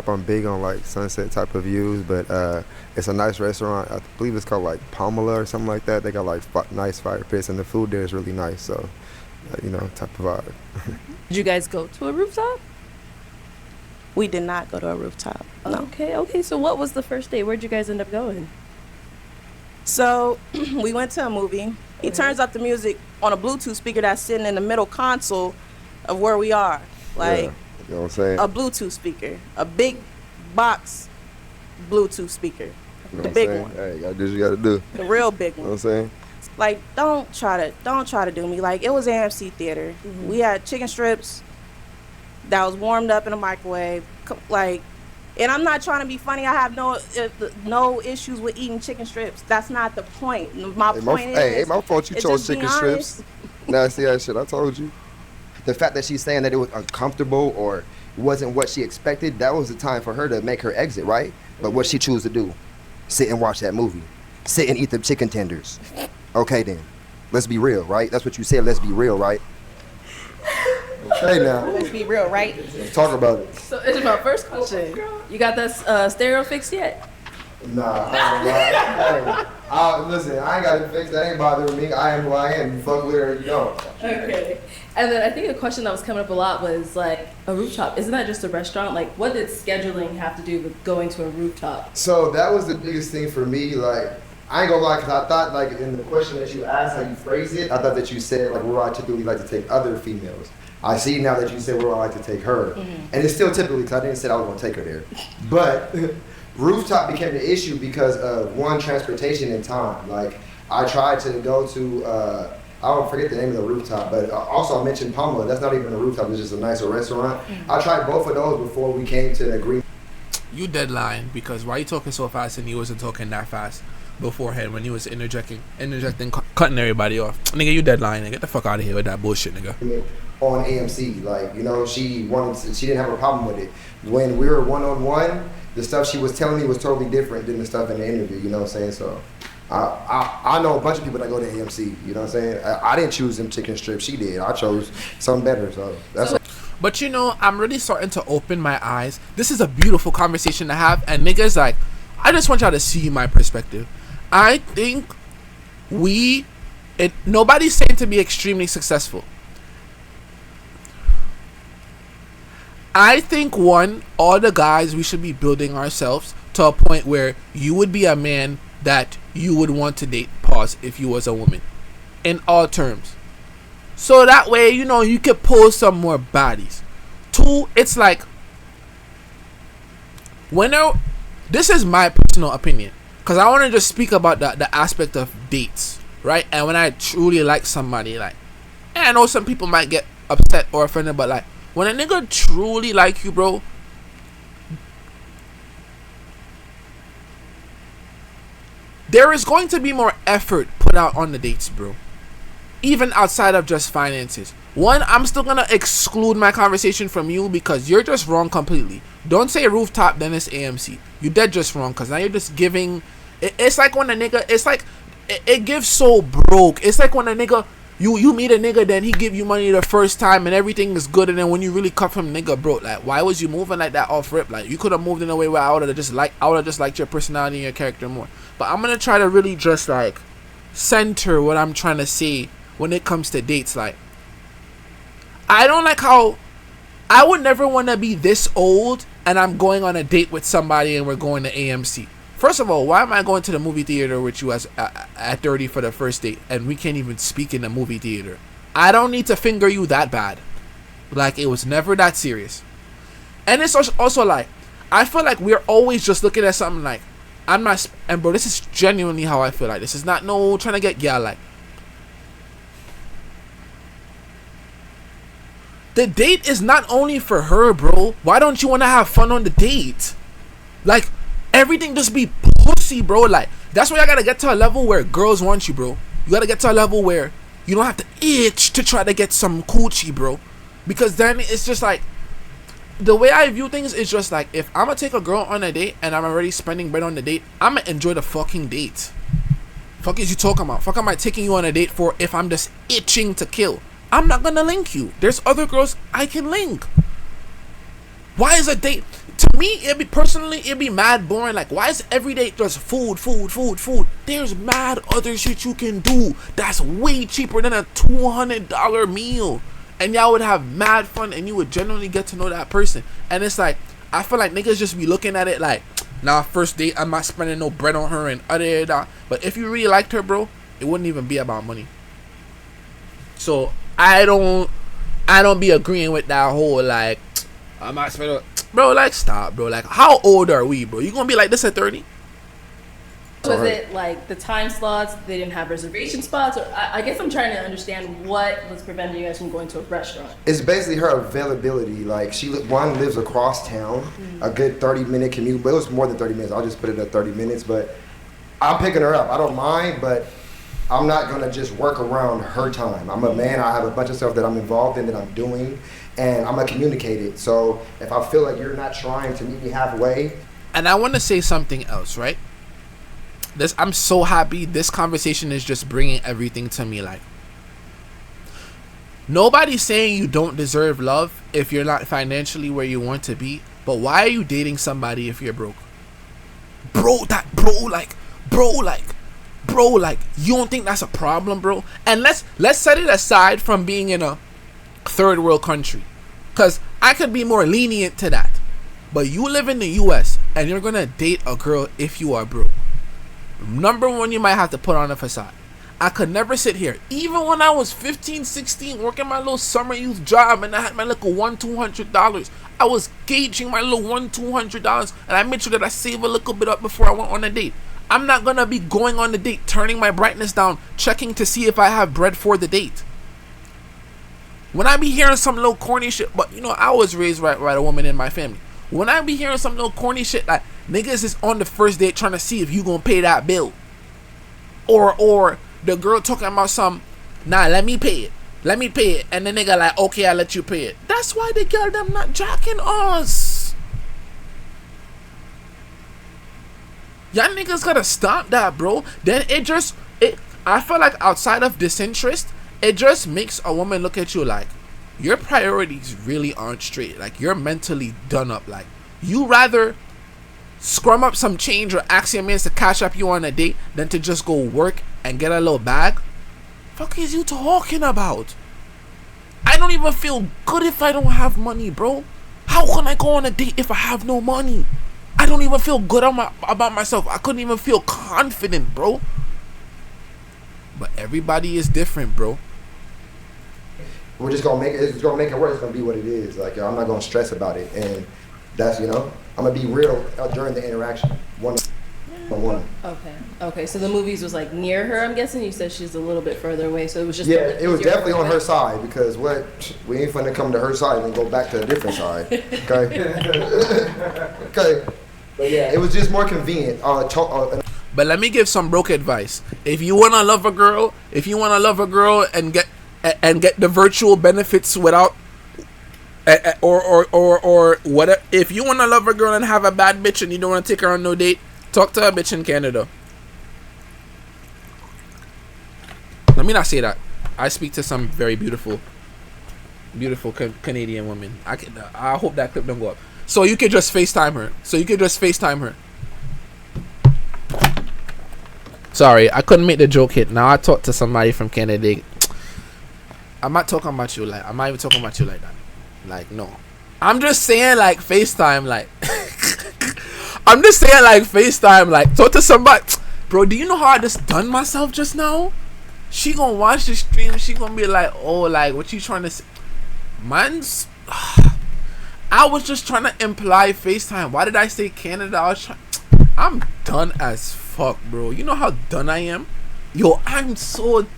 I'm big on like sunset type of views, but it's a nice restaurant. I believe it's called like Pomela or something like that. They got like nice fire pits, and the food there is really nice. So, type of vibe. Did you guys go to a rooftop? We did not go to a rooftop. No. Okay. So what was the first day? Where'd you guys end up going? So we went to a movie. He turns up the music on a Bluetooth speaker that's sitting in the middle console of where we are. Like, you know what I'm saying? a Bluetooth speaker, a big box Bluetooth speaker, You know the what big I'm saying? one, Hey, you gotta do what you gotta do. the real big You one. know what I'm saying? Like, don't try to do me. Like, it was AMC theater. We had chicken strips that was warmed up in a microwave. Like, and I'm not trying to be funny. I have no issues with eating chicken strips. That's not the point. My point is, hey, my fault you it's chose just be chicken honest. strips. Nasty ass shit. I told you. The fact that she's saying that it was uncomfortable or wasn't what she expected, that was the time for her to make her exit, right? But what she choose to do? Sit and watch that movie. Sit and eat the chicken tenders. Okay then. Let's be real, right? That's what you said. Let's be real, right? Okay now. Let's be real, right? Let's talk about it. So it's my first question. You got that stereo fixed yet? Nah, listen, I ain't got it fixed. That ain't bothering me. I am who I am. You fuck with her or you don't. Okay. And then I think a question that was coming up a lot was like a rooftop. Isn't that just a restaurant? Like, what did scheduling have to do with going to a rooftop? So that was the biggest thing for me. Like, I ain't gonna lie, because I thought, like, in the question that you asked, how you phrased it, I thought that you said, like, where I typically like to take other females. I see now that you said where I like to take her. And it's still typically, because I didn't say I was gonna take her there. But rooftop became the issue because of, one, transportation and time. Like, I tried to go to, I don't forget the name of the rooftop, but also I mentioned Pomela. That's not even a rooftop, it's just a nicer restaurant. I tried both of those before we came to an agreement. You dead lying, because why you talking so fast and you wasn't talking that fast beforehand when you was interjecting, cutting everybody off? Nigga, you dead lying. Get the fuck out of here with that bullshit, nigga. On AMC, like, she didn't have a problem with it. When we were one-on-one, the stuff she was telling me was totally different than the stuff in the interview, you know what I'm saying? So I know a bunch of people that go to AMC, you know what I'm saying? I didn't choose them chicken strips, she did. I chose something better, so that's But I'm really starting to open my eyes. This is a beautiful conversation to have, and niggas, like, I just want y'all to see my perspective. I think nobody's saying to be extremely successful. I think, all the guys, we should be building ourselves to a point where you would be a man that you would want to date, if you was a woman. In all terms. so that way, you know, you could pull some more bodies. 2, it's like, this is my personal opinion, because I want to just speak about the aspect of dates, right? And when I truly like somebody, like, and I know some people might get upset or offended, but like, when a nigga truly like you, bro, there is going to be more effort put out on the dates, bro. Even outside of just finances. One, I'm still gonna exclude my conversation from you because you're just wrong completely. Don't say rooftop, then it's AMC. You dead just wrong, because now you're just giving. It's like when a nigga, it's like, it gives so broke. It's like when a nigga, you meet a nigga, then he give you money the first time and everything is good, and then when you really cut from nigga, bro, like, why was you moving like that off rip? Like, you could have moved in a way where I would have just liked your personality and your character more. But I'm gonna try to really just like center what I'm trying to say when it comes to dates. Like, I don't like how I would never want to be this old and I'm going on a date with somebody and we're going to AMC. First of all, why am I going to the movie theater with you at 30 for the first date and we can't even speak in the movie theater? I don't need to finger you that bad. Like, it was never that serious. And it's also like, I feel like we're always just looking at something like, I'm not, and bro, this is genuinely how I feel. Like, this is not no trying to get like, the date is not only for her, bro. Why don't you want to have fun on the date? Like, everything just be pussy, bro. Like, that's why I gotta get to a level where girls want you, bro. You gotta get to a level where you don't have to itch to try to get some coochie, bro. Because then it's just like, the way I view things is just like, if I'm gonna take a girl on a date and I'm already spending bread on the date, I'm gonna enjoy the fucking date. Fuck is you talking about? Fuck am I taking you on a date for if I'm just itching to kill? I'm not gonna link you. There's other girls I can link. Why is a date, to me, it'd be mad boring. Like, why is every date just food? There's mad other shit you can do that's way cheaper than a $200 meal, and y'all would have mad fun and you would genuinely get to know that person. And it's like, I feel like niggas just be looking at it like, nah, first date, I'm not spending no bread on her and that. But if you really liked her, bro, it wouldn't even be about money. So I don't be agreeing with that whole like, I'm not spending, bro. Like, stop, bro. Like, how old are we, bro? You gonna be like this at 30? Was it like the time slots? They didn't have reservation spots, or I guess I'm trying to understand what was preventing you guys from going to a restaurant. It's basically her availability. Like, she lives across town, a good 30-minute commute, but it was more than 30 minutes. I'll just put it at 30 minutes. But I'm picking her up. I don't mind, but I'm not gonna just work around her time. I'm a man. I have a bunch of stuff that I'm involved in, that I'm doing, and I'm gonna communicate it. So if I feel like you're not trying to meet me halfway, and I want to say something else, right? I'm so happy this conversation is just bringing everything to me. Like, nobody's saying you don't deserve love if you're not financially where you want to be, but why are you dating somebody if you're broke? Bro, you don't think that's a problem, bro? And let's set it aside from being in a third world country, because I could be more lenient to that. But you live in the US and you're gonna date a girl if you are broke. Number one, you might have to put on a facade. I could never sit here, even when I was 15, 16, working my little summer youth job and I had my little $100-$200. I was gauging my little $100-$200 and I made sure that I save a little bit up before I went on a date. I'm not gonna be going on the date, turning my brightness down, checking to see if I have bread for the date. When I be hearing some little corny shit, but you know, I was raised right a woman in my family. When I be hearing some little corny shit like, niggas is on the first date trying to see if you gonna pay that bill, or the girl talking about some, nah, let me pay it, and the nigga like, okay, I'll let you pay it. That's why the girl them not jacking us. Y'all niggas gotta stop that, bro. Then I feel like outside of disinterest, it just makes a woman look at you like, your priorities really aren't straight. Like, you're mentally done up. Like, you rather scrum up some change or ask your mans to cash up you on a date than to just go work and get a little bag. Fuck is you talking about? I don't even feel good if I don't have money, bro. How can I go on a date if I have no money? I don't even feel good about myself. I couldn't even feel confident, bro. But everybody is different, bro. we're just gonna make it. It's gonna make it work. It's gonna be what it is. Like I'm not gonna stress about it, and that's I'm gonna be real during the interaction. One. Okay. So the movies was like near her. I'm guessing you said she's a little bit further away, so it was just it was definitely on her side because we ain't finna come to her side and go back to a different side. Okay. Okay. But yeah, it was just more convenient. But let me give some broke advice. If you wanna love a girl, and get the virtual benefits without, or whatever. If you wanna love a girl and have a bad bitch and you don't wanna take her on no date, talk to a bitch in Canada. Let me not say that. I speak to some very beautiful Canadian women. I hope that clip don't go up. So you could just FaceTime her. Sorry, I couldn't make the joke hit. Now I talked to somebody from Canada. I'm not talking about you like. I'm not even talking about you like that. Like no. I'm just saying like FaceTime like. I'm just saying like FaceTime like talk to somebody. Bro, do you know how I just done myself just now? She gonna watch the stream. She gonna be like, oh, like what you trying to say? Man's. I was just trying to imply FaceTime. Why did I say Canada? I'm done as fuck, bro. You know how done I am? Yo, I'm so done.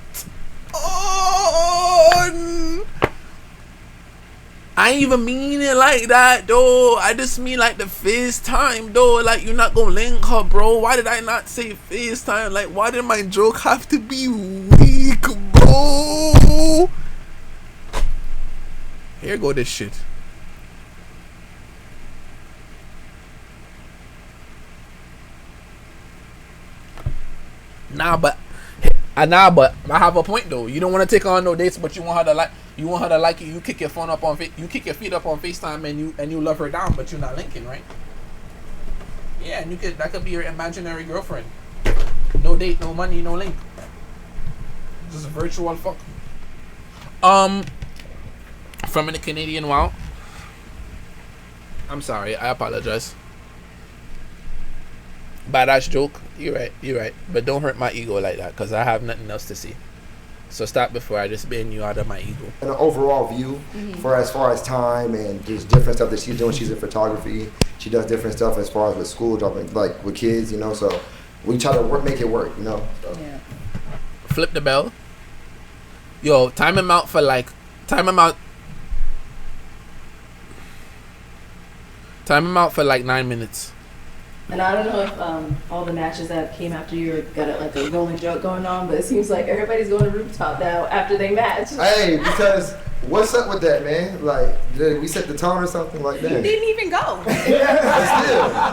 I ain't even mean it like that, though. I just mean like the FaceTime, though. Like, you're not gonna link her, bro. Why did I not say FaceTime? Like, why did my joke have to be weak, bro? Here go this shit. Nah, but I have a point though. You don't want to take her on no dates, but you want her to like. You want her to like you. You kick your phone up on. You kick your feet up on FaceTime, and you love her down, but you're not linking, right? Yeah, and that could be your imaginary girlfriend. No date, no money, no link. Just a virtual fuck. From the Canadian wow. I'm sorry. I apologize. Badass joke. You're right. But don't hurt my ego like that, because I have nothing else to see. So stop before I just ban you out of my ego. An overall view for as far as time and just different stuff that she's doing. She's in photography. She does different stuff as far as with school, dropping like with kids, So we try to make it work, So. Yeah. Flip the bell. Yo, time him out for like 9 minutes. And I don't know if all the matches that came after you got like a rolling joke going on, but it seems like everybody's going to rooftop now after they match. Hey, because what's up with that, man? Like, did we set the tone or something like that? You didn't even go. But still,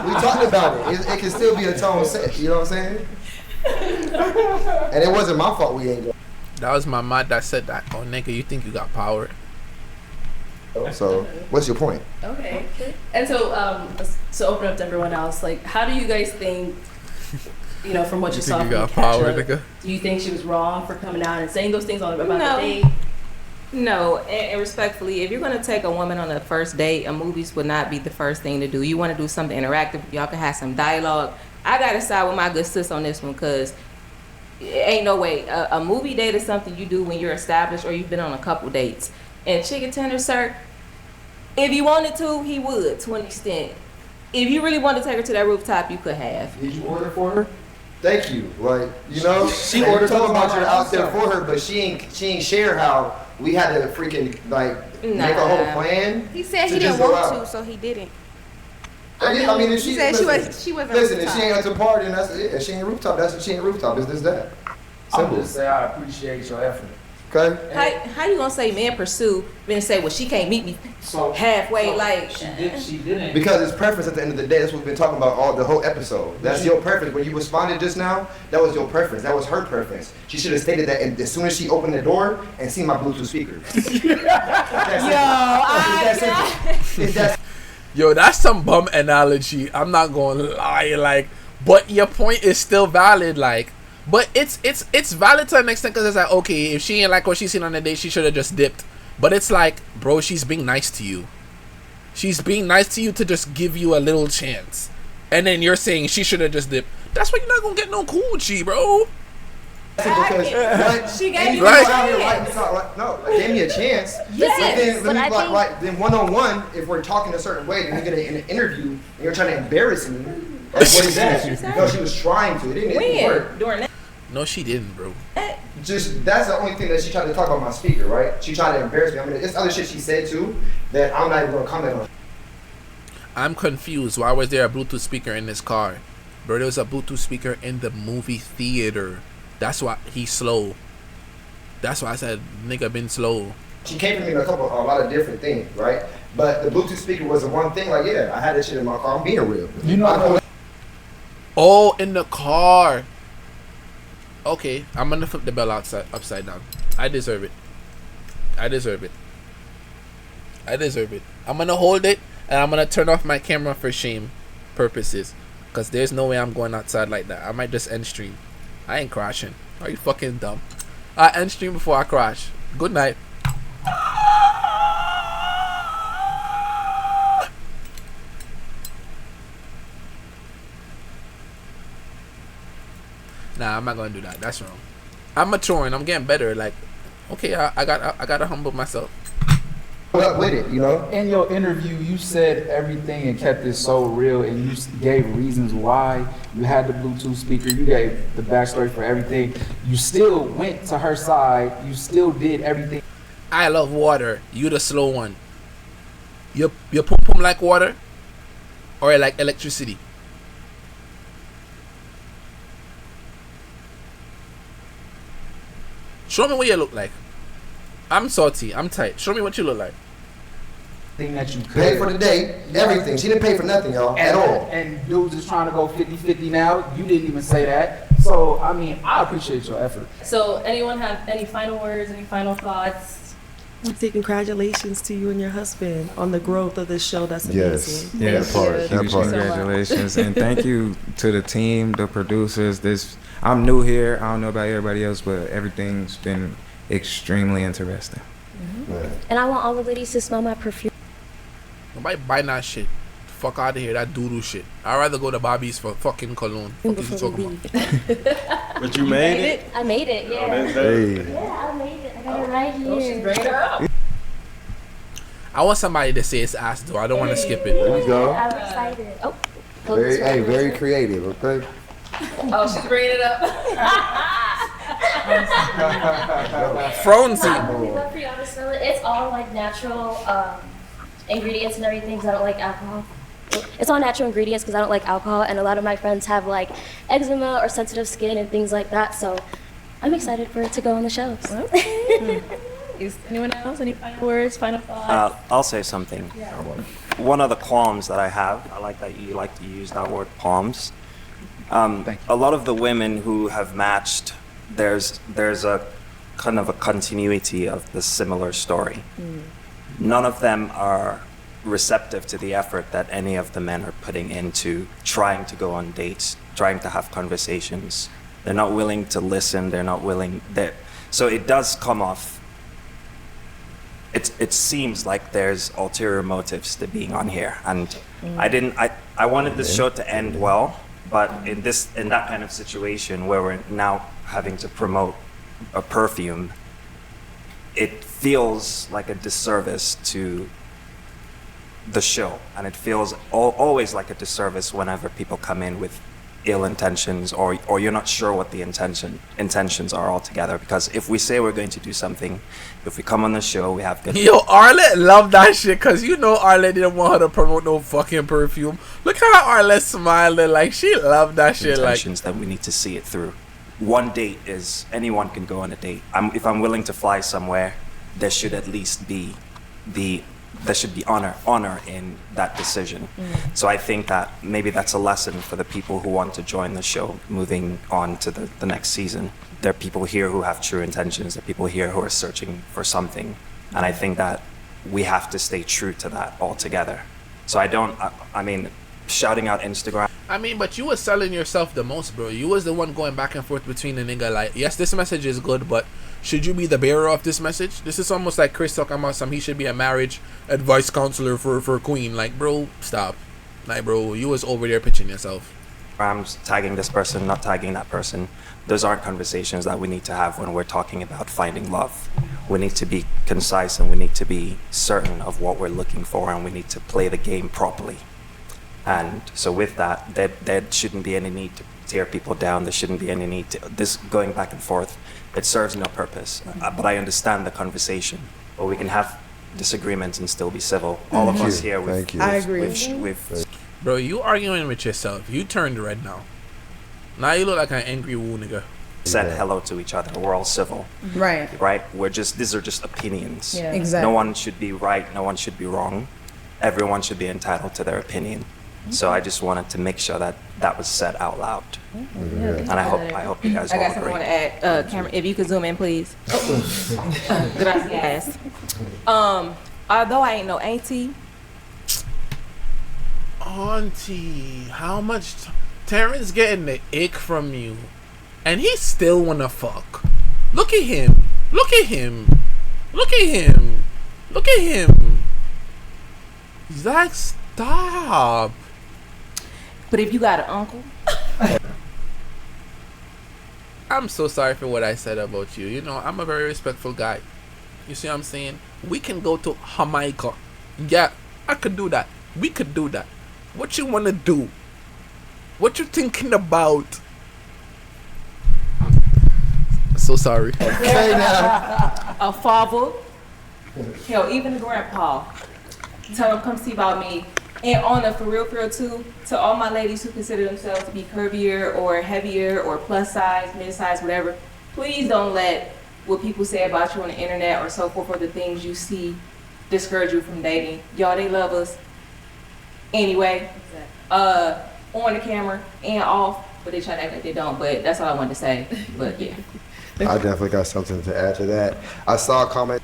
we talked about it. It can still be a tone set. You know what I'm saying? And it wasn't my fault we ain't go. That was my mind that said that. Oh, nigga, you think you got power? So, what's your point? Okay. And so open up to everyone else. Like, how do you guys think? From what you saw from the power, nigga? Do you think she was wrong for coming out and saying those things about the date? No, and respectfully, if you're going to take a woman on a first date, movies would not be the first thing to do. You want to do something interactive. Y'all can have some dialogue. I got to side with my good sis on this one because ain't no way. A movie date is something you do when you're established or you've been on a couple dates. And chicken tender, sir, if you wanted to, he would, to an extent. If you really wanted to take her to that rooftop, you could have. Did you order for her? Thank you. Like, she ordered talking about you're out there for her, but she ain't share how we had to freaking make a whole plan. He said he didn't want to, so he didn't. I mean, if she said she wasn't. Listen, if she ain't at the party, and that's it. If she ain't rooftop, that's what she ain't rooftop. It's that. Simple. I just say I appreciate your effort. Okay. How you gonna say men pursue, then say, well, she can't meet me halfway? She didn't. Because it's preference at the end of the day. That's what we've been talking about the whole episode. That's your preference. When you responded just now, that was your preference. That was her preference. She should have stated that as soon as she opened the door and seen my Bluetooth speakers. Yo, that's some bum analogy. I'm not gonna lie. But your point is still valid. But it's valid to an extent because it's like, okay, if she ain't like what she's seen on the date, she should have just dipped. But it's like, bro, she's being nice to you. She's being nice to you to just give you a little chance. And then you're saying she should have just dipped. That's why you're not going to get no coochie, bro. Because She gave and you a people out here chance. gave me a chance. Yes, But but I think- then one-on-one, if we're talking a certain way, then we get in an interview and you're trying to embarrass me. Like, what is that? No, she was trying to. It didn't work. During that? No, she didn't, bro. Just that's the only thing that she tried to talk about my speaker, right? She tried to embarrass me. I mean, it's other shit she said too that I'm not even gonna comment on. I'm confused. Why was there a Bluetooth speaker in this car? Bro, there was a Bluetooth speaker in the movie theater. That's why he's slow. That's why I said nigga been slow. She came to me in a lot of different things, right? But the Bluetooth speaker was the one thing. Like, yeah, I had that shit in my car. I'm being real. You know. Oh, in the car. Okay, I'm gonna flip the bell upside down. I deserve it. I deserve it. I deserve it. I'm gonna hold it and I'm gonna turn off my camera for shame purposes. Cause there's no way I'm going outside like that. I might just end stream. I ain't crashing. Are you fucking dumb? I end stream before I crash. Good night. Nah, I'm not gonna do that. That's wrong. I'm maturing. I'm getting better. Like, okay, I gotta humble myself. Up with it, you know. In your interview, you said everything and kept it so real, and you gave reasons why you had the Bluetooth speaker. You gave the backstory for everything. You still went to her side. You still did everything. I love water. You the slow one. You pum pum like water, or like electricity. Show me what you look like. I'm salty. I'm tight. Show me what you look like. Thing that you could. Pay for the day, everything. She didn't pay for nothing, y'all, at all. And dudes is trying to go 50-50 now. You didn't even say that. So, I mean, I appreciate your effort. So, anyone have any final words, any final thoughts? I'd say congratulations to you and your husband on the growth of this show. That's amazing. Yes. Thank you. Huge congratulations. And thank you to the team, the producers. I'm new here. I don't know about everybody else, but everything's been extremely interesting. And I want all the ladies to smell my perfume. Nobody buy that shit. Fuck out of here, that doodoo shit. I'd rather go to Bobby's for fucking cologne. Fuck is you talking about? But you made it? I made it, yeah. Oh, that's Yeah, I made it. I got it right here. Oh, she's bringing her up. I want somebody to say it's ass though. I don't want to skip it. There you go. I'm excited. Oh, Very creative, okay? Oh, she's bringing it up. Frozen. We'd love for y'all to smell it. It's all like natural ingredients and everything because I don't like alcohol. It's all natural ingredients because I don't like alcohol, and a lot of my friends have like eczema or sensitive skin and things like that. So I'm excited for it to go on the shelves. Is anyone else? Any final words, final thoughts? I'll say something. Yeah. One of the qualms that I have, I like that you like to use that word qualms. A lot of the women who have matched, there's a kind of a continuity of the similar story. None of them are receptive to the effort that any of the men are putting into trying to go on dates, trying to have conversations. They're not willing to listen. They're not willing. So it does come off. It seems like there's ulterior motives to being on here, and I wanted this show to end well, but in that kind of situation where we're now having to promote a perfume, it feels like a disservice to the show, and it feels always like a disservice whenever people come in with ill intentions, or you're not sure what the intentions are altogether. Because if we say we're going to do something, if we come on the show, we have good. Yo, Arlette loved that shit because you know Arlette didn't want her to promote no fucking perfume. Look how Arlette smiling, like she loved that shit. Intentions, then we need to see it through. One date is anyone can go on a date. If I'm willing to fly somewhere, there should at least be there should be honor in that decision. So I think that maybe that's a lesson for the people who want to join the show moving on to the next season. There are people here who have true intentions. There are people here who are searching for something. And I think that we have to stay true to that altogether. So I mean, shouting out Instagram. I mean, but you was selling yourself the most, bro. You was the one going back and forth between the nigga like, yes, this message is good, but should you be the bearer of this message? This is almost like Chris talking about he should be a marriage advice counselor for Queen. Like, bro, stop. Like, bro, you was over there pitching yourself. I'm tagging this person, not tagging that person. Those aren't conversations that we need to have when we're talking about finding love. We need to be concise and we need to be certain of what we're looking for, and we need to play the game properly. And so with that, there shouldn't be any need to tear people down. There shouldn't be any need to, this going back and forth, it serves no purpose. But I understand the conversation, but we can have disagreements and still be civil. All of us here, we've Bro, you arguing with yourself. You turned red now. Now you look like an angry woo nigga. said hello to each other. We're all civil. Right. Right? These are just opinions. Yeah. Exactly. No one should be right, no one should be wrong. Everyone should be entitled to their opinion. So I just wanted to make sure that that was said out loud. And I hope you guys all I got something agree. I want to add. Cameron, if you could zoom in, please. Gracias. Although I ain't no auntie. Auntie, how much Terrence getting the ick from you, and he still wanna fuck. Look at him. Look at him. Look at him. Look at him. Zach, stop. But if you got an uncle, I'm so sorry for what I said about you. You know, I'm a very respectful guy. You see what I'm saying? We can go to Jamaica. Yeah, I could do that. We could do that. What you wanna do? What you thinking about? So sorry. a father, hell, even a grandpa, tell them come see about me. And on a for real too, to all my ladies who consider themselves to be curvier or heavier or plus size, mid size, whatever, please don't let what people say about you on the internet or so forth or the things you see discourage you from dating. Y'all, they love us anyway, on the camera and off, but they try to act like they don't. But that's all I wanted to say. But yeah. I definitely got something to add to that. I saw a comment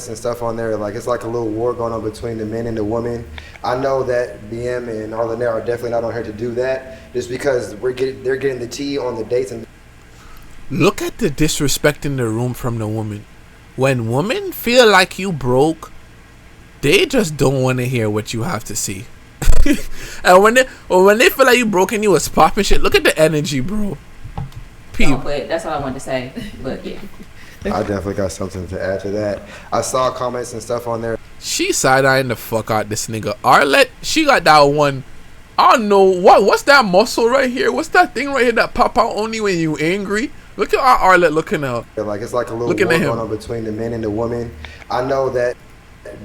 and stuff on there, like it's like a little war going on between the men and the women. I know that BM and Arlenette are definitely not on here to do that, just because they're getting the tea on the dates. And Look at the disrespect in the room from the woman. When women feel like you broke, they just don't want to hear what you have to say. And when they feel like you broke and you was popping shit, look at the energy, bro. No, but that's all I wanted to say. But yeah. I definitely got something to add to that. I saw comments and stuff on there. She side-eyeing the fuck out this nigga. Arlette, she got that one. I don't know what's that muscle right here? What's that thing right here that pop out only when you angry? Look at our Arlette looking out. Like it's like a little war going on between the men and the women. I know that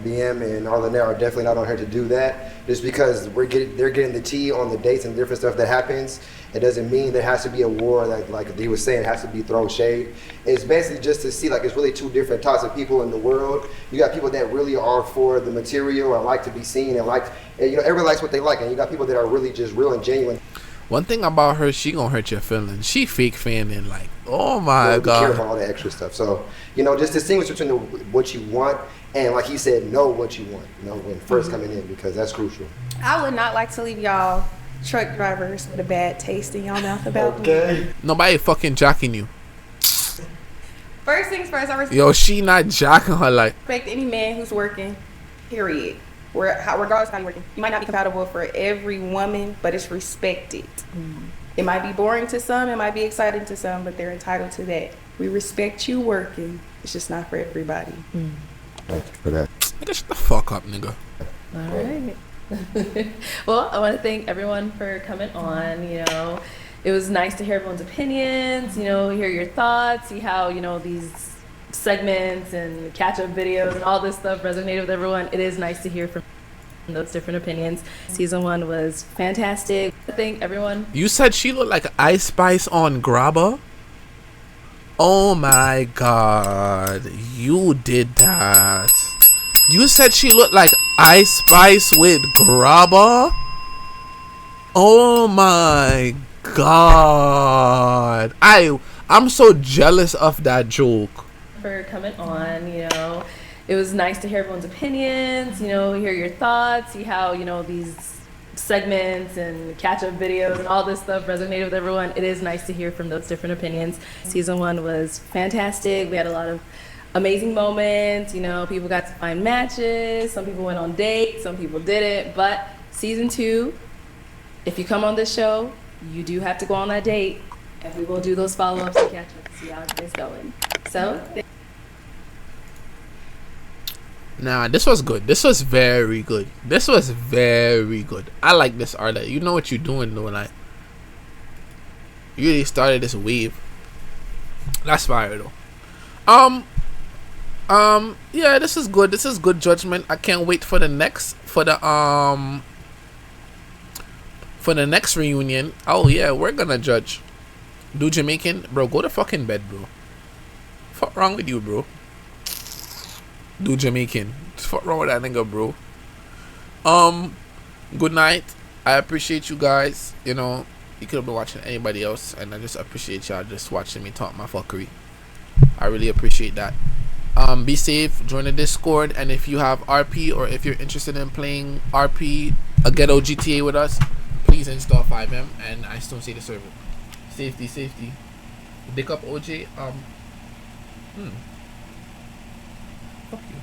BM and Arlenette are definitely not on here to do that, just because they're getting the tea on the dates and different stuff that happens. It doesn't mean there has to be a war, like he was saying, has to be thrown shade. It's basically just to see, like, it's really two different types of people in the world. You got people that really are for the material and like to be seen and everyone likes what they like, and you got people that are really just real and genuine. One thing about her, she gonna hurt your feelings. She fake fanning, like, oh my god. Care about all the extra stuff. So, just distinguish between what you want and, like he said, know what you want. When first coming in, because that's crucial. I would not like to leave y'all truck drivers with a bad taste in y'all mouth about me. Nobody fucking jacking you. First things first, I Yo, she not jacking her like. respect any man who's working, period. Regardless of how you're working. You might not be compatible for every woman, but it's respected. It might be boring to some, it might be exciting to some, but they're entitled to that. We respect you working. It's just not for everybody. Thank you for that. Nigga, shut the fuck up, nigga. All right. Well, I want to thank everyone for coming on. It was nice to hear everyone's opinions, hear your thoughts, see how, these segments and catch-up videos and all this stuff resonated with everyone. It is nice to hear from those different opinions. Season 1 was fantastic. I thank everyone. You said she looked like Ice Spice on Grabber? Oh my god. You did that. You said she looked like Ice Spice with Grabber? Oh my god. I'm so jealous of that joke. For coming on, it was nice to hear everyone's opinions, hear your thoughts, see how, these segments and catch-up videos and all this stuff resonated with everyone. It is nice to hear from those different opinions. Season 1 was fantastic. We had a lot of amazing moments. People got to find matches. Some people went on dates, some people didn't, but season 2, if you come on this show, you do have to go on that date, and we will do those follow-ups to catch up to see how it's going. So, Nah, this was good. This was very good. This was very good. I like this, Arla. You know what you're doing, though. Like, you really started this wave. That's fire, though. Yeah, this is good. This is good judgment. I can't wait for the next reunion. Oh yeah, we're gonna judge. Do Jamaican, bro? Go to fucking bed, bro. Fuck wrong with you, bro? Do Jamaican. Fuck wrong with that nigga, bro? Good night. I appreciate you guys. You know, you could have been watching anybody else, and I just appreciate y'all just watching me talk my fuckery. I really appreciate that. Be safe, join the Discord, and if you have RP or if you're interested in playing RP, a ghetto GTA with us, please install 5M, and I still say the server. Safety. Dick up, OJ. Fuck you.